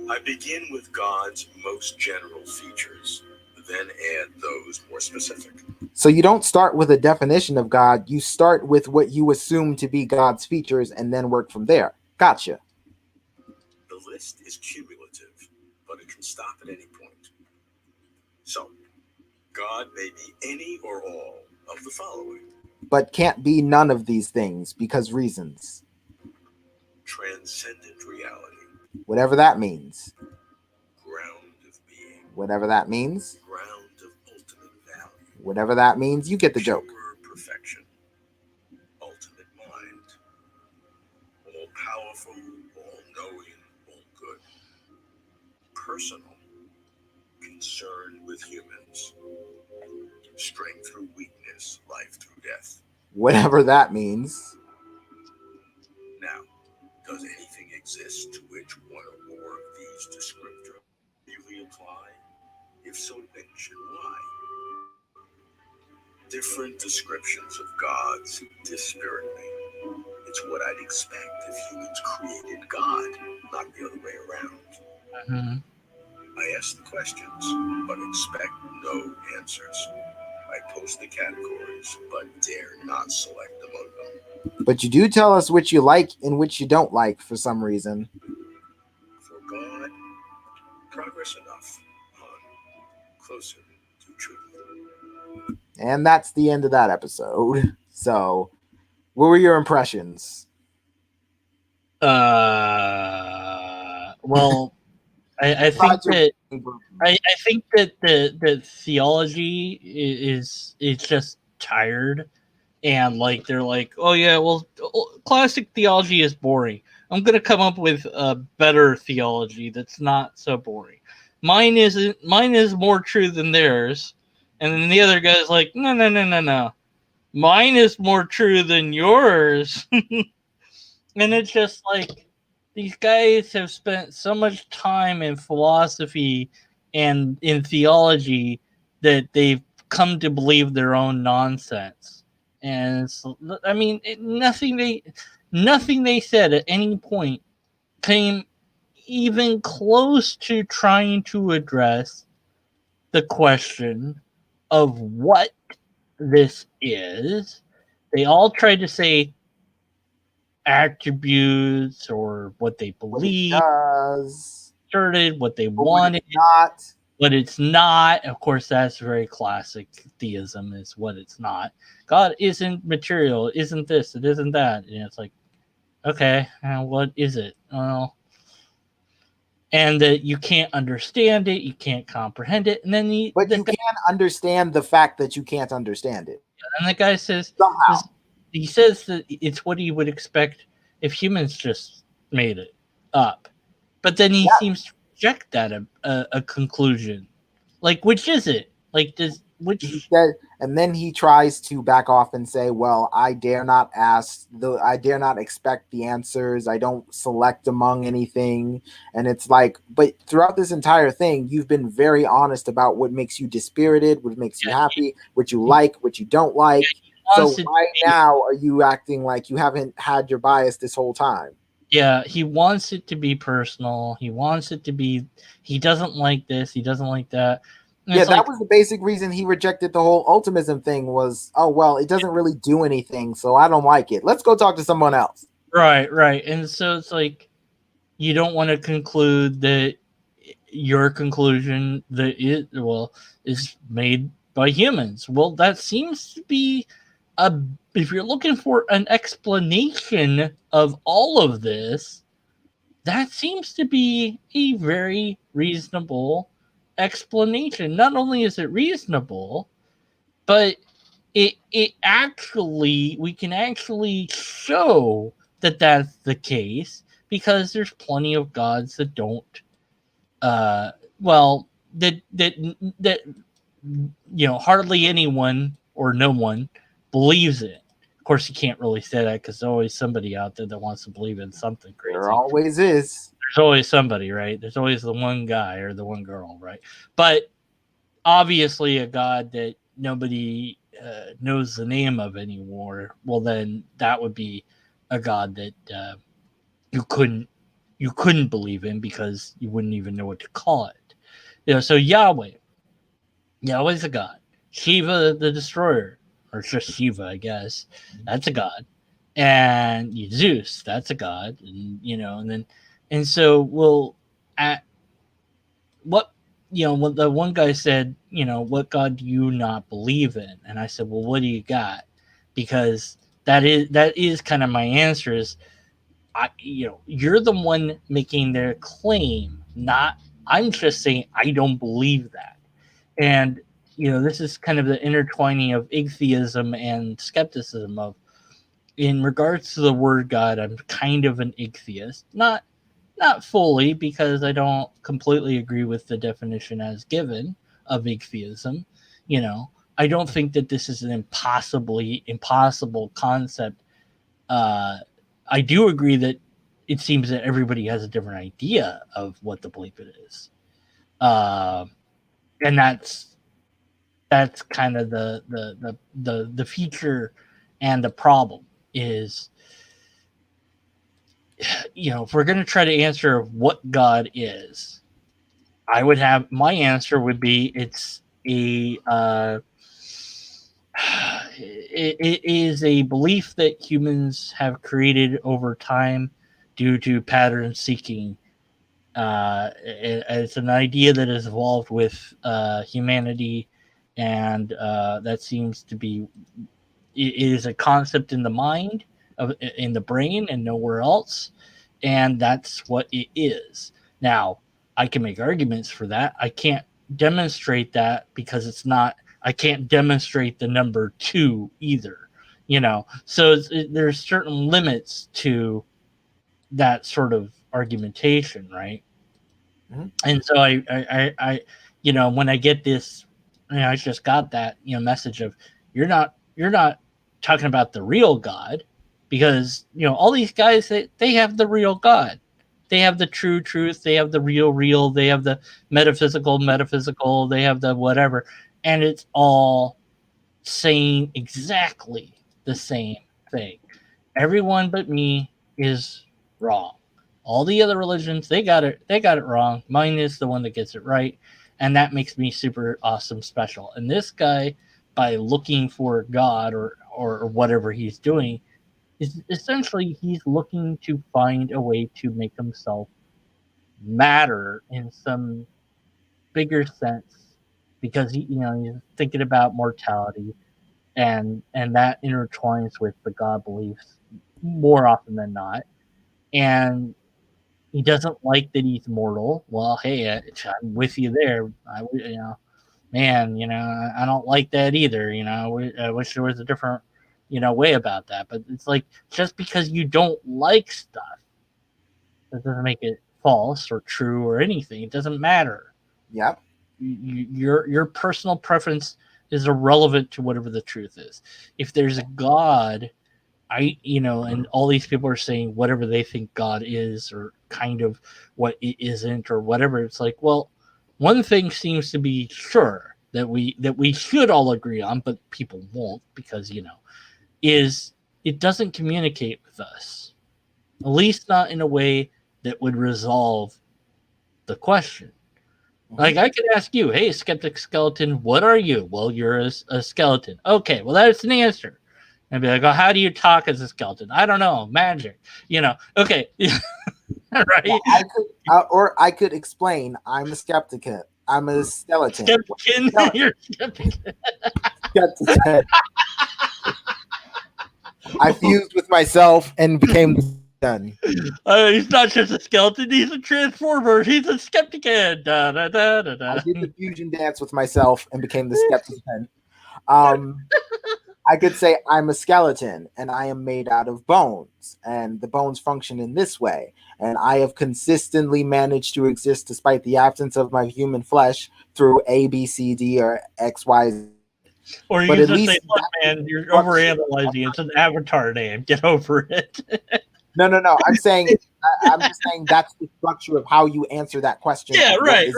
I begin with God's most general features, then add those more specific.
So you don't start with a definition of God. You start with what you assume to be God's features and then work from there. Gotcha.
The list is cumulative, but it can stop at any point. So, God may be any or all of the following.
But can't be none of these things because reasons.
Transcendent reality.
Whatever that means.
Ground of being.
Whatever that means.
Ground of ultimate value.
Whatever that means, you get the joke.
Pure perfection. Ultimate mind. All powerful, all knowing, all good. Personal. Concern with humans. Strength through weakness, life through death.
Whatever that means.
Now, does anything exist to which one or more of these descriptors really apply? If so, mention why. Different descriptions of God seem dispirit me. It's what I'd expect if humans created God, not the other way around.
Mm-hmm.
I ask the questions, but expect no answers. I post the categories, but dare not select among them.
But you do tell us which you like and which you don't like for some reason.
For God, progress enough on closer to truth.
And that's the end of that episode. So, what were your impressions?
Well, I think
Besides your-
that I think that the theology is just tired, and like they're like, oh yeah, well, classic theology is boring. I'm gonna come up with a better theology that's not so boring. Mine isn't. Mine is more true than theirs, and then the other guy's like, no, no, no, no, no. Mine is more true than yours. And it's just like these guys have spent so much time in philosophy and in theology that they've come to believe their own nonsense. And it's, I mean, nothing they said at any point came even close to trying to address the question of what this is. They all tried to say attributes or what they
what it
believe,
does,
asserted, what they
but what
wanted,
it's not.
but it's not. Of course, that's very classic theism, is what it's not. God isn't material, isn't this, it isn't that. And it's like, okay, what is it? Well, and that you can't understand it, you can't comprehend it. And then
But you can't understand the fact that you can't understand it.
and the guy says,
Somehow.
he says that it's what he would expect if humans just made it up. But then he seems to reject that a conclusion. Like, which is it? Like, does which?
And then he tries to back off and say, "Well, I dare not expect the answers. I don't select among anything." And it's like, but throughout this entire thing, you've been very honest about what makes you dispirited, what makes you happy, what you like, what you don't like. So why now are you acting like you haven't had your bias this whole time?
Yeah, he wants it to be personal. He wants it to be. He doesn't like this. He doesn't like that. And
yeah, that was the basic reason he rejected the whole ultimism thing was, oh, well, it doesn't really do anything, so I don't like it. Let's go talk to someone else.
Right. And so it's like, you don't want to conclude that your conclusion that is made by humans. Well, that seems to be if you're looking for an explanation of all of this, that seems to be a very reasonable explanation. Not only is it reasonable, but it actually, we can actually show that that's the case, because there's plenty of gods that don't that hardly anyone or no one believes it. Of course, you can't really say that, because there's always somebody out there that wants to believe in something crazy.
There always is.
There's always somebody, right? There's always the one guy or the one girl, right? But obviously, a god that nobody knows the name of anymore, well, then that would be a god that you couldn't believe in, because you wouldn't even know what to call it. So Yahweh's a god. Shiva the destroyer, or just Shiva, I guess, that's a god. And Zeus, that's a god. And so at what when the one guy said, what god do you not believe in? And I said, well, what do you got? Because that is kind of my answer is, you're the one making their claim, not I'm just saying I don't believe that. And this is kind of the intertwining of atheism and skepticism. Of, in regards to the word God, I'm kind of an atheist, not fully, because I don't completely agree with the definition as given of atheism. I don't think that this is an impossible concept. I do agree that it seems that everybody has a different idea of what the belief it is. And that's kind of the feature and the problem is, if we're going to try to answer what God is, I would have, my answer would be, it's it is a belief that humans have created over time due to pattern seeking. It's an idea that has evolved with humanity, and that seems to be, it is a concept in the mind, in the brain, and nowhere else, and that's what it is. Now, I can make arguments for that. I can't demonstrate that because it's not. I can't demonstrate the number 2 either. So there's certain limits to that sort of argumentation, right?
Mhm.
And so when I get this, I just got that message of you're not talking about the real God, because all these guys, they have the real God, they have the true truth, they have the real, they have the metaphysical, they have the whatever, and it's all saying exactly the same thing. Everyone but me is wrong. All the other religions, they got it wrong. Mine is the one that gets it right, and that makes me super awesome special. And this guy, by looking for God or whatever he's doing, is essentially he's looking to find a way to make himself matter in some bigger sense, because he's thinking about mortality, and that intertwines with the God beliefs more often than not. And he doesn't like that he's mortal. Well, hey, I'm with you there. Man, I don't like that either. I wish there was a different, way about that. But it's like, just because you don't like stuff, that doesn't make it false or true or anything. It doesn't matter.
Yep.
Your personal preference is irrelevant to whatever the truth is. If there's a God, and all these people are saying whatever they think God is, or kind of what it isn't, or whatever. It's like, well, one thing seems to be sure that we should all agree on, but people won't, because is it doesn't communicate with us, at least not in a way that would resolve the question. Like, I could ask you, hey, skeptic skeleton, what are you? Well, you're a skeleton. Okay, well, that's an answer. And be like, oh, how do you talk as a skeleton? I don't know, magic. Okay, right?
Well, I could explain. I'm a skeptic. I'm a skeleton.
Skeptic, you're skeptic.
Skeptic. I fused with myself and became done.
He's not just a skeleton; he's a transformer. He's a skeptic. Da, da, da, da, da.
I did the fusion dance with myself and became the skeptic. I could say I'm a skeleton and I am made out of bones, and the bones function in this way. And I have consistently managed to exist despite the absence of my human flesh through A, B, C, D, or X, Y, Z.
Or you
But
can
at
just
least
say, look, man, you're overanalyzing. It's an avatar name. Get over it.
No. I'm just saying that's the structure of how you answer that question.
Yeah, right.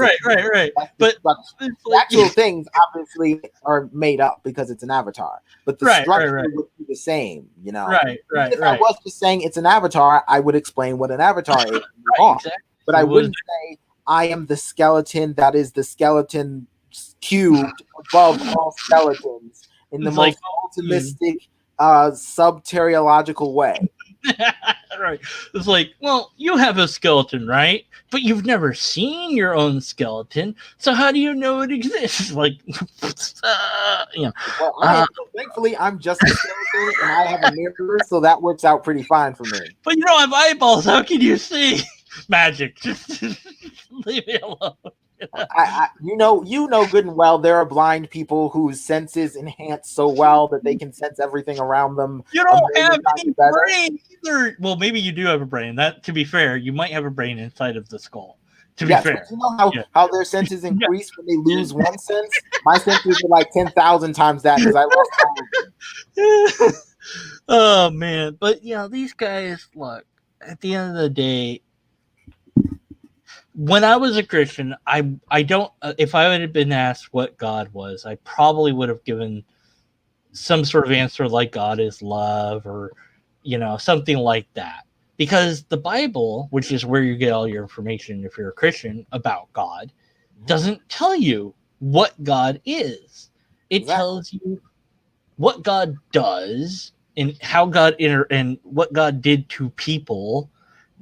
But
the actual things obviously are made up because it's an avatar, but the structure would be the same.
Right.
If I was just saying it's an avatar, I would explain what an avatar is.
Exactly.
But I wouldn't say I am the skeleton that is the skeleton cubed above all skeletons in the most ultimistic, subteriological way.
Right. It's like, well, you have a skeleton, right? But you've never seen your own skeleton, so how do you know it exists? Like,
Well, thankfully, I'm just a skeleton, and I have a mirror, so that works out pretty fine for me.
But you don't have eyeballs. How can you see? Magic. Just leave me alone.
You know good and well there are blind people whose senses enhance so well that they can sense everything around them.
You don't have any brain either. Well, maybe you do have a brain. That, to be fair, you might have a brain inside of the skull. To be fair,
you know how their senses increase when they lose one sense. My senses are like 10,000 times that because I lost all of them.
Oh man, but these guys, look, at the end of the day, when I was a Christian, I don't. If I had been asked what God was, I probably would have given some sort of answer like God is love, or something like that. Because the Bible, which is where you get all your information if you're a Christian about God, doesn't tell you what God is. It tells you what God does and how God and what God did to people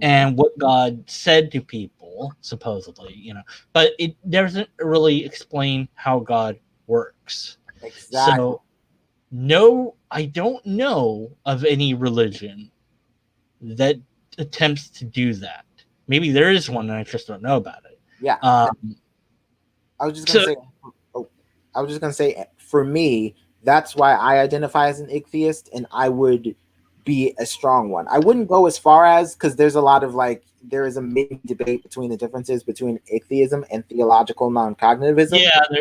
and what God said to people, supposedly, but it doesn't really explain how God works.
Exactly.
So, no, I don't know of any religion that attempts to do that. Maybe there is one and I just don't know about it.
Yeah. I was just gonna say. I was just gonna say, for me, that's why I identify as an ichtheist, and I would be a strong one. I wouldn't go as far as, because there's a lot of there is a mini debate between the differences between ichtheism and theological non-cognitivism.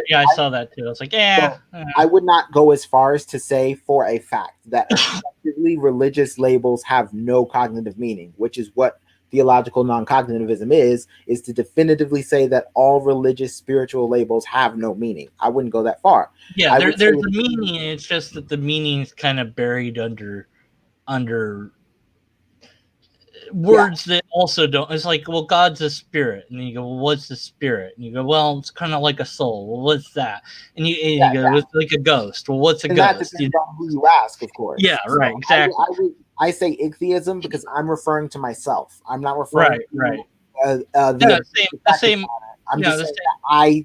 Yeah, I saw that too. I was like, yeah.
So I would not go as far as to say for a fact that effectively religious labels have no cognitive meaning, which is what theological non-cognitivism is to definitively say that all religious spiritual labels have no meaning. I wouldn't go that far.
Yeah, there's a meaning. It's just that the meaning is kind of buried under words that also don't. It's like, well, God's a spirit, and you go, well, what's the spirit? And you go, well, it's kind of like a soul. Well, what's that? And you go, it's like a ghost. Well, what's a ghost?
That depends on who you ask, of course.
Yeah, right, exactly.
I say ichtheism because I'm referring to myself. I'm not referring
to
the same. I'm just saying that I,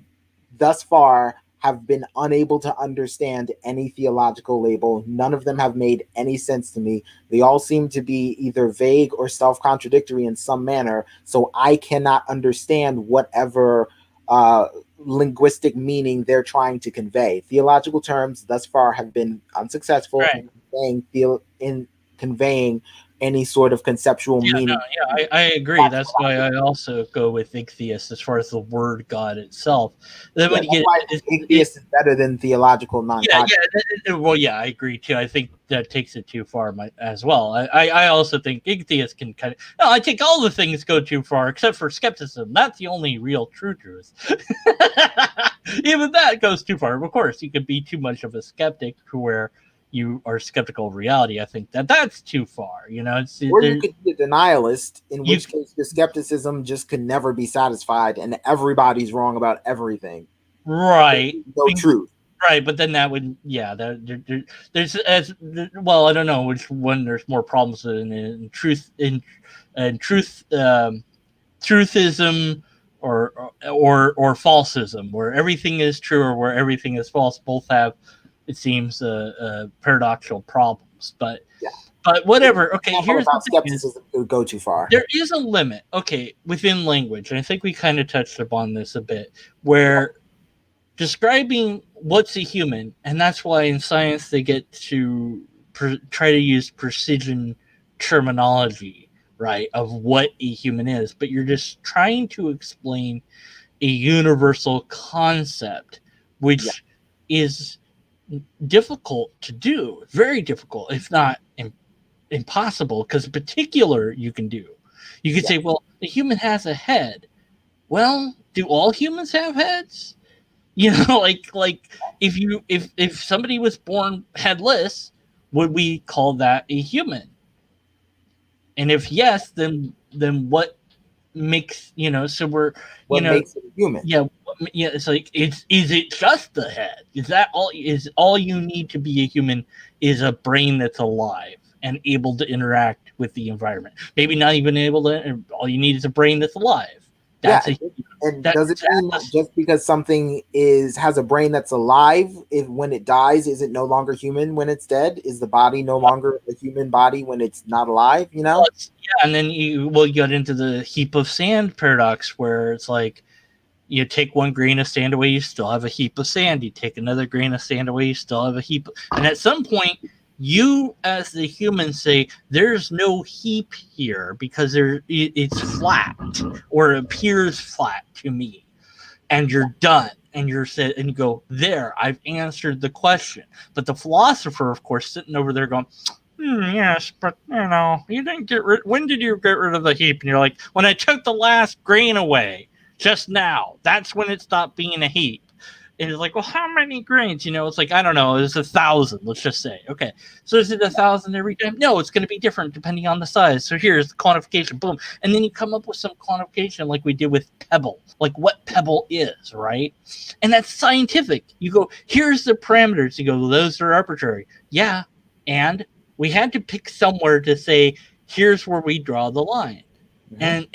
thus far, have been unable to understand any theological label. None of them have made any sense to me. They all seem to be either vague or self-contradictory in some manner. So I cannot understand whatever linguistic meaning they're trying to convey. Theological terms thus far have been unsuccessful in conveying any sort of conceptual meaning.
I agree. That's why I also go with ichtheist as far as the word God itself. Then when you get
ichtheist is better than theological non-cognitivism.
Well, yeah, I agree too. I think that takes it too far as well. I also think ichtheist can kind of. No, I think all the things go too far except for skepticism. That's the only real true truth. Even that goes too far. Of course, you could be too much of a skeptic to where you are skeptical of reality. I think that's too far, you know.
Or you could be a denialist, in which case your skepticism just could never be satisfied, and everybody's wrong about everything.
Right.
No truth.
Right, but then that would, there's well, I don't know which one there's more problems in truth truthism or falsism, where everything is true or where everything is false. Both have, it seems, paradoxical problems, but whatever. Okay, here's
about skepticism could go too far.
There is a limit, okay, within language, and I think we kind of touched upon this a bit, where describing what's a human, and that's why in science they get to try to use precision terminology, right, of what a human is, but you're just trying to explain a universal concept, which is difficult to do, very difficult, if not impossible, because particular you can do. You could say, well, the human has a head. Well, do all humans have heads? You know, like if somebody was born headless, would we call that a human? And if yes, then what makes, you know, so we're,
what makes it a human?
Yeah, it's like, is it just the head? Is that all? Is all you need to be a human is a brain that's alive and able to interact with the environment? Maybe not even able to. All you need is a brain that's alive. That's
does it mean that just because something has a brain that's alive, if when it dies, is it no longer human when it's dead? Is the body no longer a human body when it's not alive? You know?
And then you get into the heap of sand paradox, where it's like, you take one grain of sand away, you still have a heap of sand. You take another grain of sand away, you still have a heap. And at some point, you as the human say, there's no heap here because it's flat, or it appears flat to me, and you're done, and you're said, and you go, there, I've answered the question. But the philosopher, of course, sitting over there going, yes, but you know, you didn't get rid. When did you get rid of the heap? And you're like, when I took the last grain away just now. That's when it stopped being a heap. And it's like, well, how many grains? You know, it's like, I don't know, it's 1,000, let's just say. Okay, so is it 1,000 every time? No, it's going to be different depending on the size. So here's the quantification, boom. And then you come up with some quantification like we did with pebble, like what pebble is, right? And that's scientific. You go, here's the parameters. You go, well, those are arbitrary. Yeah, and we had to pick somewhere to say, here's where we draw the line. And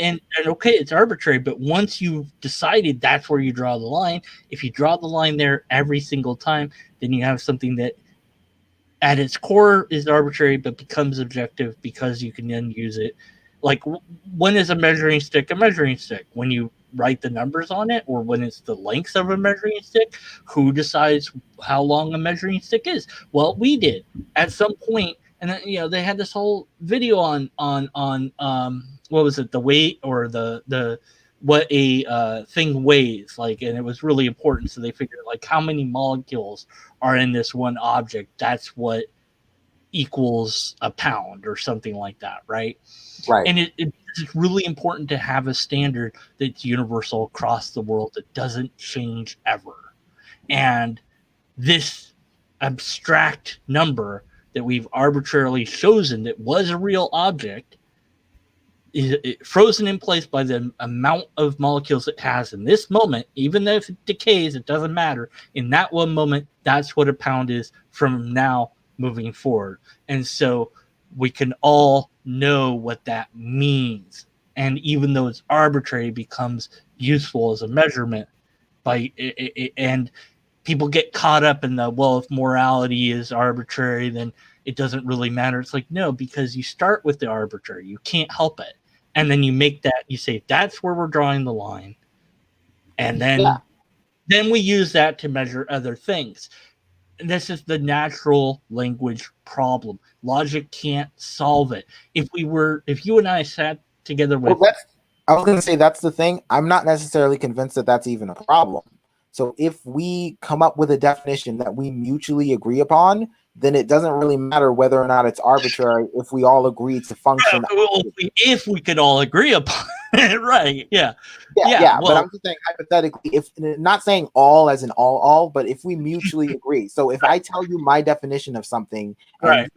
okay, it's arbitrary, but once you've decided that's where you draw the line, if you draw the line there every single time, then you have something that at its core is arbitrary but becomes objective because you can then use it Like, when is a measuring stick a measuring stick? When you write the numbers on it, or when it's the length of a measuring stick? Who decides how long a measuring stick is? Well, we did at some point, and then, they had this whole video on what was it, the weight, or the what a thing weighs, like, and it was really important. So they figured, like, how many molecules are in this one object. That's what equals a pound or something like that, right?
Right.
And it's really important to have a standard that's universal across the world, that doesn't change ever. And this abstract number that we've arbitrarily chosen, that was a real object, is frozen in place by the amount of molecules it has in this moment. Even though if it decays, it doesn't matter. In that one moment, that's what a pound is from now moving forward. And so we can all know what that means. And even though it's arbitrary, it becomes useful as a measurement. And people get caught up in the, well, if morality is arbitrary, then it doesn't really matter. It's like, no, because you start with the arbitrary. You can't help it. And then you make that, you say, that's where we're drawing the line. And then we use that to measure other things. And this is the natural language problem. Logic can't solve it. If you and I sat together with...
Well, I was going to say, that's the thing. I'm not necessarily convinced that that's even a problem. So if we come up with a definition that we mutually agree upon, then it doesn't really matter whether or not it's arbitrary if we all agree to function.
If we could all agree upon it, right? Yeah.
Well, but I'm just saying, hypothetically, if not saying all as in all, but if we mutually agree. So if I tell you my definition of something,
right,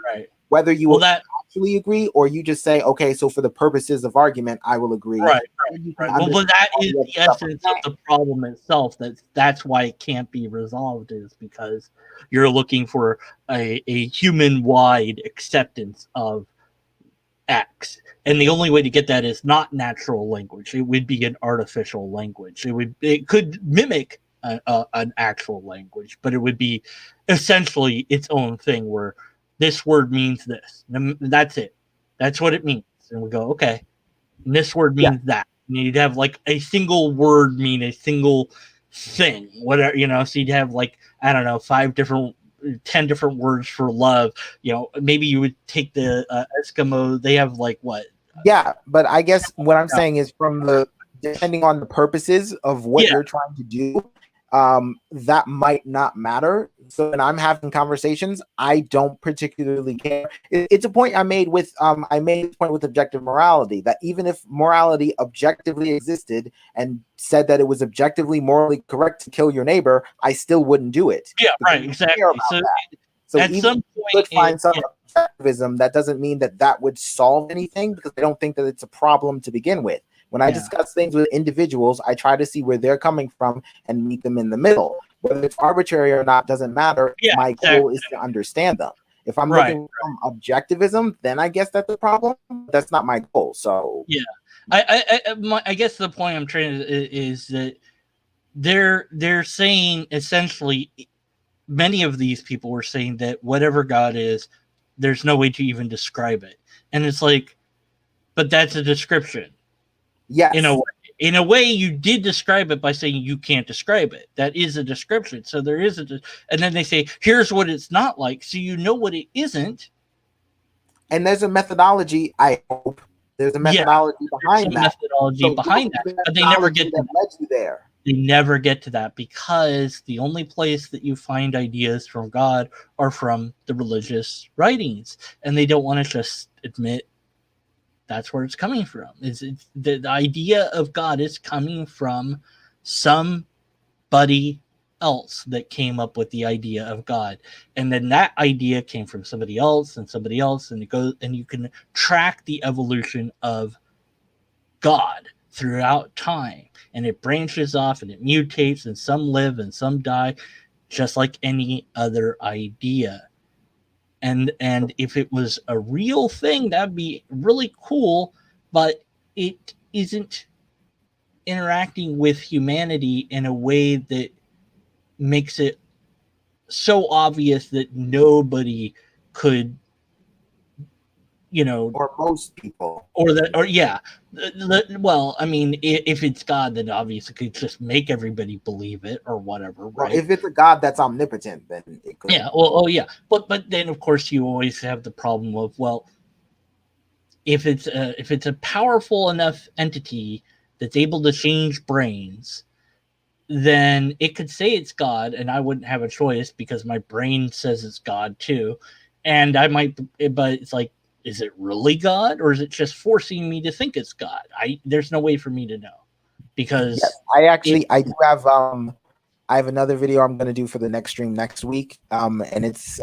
whether you actually agree or you just say, okay, so for the purposes of argument, I will agree.
Right. Well, but that is the essence of the problem itself. That's why it can't be resolved, is because you're looking for a human-wide acceptance of X. And the only way to get that is not natural language. It would be an artificial language. It could mimic an actual language, but it would be essentially its own thing, where this word means this. And that's it. That's what it means. And we go, okay, and this word means that. And you'd have like a single word mean a single thing, whatever, so you'd have, like, I don't know, 10 different words for love. Maybe you would take the Eskimo, they have like what?
Yeah, but I guess what I'm saying is, depending on the purposes of what you're trying to do, that might not matter. So when I'm having conversations, I don't particularly care. It's a point I made with objective morality, that even if morality objectively existed and said that it was objectively morally correct to kill your neighbor, I still wouldn't do it.
Yeah, right, exactly.
So at some point, you could find some objectivism, that doesn't mean that would solve anything, because I don't think that it's a problem to begin with. When I discuss things with individuals, I try to see where they're coming from and meet them in the middle. Whether it's arbitrary or not doesn't matter. My goal is to understand them. If I'm looking from objectivism, then I guess that's a problem. That's not my goal. So
I guess the point I'm trying to is that they're saying, essentially, many of these people were saying that whatever God is, there's no way to even describe it. And it's like, but that's a description.
Yes.
In a way, you did describe it by saying you can't describe it. That is a description. So there is and then they say, here's what it's not like. So you know what it isn't.
And there's a methodology, I hope. There's a methodology behind that.
But they never get to that.
Led you there.
They never get to that, because the only place that you find ideas from God are from the religious writings. And they don't want to just admit that's where it's coming from. It's the idea of God is coming from somebody else that came up with the idea of God, and then that idea came from somebody else, and it goes, and you can track the evolution of God throughout time, and it branches off and it mutates, and some live and some die, just like any other idea. And if it was a real thing, that'd be really cool, but it isn't interacting with humanity in a way that makes it so obvious that nobody could you know,
or most people.
or yeah. Well, I mean, if it's God, then obviously it could just make everybody believe it or whatever,
Well,
right?
if it's a God that's omnipotent, then it could.
Yeah. Well, oh yeah. But then of course you always have the problem of, well, if it's a powerful enough entity that's able to change brains, then it could say it's God, and I wouldn't have a choice because my brain says it's God too, and I might. But it's like, is it really God, or is it just forcing me to think it's God? There's no way for me to know because
Yes, I do have I have another video I'm going to do for the next stream next week. And it's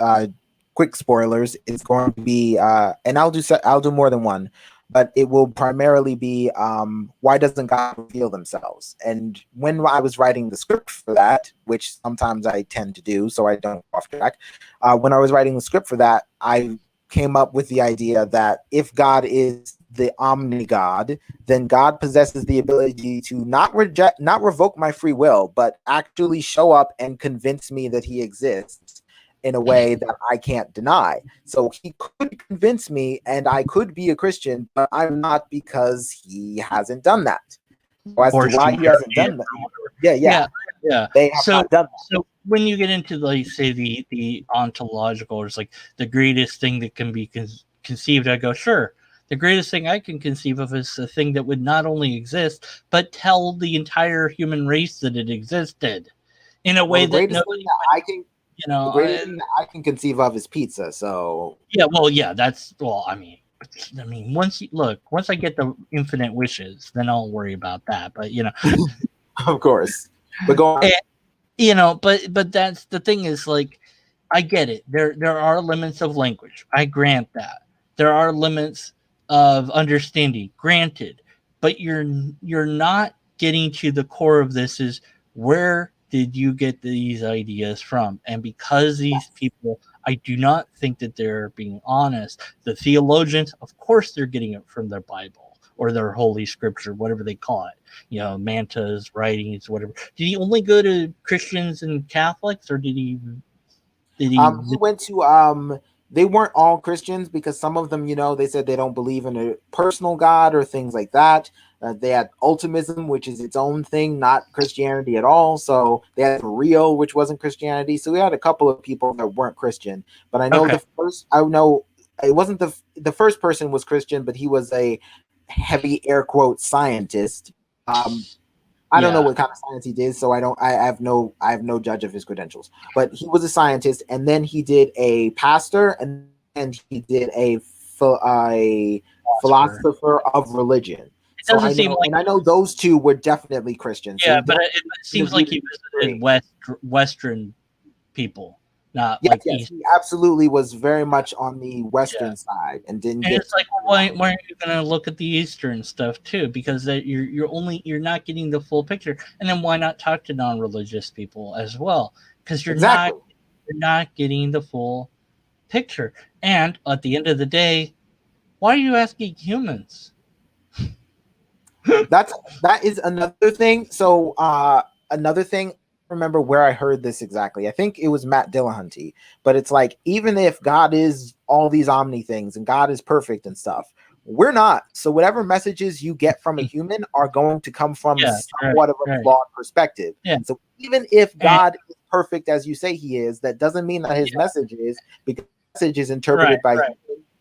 quick spoilers. It's going to be and I'll do more than one, but it will primarily be why doesn't God reveal themselves? And when I was writing the script for that, which sometimes I tend to do so I don't go off track, when I was writing the script for that, I came up with the idea that if God is the omni God, then God possesses the ability to not revoke my free will, but actually show up and convince me that he exists in a way that I can't deny. So he could convince me and I could be a Christian, but I'm not because he hasn't done that. So as to why he hasn't done that,
yeah.
they have not done that.
So when you get into, like, say, the ontological, or it's like the greatest thing that can be conceived, I go, sure. The greatest thing I can conceive of is a thing that would not only exist, but tell the entire human race that it existed in a way that nobody.
I can, the greatest thing that I can conceive of is pizza. So
yeah, that's I mean, once I get the infinite wishes, then I'll worry about that. But
of course, but go on.
But that's the thing is, like, I get it. There are limits of language. I grant that. There are limits of understanding. Granted, but you're not getting to the core of this. Is where did you get these ideas from? And because these people, I do not think that they're being honest. The theologians, of course, they're getting it from their Bible or their holy scripture, whatever they call it. Mantas, writings, whatever. Did he only go to Christians and Catholics, or did he?
He went to they weren't all Christians because some of them, they said they don't believe in a personal God or things like that. They had ultimism, which is its own thing, not Christianity at all. So they had real, which wasn't Christianity. So we had a couple of people that weren't Christian. But I know it wasn't the first person was Christian, but he was a heavy air quote scientist. I don't know what kind of science he did, so I have no judge of his credentials. But he was a scientist, and then he did a pastor, and he did a philosopher of
It
religion.
doesn't seem like,
and I know those two were definitely Christians.
Yeah, but it seems like he visited Western people, not like East.
He absolutely was very much on the Western side, and didn't.
And it's like, why aren't you going to look at the Eastern stuff too? Because you're not getting the full picture. And then why not talk to non-religious people as well? Because you're not getting the full picture. And at the end of the day, why are you asking humans?
That is another thing. So another thing. Remember where I heard this exactly. I think it was Matt Dillahunty, but it's like, even if God is all these omni things and God is perfect and stuff, we're not. So whatever messages you get from a human are going to come from somewhat of a flawed perspective. So even if God is perfect as you say he is, that doesn't mean that his message is, because the message is interpreted by humans.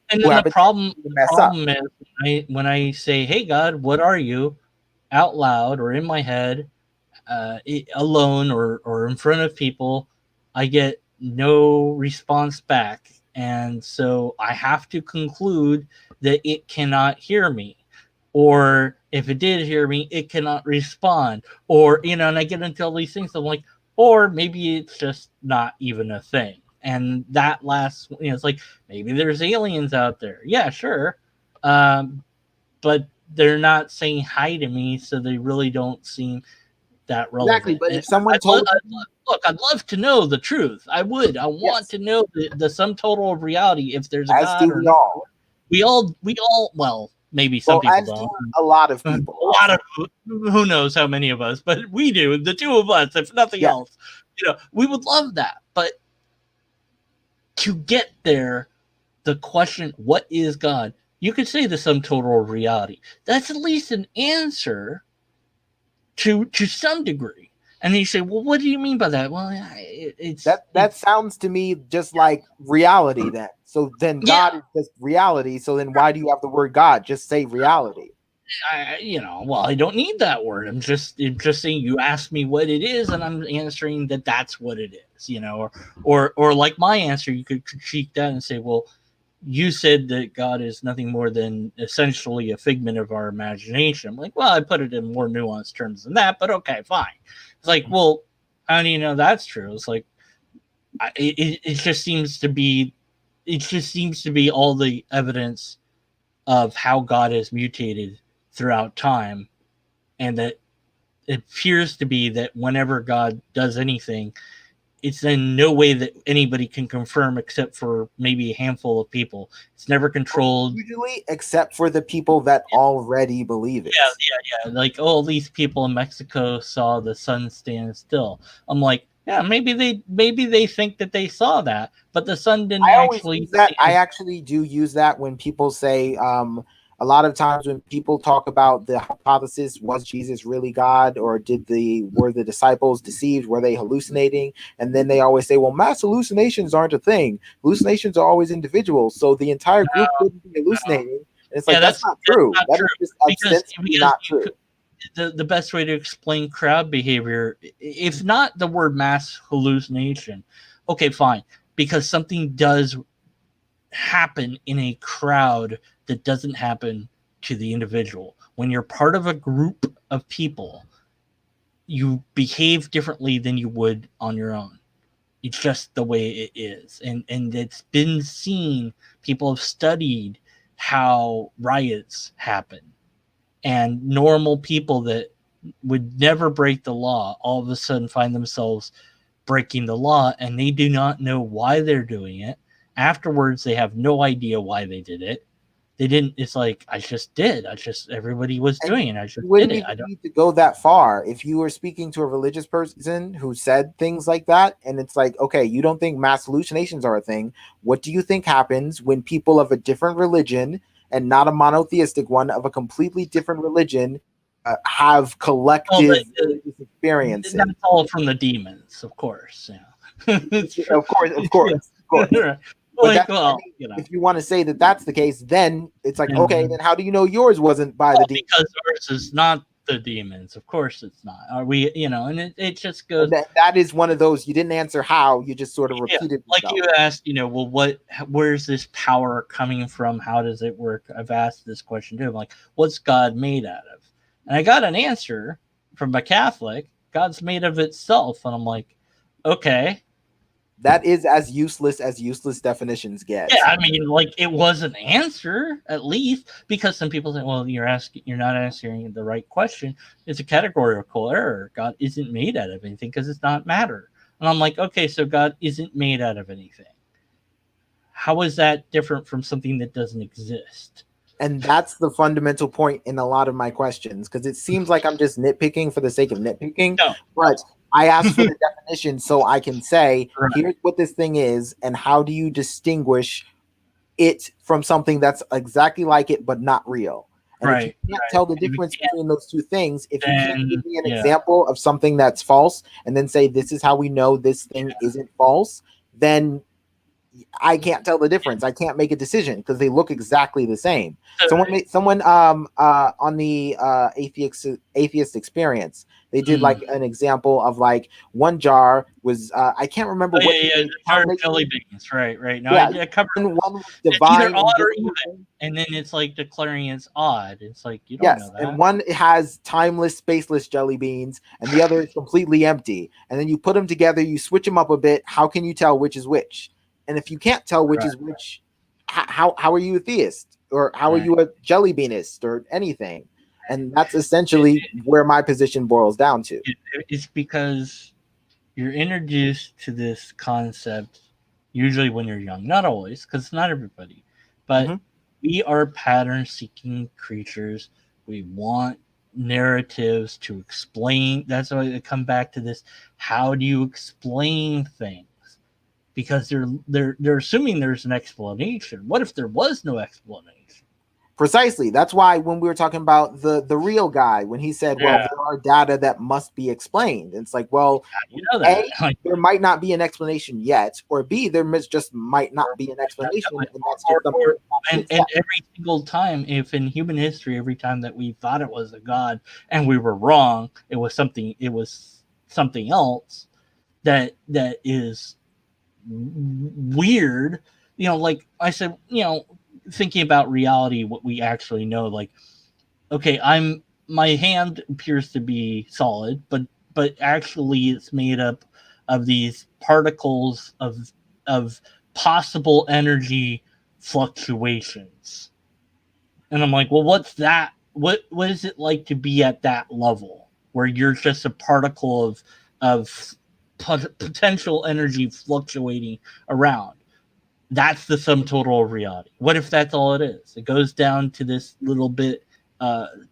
And then the problem is when I say, hey God, what are you, out loud or in my head, alone or in front of people, I get no response back, and so I have to conclude that it cannot hear me, or if it did hear me, it cannot respond, or and I get into all these things. I'm like, or maybe it's just not even a thing. And that last, it's like, maybe there's aliens out there. Yeah, sure, but they're not saying hi to me, so they really don't seem that relevant.
Exactly, but if someone
I'd love to know the truth. I would. I want to know the sum total of reality. If there's a God, or we all. Well, maybe some people don't.
A lot of people.
A lot of, who knows how many of us, but we do. The two of us, if nothing else, we would love that. But to get there, the question, what is God? You could say the sum total of reality. That's at least an answer to some degree. And then you say, well, what do you mean by that? Well,
that sounds to me just like reality then. So then God is just reality. So then why do you have the word God? Just say reality.
I don't need that word. I'm just saying you asked me what it is, and I'm answering that that's what it is, or like my answer, you could critique that and say, well, you said that God is nothing more than essentially a figment of our imagination. I'm like, well, I put it in more nuanced terms than that, but okay, fine. It's like, well, how do you know that's true? It's like, it just seems to be, all the evidence of how God has mutated throughout time, and that it appears to be that whenever God does anything, it's in no way that anybody can confirm except for maybe a handful of people. It's never controlled.
Usually, except for the people that already believe it.
Yeah. Like, all these people in Mexico saw the sun stand still. I'm like, yeah, maybe they think that they saw that, but the sun didn't actually
use that. I actually do use that when people say, a lot of times when people talk about the hypothesis, was Jesus really God, or were the disciples deceived? Were they hallucinating? And then they always say, well, mass hallucinations aren't a thing. Hallucinations are always individuals. So the entire group couldn't be hallucinating. And it's like, that's not true. That is just ostensibly not true.
The best way to explain crowd behavior, if not the word mass hallucination, okay, fine, because something does happen in a crowd that doesn't happen to the individual. When you're part of a group of people, you behave differently than you would on your own. It's just the way it is. And it's been seen, people have studied how riots happen. And normal people that would never break the law all of a sudden find themselves breaking the law, and they do not know why they're doing it. Afterwards, they have no idea why they did it. They didn't. It's like, I just did. Everybody was doing it. I just did it. I don't
need to go that far. If you were speaking to a religious person who said things like that, and it's like, okay, you don't think mass hallucinations are a thing. What do you think happens when people of a different religion, and not a monotheistic one, of a completely different religion, have collective religious experiences?
That's all from the demons, of course. Yeah.
Of course. But if you want to say that that's the case, then it's like, okay, then how do you know yours wasn't by the demons?
Because ours is not the demons. Of course it's not. Are we, and it just goes.
That is one of those, you didn't answer how, you just sort of repeated.
Like you asked, well, where's this power coming from? How does it work? I've asked this question too. I'm like, what's God made out of? And I got an answer from a Catholic. God's made of itself. And I'm like, okay.
That is as useless definitions get.
Yeah, I mean, like, it was an answer, at least, because some people say, well, you're not answering the right question. It's a categorical error. God isn't made out of anything because it's not matter. And I'm like, okay, so God isn't made out of anything. How is that different from something that doesn't exist?
And that's the fundamental point in a lot of my questions, because it seems like I'm just nitpicking for the sake of nitpicking.
No.
But I asked for the definition so I can say, here's what this thing is, and how do you distinguish it from something that's exactly like it but not real? And if you can't tell the difference between those two things, if you can't give me an example of something that's false and then say this is how we know this thing isn't false, then I can't tell the difference. I can't make a decision because they look exactly the same. Someone on the atheist experience, they did like an example of like one jar was I can't remember
the jar of jelly beans, right. Now I covered one was divine odd or even, and then it's like declaring it's odd. It's like you don't know that.
And one has timeless, spaceless jelly beans, and the other is completely empty. And then you put them together, you switch them up a bit. How can you tell which is which? And if you can't tell which is which, how are you a theist? Or how are you a jelly beanist or anything? And that's essentially where my position boils down to.
It's because you're introduced to this concept usually when you're young. Not always, because it's not everybody. But we are pattern-seeking creatures. We want narratives to explain. That's why I come back to this. How do you explain things? because they're assuming there's an explanation. What if there was no explanation?
Precisely. That's why when we were talking about the real guy, when he said, well, there are data that must be explained. It's like, well,
you know that.
A, there might not be an explanation yet, or B, there just might not be an explanation. And that's just something
and every single time, if in human history, every time that we thought it was a god and we were wrong, it was something else that is weird. Like I said, thinking about reality, what we actually know, like, okay, my hand appears to be solid, but actually it's made up of these particles of possible energy fluctuations. And I'm like, well, what's that? What is it like to be at that level where you're just a particle of potential energy fluctuating around? That's the sum total of reality. What if that's all it is? It goes down to this little bit,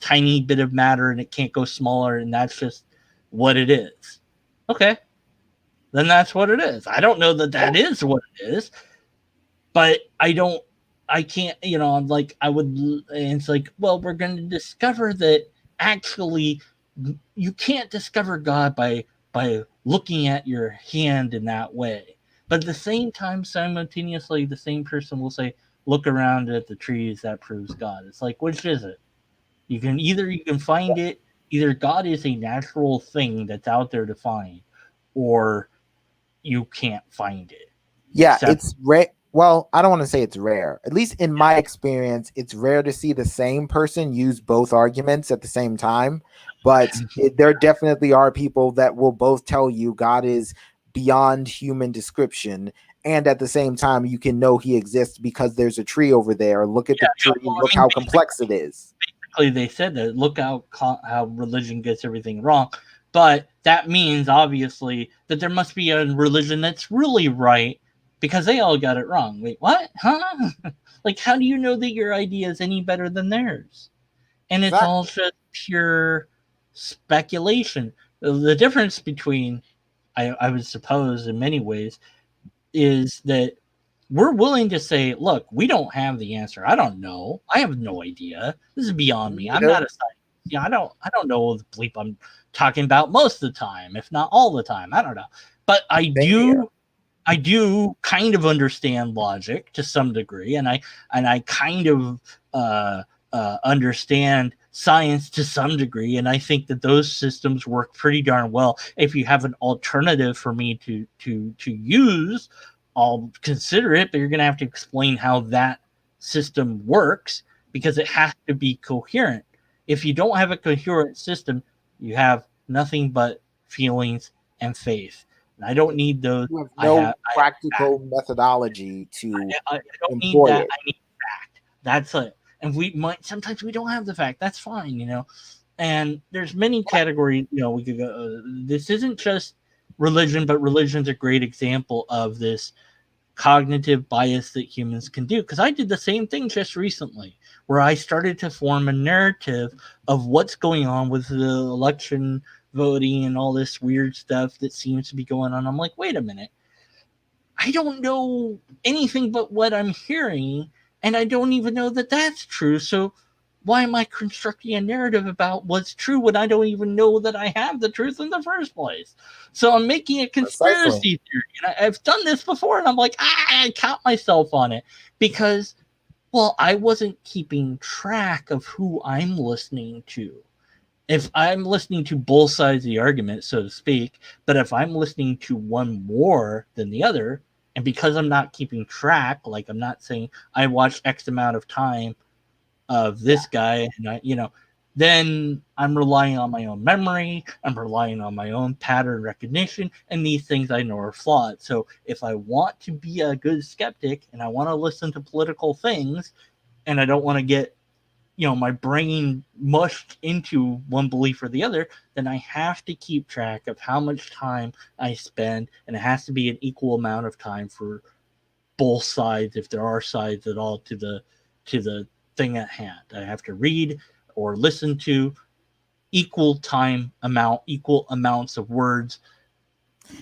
tiny bit of matter, and it can't go smaller, and that's just what it is. Okay, then that's what it is. I don't know that is what it is, but I can't, I'm like, and it's like, well, we're going to discover that actually you can't discover God by looking at your hand in that way. But at the same time, simultaneously, the same person will say, look around at the trees, that proves God. It's like, which is it? You can find it, either God is a natural thing that's out there to find, or you can't find it.
Yeah, it's rare. Well, I don't want to say it's rare. At least in my experience, it's rare to see the same person use both arguments at the same time. But there definitely are people that will both tell you God is beyond human description, and at the same time, you can know he exists because there's a tree over there. Look at the tree and look how complex it is.
Basically, they said that look how religion gets everything wrong. But that means, obviously, that there must be a religion that's really right because they all got it wrong. Wait, what? Huh? Like, how do you know that your idea is any better than theirs? And it's all just pure speculation. The difference between, I would suppose, in many ways, is that we're willing to say, look, we don't have the answer. I don't know. I have no idea. This is beyond me. I'm not a scientist. Yeah, I don't know what the bleep I'm talking about most of the time, if not all the time. I don't know. But I do kind of understand logic to some degree, and I kind of understand science to some degree, and I think that those systems work pretty darn well. If you have an alternative for me to use, I'll consider it, but you're going to have to explain how that system works because it has to be coherent. If you don't have a coherent system, you have nothing but feelings and faith. And I don't need those.
You have no practical methodology to
I don't need
employ
that.
it.
I need fact. That's it. And sometimes we don't have the fact. That's fine, And there's many categories, we could go. This isn't just religion, but religion's a great example of this cognitive bias that humans can do. Because I did the same thing just recently, where I started to form a narrative of what's going on with the election voting and all this weird stuff that seems to be going on. I'm like, wait a minute. I don't know anything but what I'm hearing, and I don't even know that that's true. So why am I constructing a narrative about what's true when I don't even know that I have the truth in the first place? So I'm making a conspiracy theory. And I've done this before, and I'm like, I caught myself on it because, well, I wasn't keeping track of who I'm listening to. If I'm listening to both sides of the argument, so to speak, but if I'm listening to one more than the other, and because I'm not keeping track, like I'm not saying I watched X amount of time of this guy, and then I'm relying on my own memory, I'm relying on my own pattern recognition, and these things I know are flawed. So if I want to be a good skeptic and I want to listen to political things, and I don't want to get my brain mushed into one belief or the other, then I have to keep track of how much time I spend, and it has to be an equal amount of time for both sides, if there are sides at all, to the thing at hand. I have to read or listen to equal amounts of words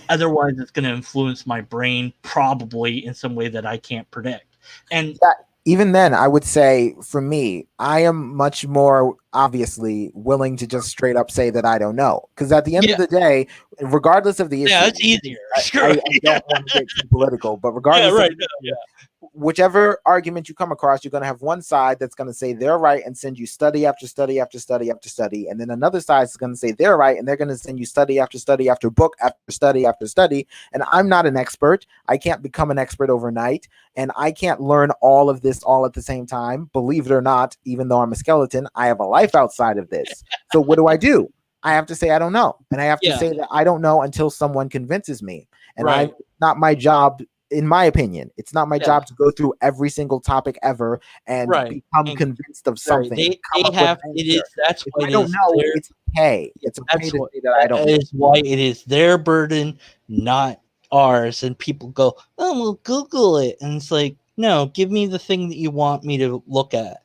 Otherwise, it's going to influence my brain probably in some way that I can't predict. And
Yeah, even then, I would say for me, I am much more obviously willing to just straight up say that I don't know. Because at the end of the day, regardless of the issue,
yeah, it's easier. Sure.
I don't want to get too political, but
Yeah,
regardless
right.
of the issue, whichever argument you come across, you're going to have one side that's going to say they're right and send you study after study after study after study. And then another side is going to say they're right and they're going to send you study after study after book after study after study. And I'm not an expert. I can't become an expert overnight. And I can't learn all of this all at the same time. Believe it or not, even though I'm a skeleton, I have a life outside of this. So what do? I have to say I don't know. And I have to say that I don't know until someone convinces me. And
Right.
not my job, in my opinion, it's not my job to go through every single topic ever and become convinced of something.
They have it is that's
if
why
I don't know, it's okay. It's okay to say that I don't know.
That is why it is their burden, not ours. And people go, "Oh, well, Google it," and it's like, no, give me the thing that you want me to look at.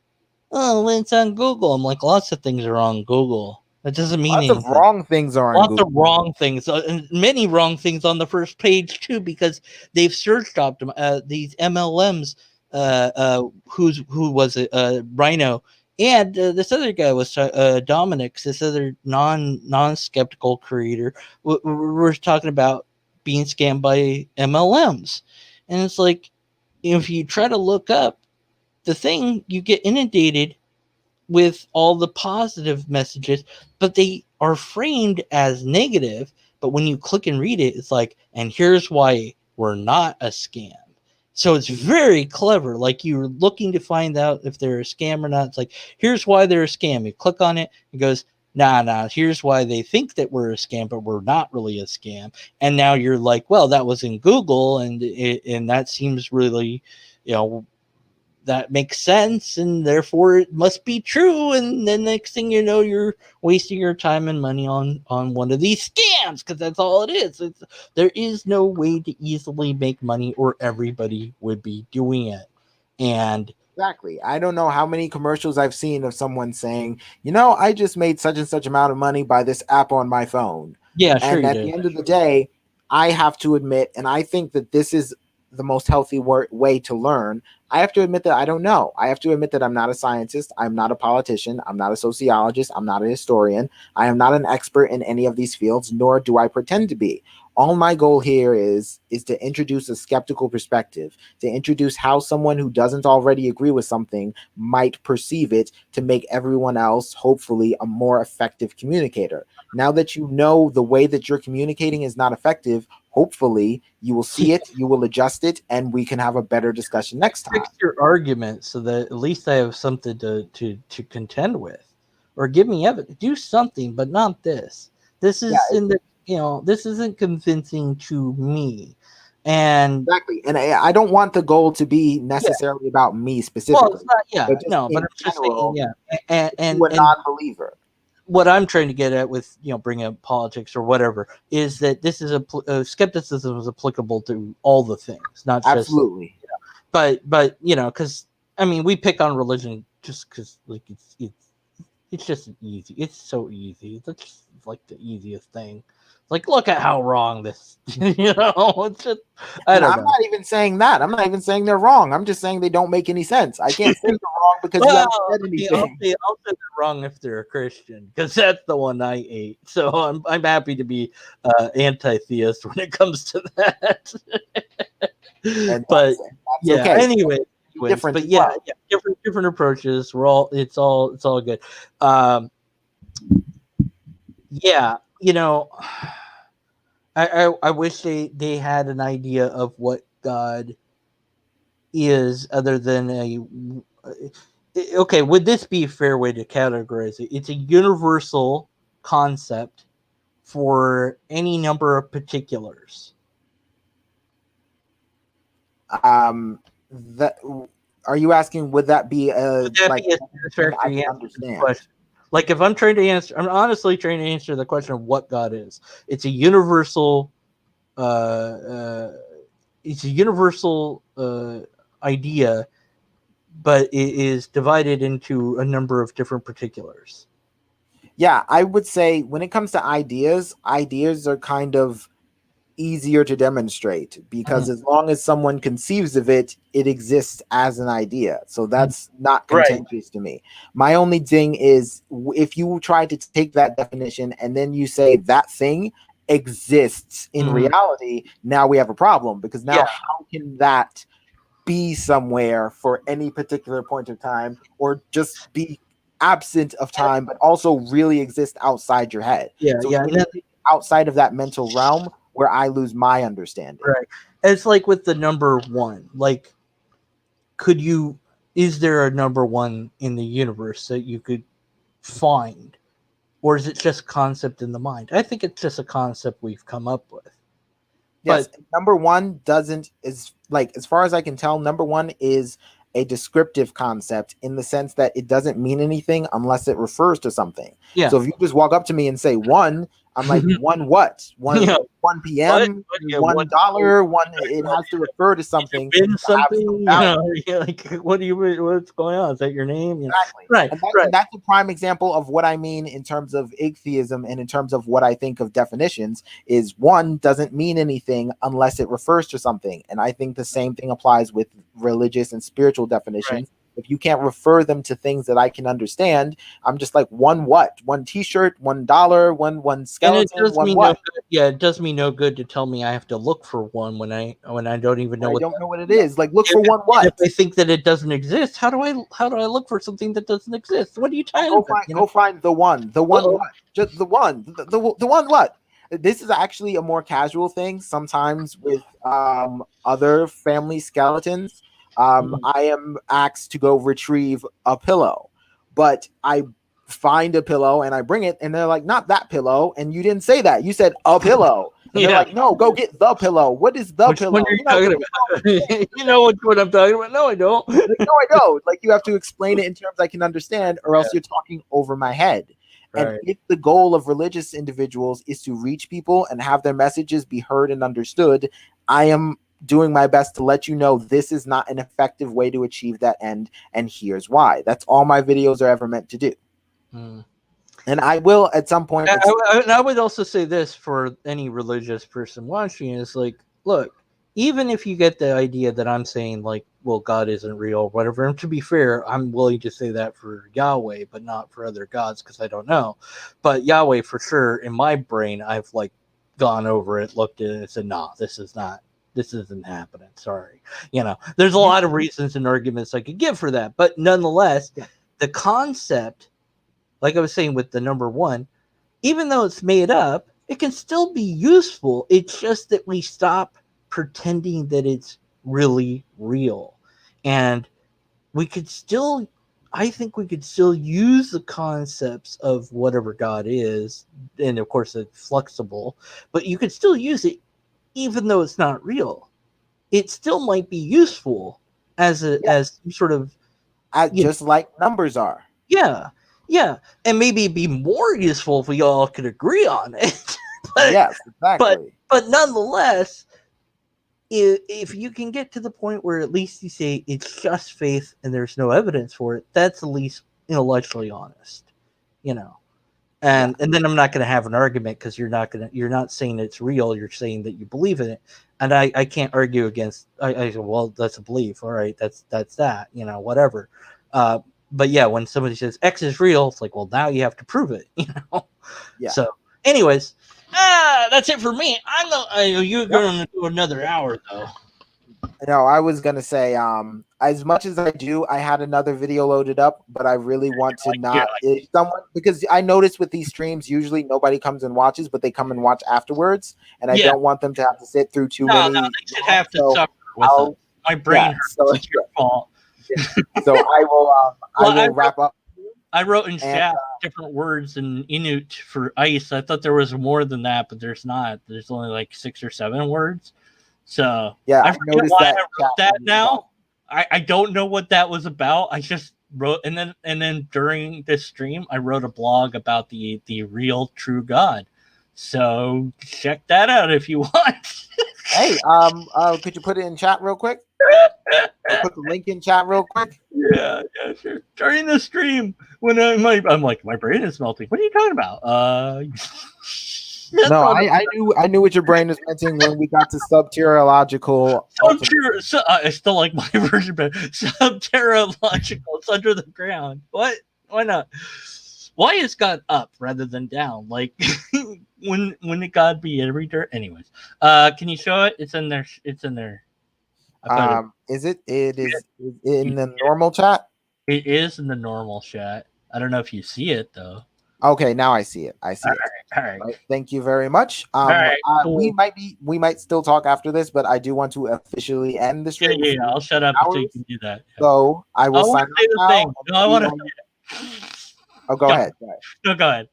Oh, well, it's on Google. I'm like, lots of things are on Google. That doesn't mean
Lots
anything.
of wrong things are on
Lots
Google.
of wrong things, and many wrong things on the first page too, because they've search optimized these MLMs. Who was it? Rhino, and this other guy was Dominic. This other non skeptical creator. We're talking about being scammed by MLMs, and it's like if you try to look up the thing, you get inundated with all the positive messages, but they are framed as negative. But when you click and read it, it's like, and here's why we're not a scam. So it's very clever. Like you're looking to find out if they're a scam or not. It's like, here's why they're a scam. You click on it, it goes, nah, here's why they think that we're a scam, but we're not really a scam. And now you're like, well, that was in Google, and that seems really, that makes sense, and therefore it must be true. And the next thing you know, you're wasting your time and money on one of these scams, because that's all it is. There is no way to easily make money, or everybody would be doing it. And
exactly, I don't know how many commercials I've seen of someone saying, I just made such and such amount of money by this app on my phone.
Yeah, sure.
And at the end of the day, I have to admit, and I think that this is the most healthy way to learn. I have to admit that I don't know. I have to admit that I'm not a scientist. I'm not a politician. I'm not a sociologist. I'm not a historian. I am not an expert in any of these fields, nor do I pretend to be. All my goal here is to introduce a skeptical perspective, to introduce how someone who doesn't already agree with something might perceive it, to make everyone else, hopefully, a more effective communicator. Now that you know the way that you're communicating is not effective, hopefully you will see it, you will adjust it, and we can have a better discussion next time.
Fix your argument so that at least I have something to contend with, or give me evidence. Do something, but not this. This is this isn't convincing to me. And
exactly, and I don't want the goal to be necessarily about me specifically.
Well, it's not, but I'm just saying, and
a non-believer.
What I'm trying to get at with bringing up politics or whatever is that this is skepticism is applicable to all the things, not
absolutely.
Just, but because I mean we pick on religion just because like it's just easy. It's so easy. That's like the easiest thing. Like, look at how wrong this, it's just, I'm
not even saying that. I'm not even saying they're wrong. I'm just saying they don't make any sense. I can't say they're wrong because you haven't said anything.
I'll say they're wrong if they're a Christian, because that's the one I ate. So I'm happy to be anti-theist when it comes to that. But yeah, okay. Anyway, different, but yeah, different approaches. It's all good. Yeah. I wish they had an idea of what God is, other than okay, would this be a fair way to categorize it? It's a universal concept for any number of particulars.
That are you asking? Would that be a
satisfactory question? Like, if I'm trying to answer, I'm honestly trying to answer the question of what God is. It's a universal, idea, but it is divided into a number of different particulars.
Yeah, I would say when it comes to ideas are kind of easier to demonstrate because as long as someone conceives of it, it exists as an idea. So that's not
Right.
contentious to me. My only thing is if you try to take that definition and then you say that thing exists in reality, now we have a problem, because now how can that be somewhere for any particular point of time, or just be absent of time but also really exist outside your head? So outside of that mental realm where I lose my understanding.
Right. It's like with the number one. Like, is there a number one in the universe that you could find? Or is it just concept in the mind? I think it's just a concept we've come up with.
Yes, number one is like, as far as I can tell, number one is a descriptive concept in the sense that it doesn't mean anything unless it refers to something.
Yeah.
So if you just walk up to me and say one, I'm like, one what? 1 p.m., $1, one. It has to refer to something.
Something, like what's going on? Is that your name?
Exactly.
Right.
And that's a prime example of what I mean in terms of atheism, and in terms of what I think of definitions is one doesn't mean anything unless it refers to something. And I think the same thing applies with religious and spiritual definitions. Right. If you can't refer them to things that I can understand, I'm just like, one what? One t-shirt, $1, one skeleton,
and it
one
mean
what?
No good. Yeah, it does me no good to tell me I have to look for one when I don't even know.
I don't know what it is. Like, look for one what?
If I think that it doesn't exist, how do I look for something that doesn't exist? What are you talking about?
Go find the one. The one what? Just the one. The one what? This is actually a more casual thing. Sometimes with other family skeletons, I am asked to go retrieve a pillow, but I find a pillow and I bring it, and they're like, not that pillow, and you didn't say that. You said a pillow. And they're like, no, go get the pillow. What is the pillow?
One are you talking about? You know what I'm talking about? No, I don't.
Like, no, I don't. Like, you have to explain it in terms I can understand, or else you're talking over my head. Right. And if the goal of religious individuals is to reach people and have their messages be heard and understood, I am doing my best to let you know this is not an effective way to achieve that end, and here's why. That's all my videos are ever meant to do. And I will at some point.
I would also say this for any religious person watching is like, look, even if you get the idea that I'm saying like, well, God isn't real or whatever, and to be fair, I'm willing to say that for Yahweh, but not for other gods because I don't know. But Yahweh, for sure, in my brain, I've like gone over it, looked at it, and said, no, this isn't happening. Sorry. There's a lot of reasons and arguments I could give for that. But nonetheless, the concept, like I was saying with the number one, even though it's made up, it can still be useful. It's just that we stop pretending that it's really real. And I think we could still use the concepts of whatever God is. And of course, it's flexible, but you could still use it even though it's not real. It still might be useful as sort of
just like numbers are.
Yeah, and maybe it'd be more useful if we all could agree on it.
Yes, exactly.
But nonetheless, if you can get to the point where at least you say it's just faith and there's no evidence for it, that's at least intellectually honest, And then I'm not going to have an argument because you're not saying it's real. You're saying that you believe in it, and I can't argue against. I say, well, that's a belief. All right, that's that. Whatever. But yeah, when somebody says X is real, it's like, well, now you have to prove it.
Yeah.
So, anyways, that's it for me. You're going to do another hour though.
No, I was gonna say, as much as I do, I had another video loaded up, but I really want to because I notice with these streams, usually nobody comes and watches, but they come and watch afterwards, and I don't want them to have to sit through too many.
No, they should have to suffer with it. My brain hurts. So it's your fault.
So I will wrap up.
I wrote in chat different words in Inuit for ice. I thought there was more than that, but there's not. There's only like 6 or 7 words. So
yeah,
I noticed why I wrote that now. I don't know what that was about. I just wrote, and then during this stream, I wrote a blog about the real true God. So check that out if you want.
Hey, could you put it in chat real quick? Put the link in chat real quick.
Yeah, sure. During the stream, when I'm like, my brain is melting. What are you talking about?
No, I knew what your brain was mentioning when we got to subterriological.
I still like my version better. Subterrilogical. It's under the ground. What? Why not? Why is God up rather than down? Like when God be every dirt? Anyways, can you show it? It's in there. It's in there.
Is it? It is in the normal chat.
It is in the normal chat. I don't know if you see it though.
Okay, now I see it. I see it.
All right.
Right, thank you very much.
right, cool.
We might still talk after this, but I do want to officially end the stream.
Yeah, I'll shut up until you can do that. Yeah.
So I will sign
say the
off
thing.
now.
No, I want to.
Oh, go ahead.
No, go ahead.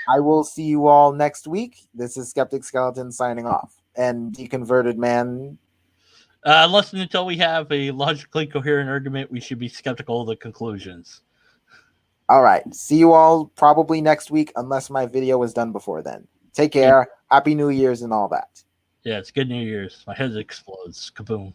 I will see you all next week. This is Skeptic Skeleton signing off, and Deconverted Man.
Unless and until we have a logically coherent argument, we should be skeptical of the conclusions.
All right. See you all probably next week, unless my video is done before then. Take care. Happy New Year's and all that.
Yeah, it's good New Year's. My head explodes. Kaboom.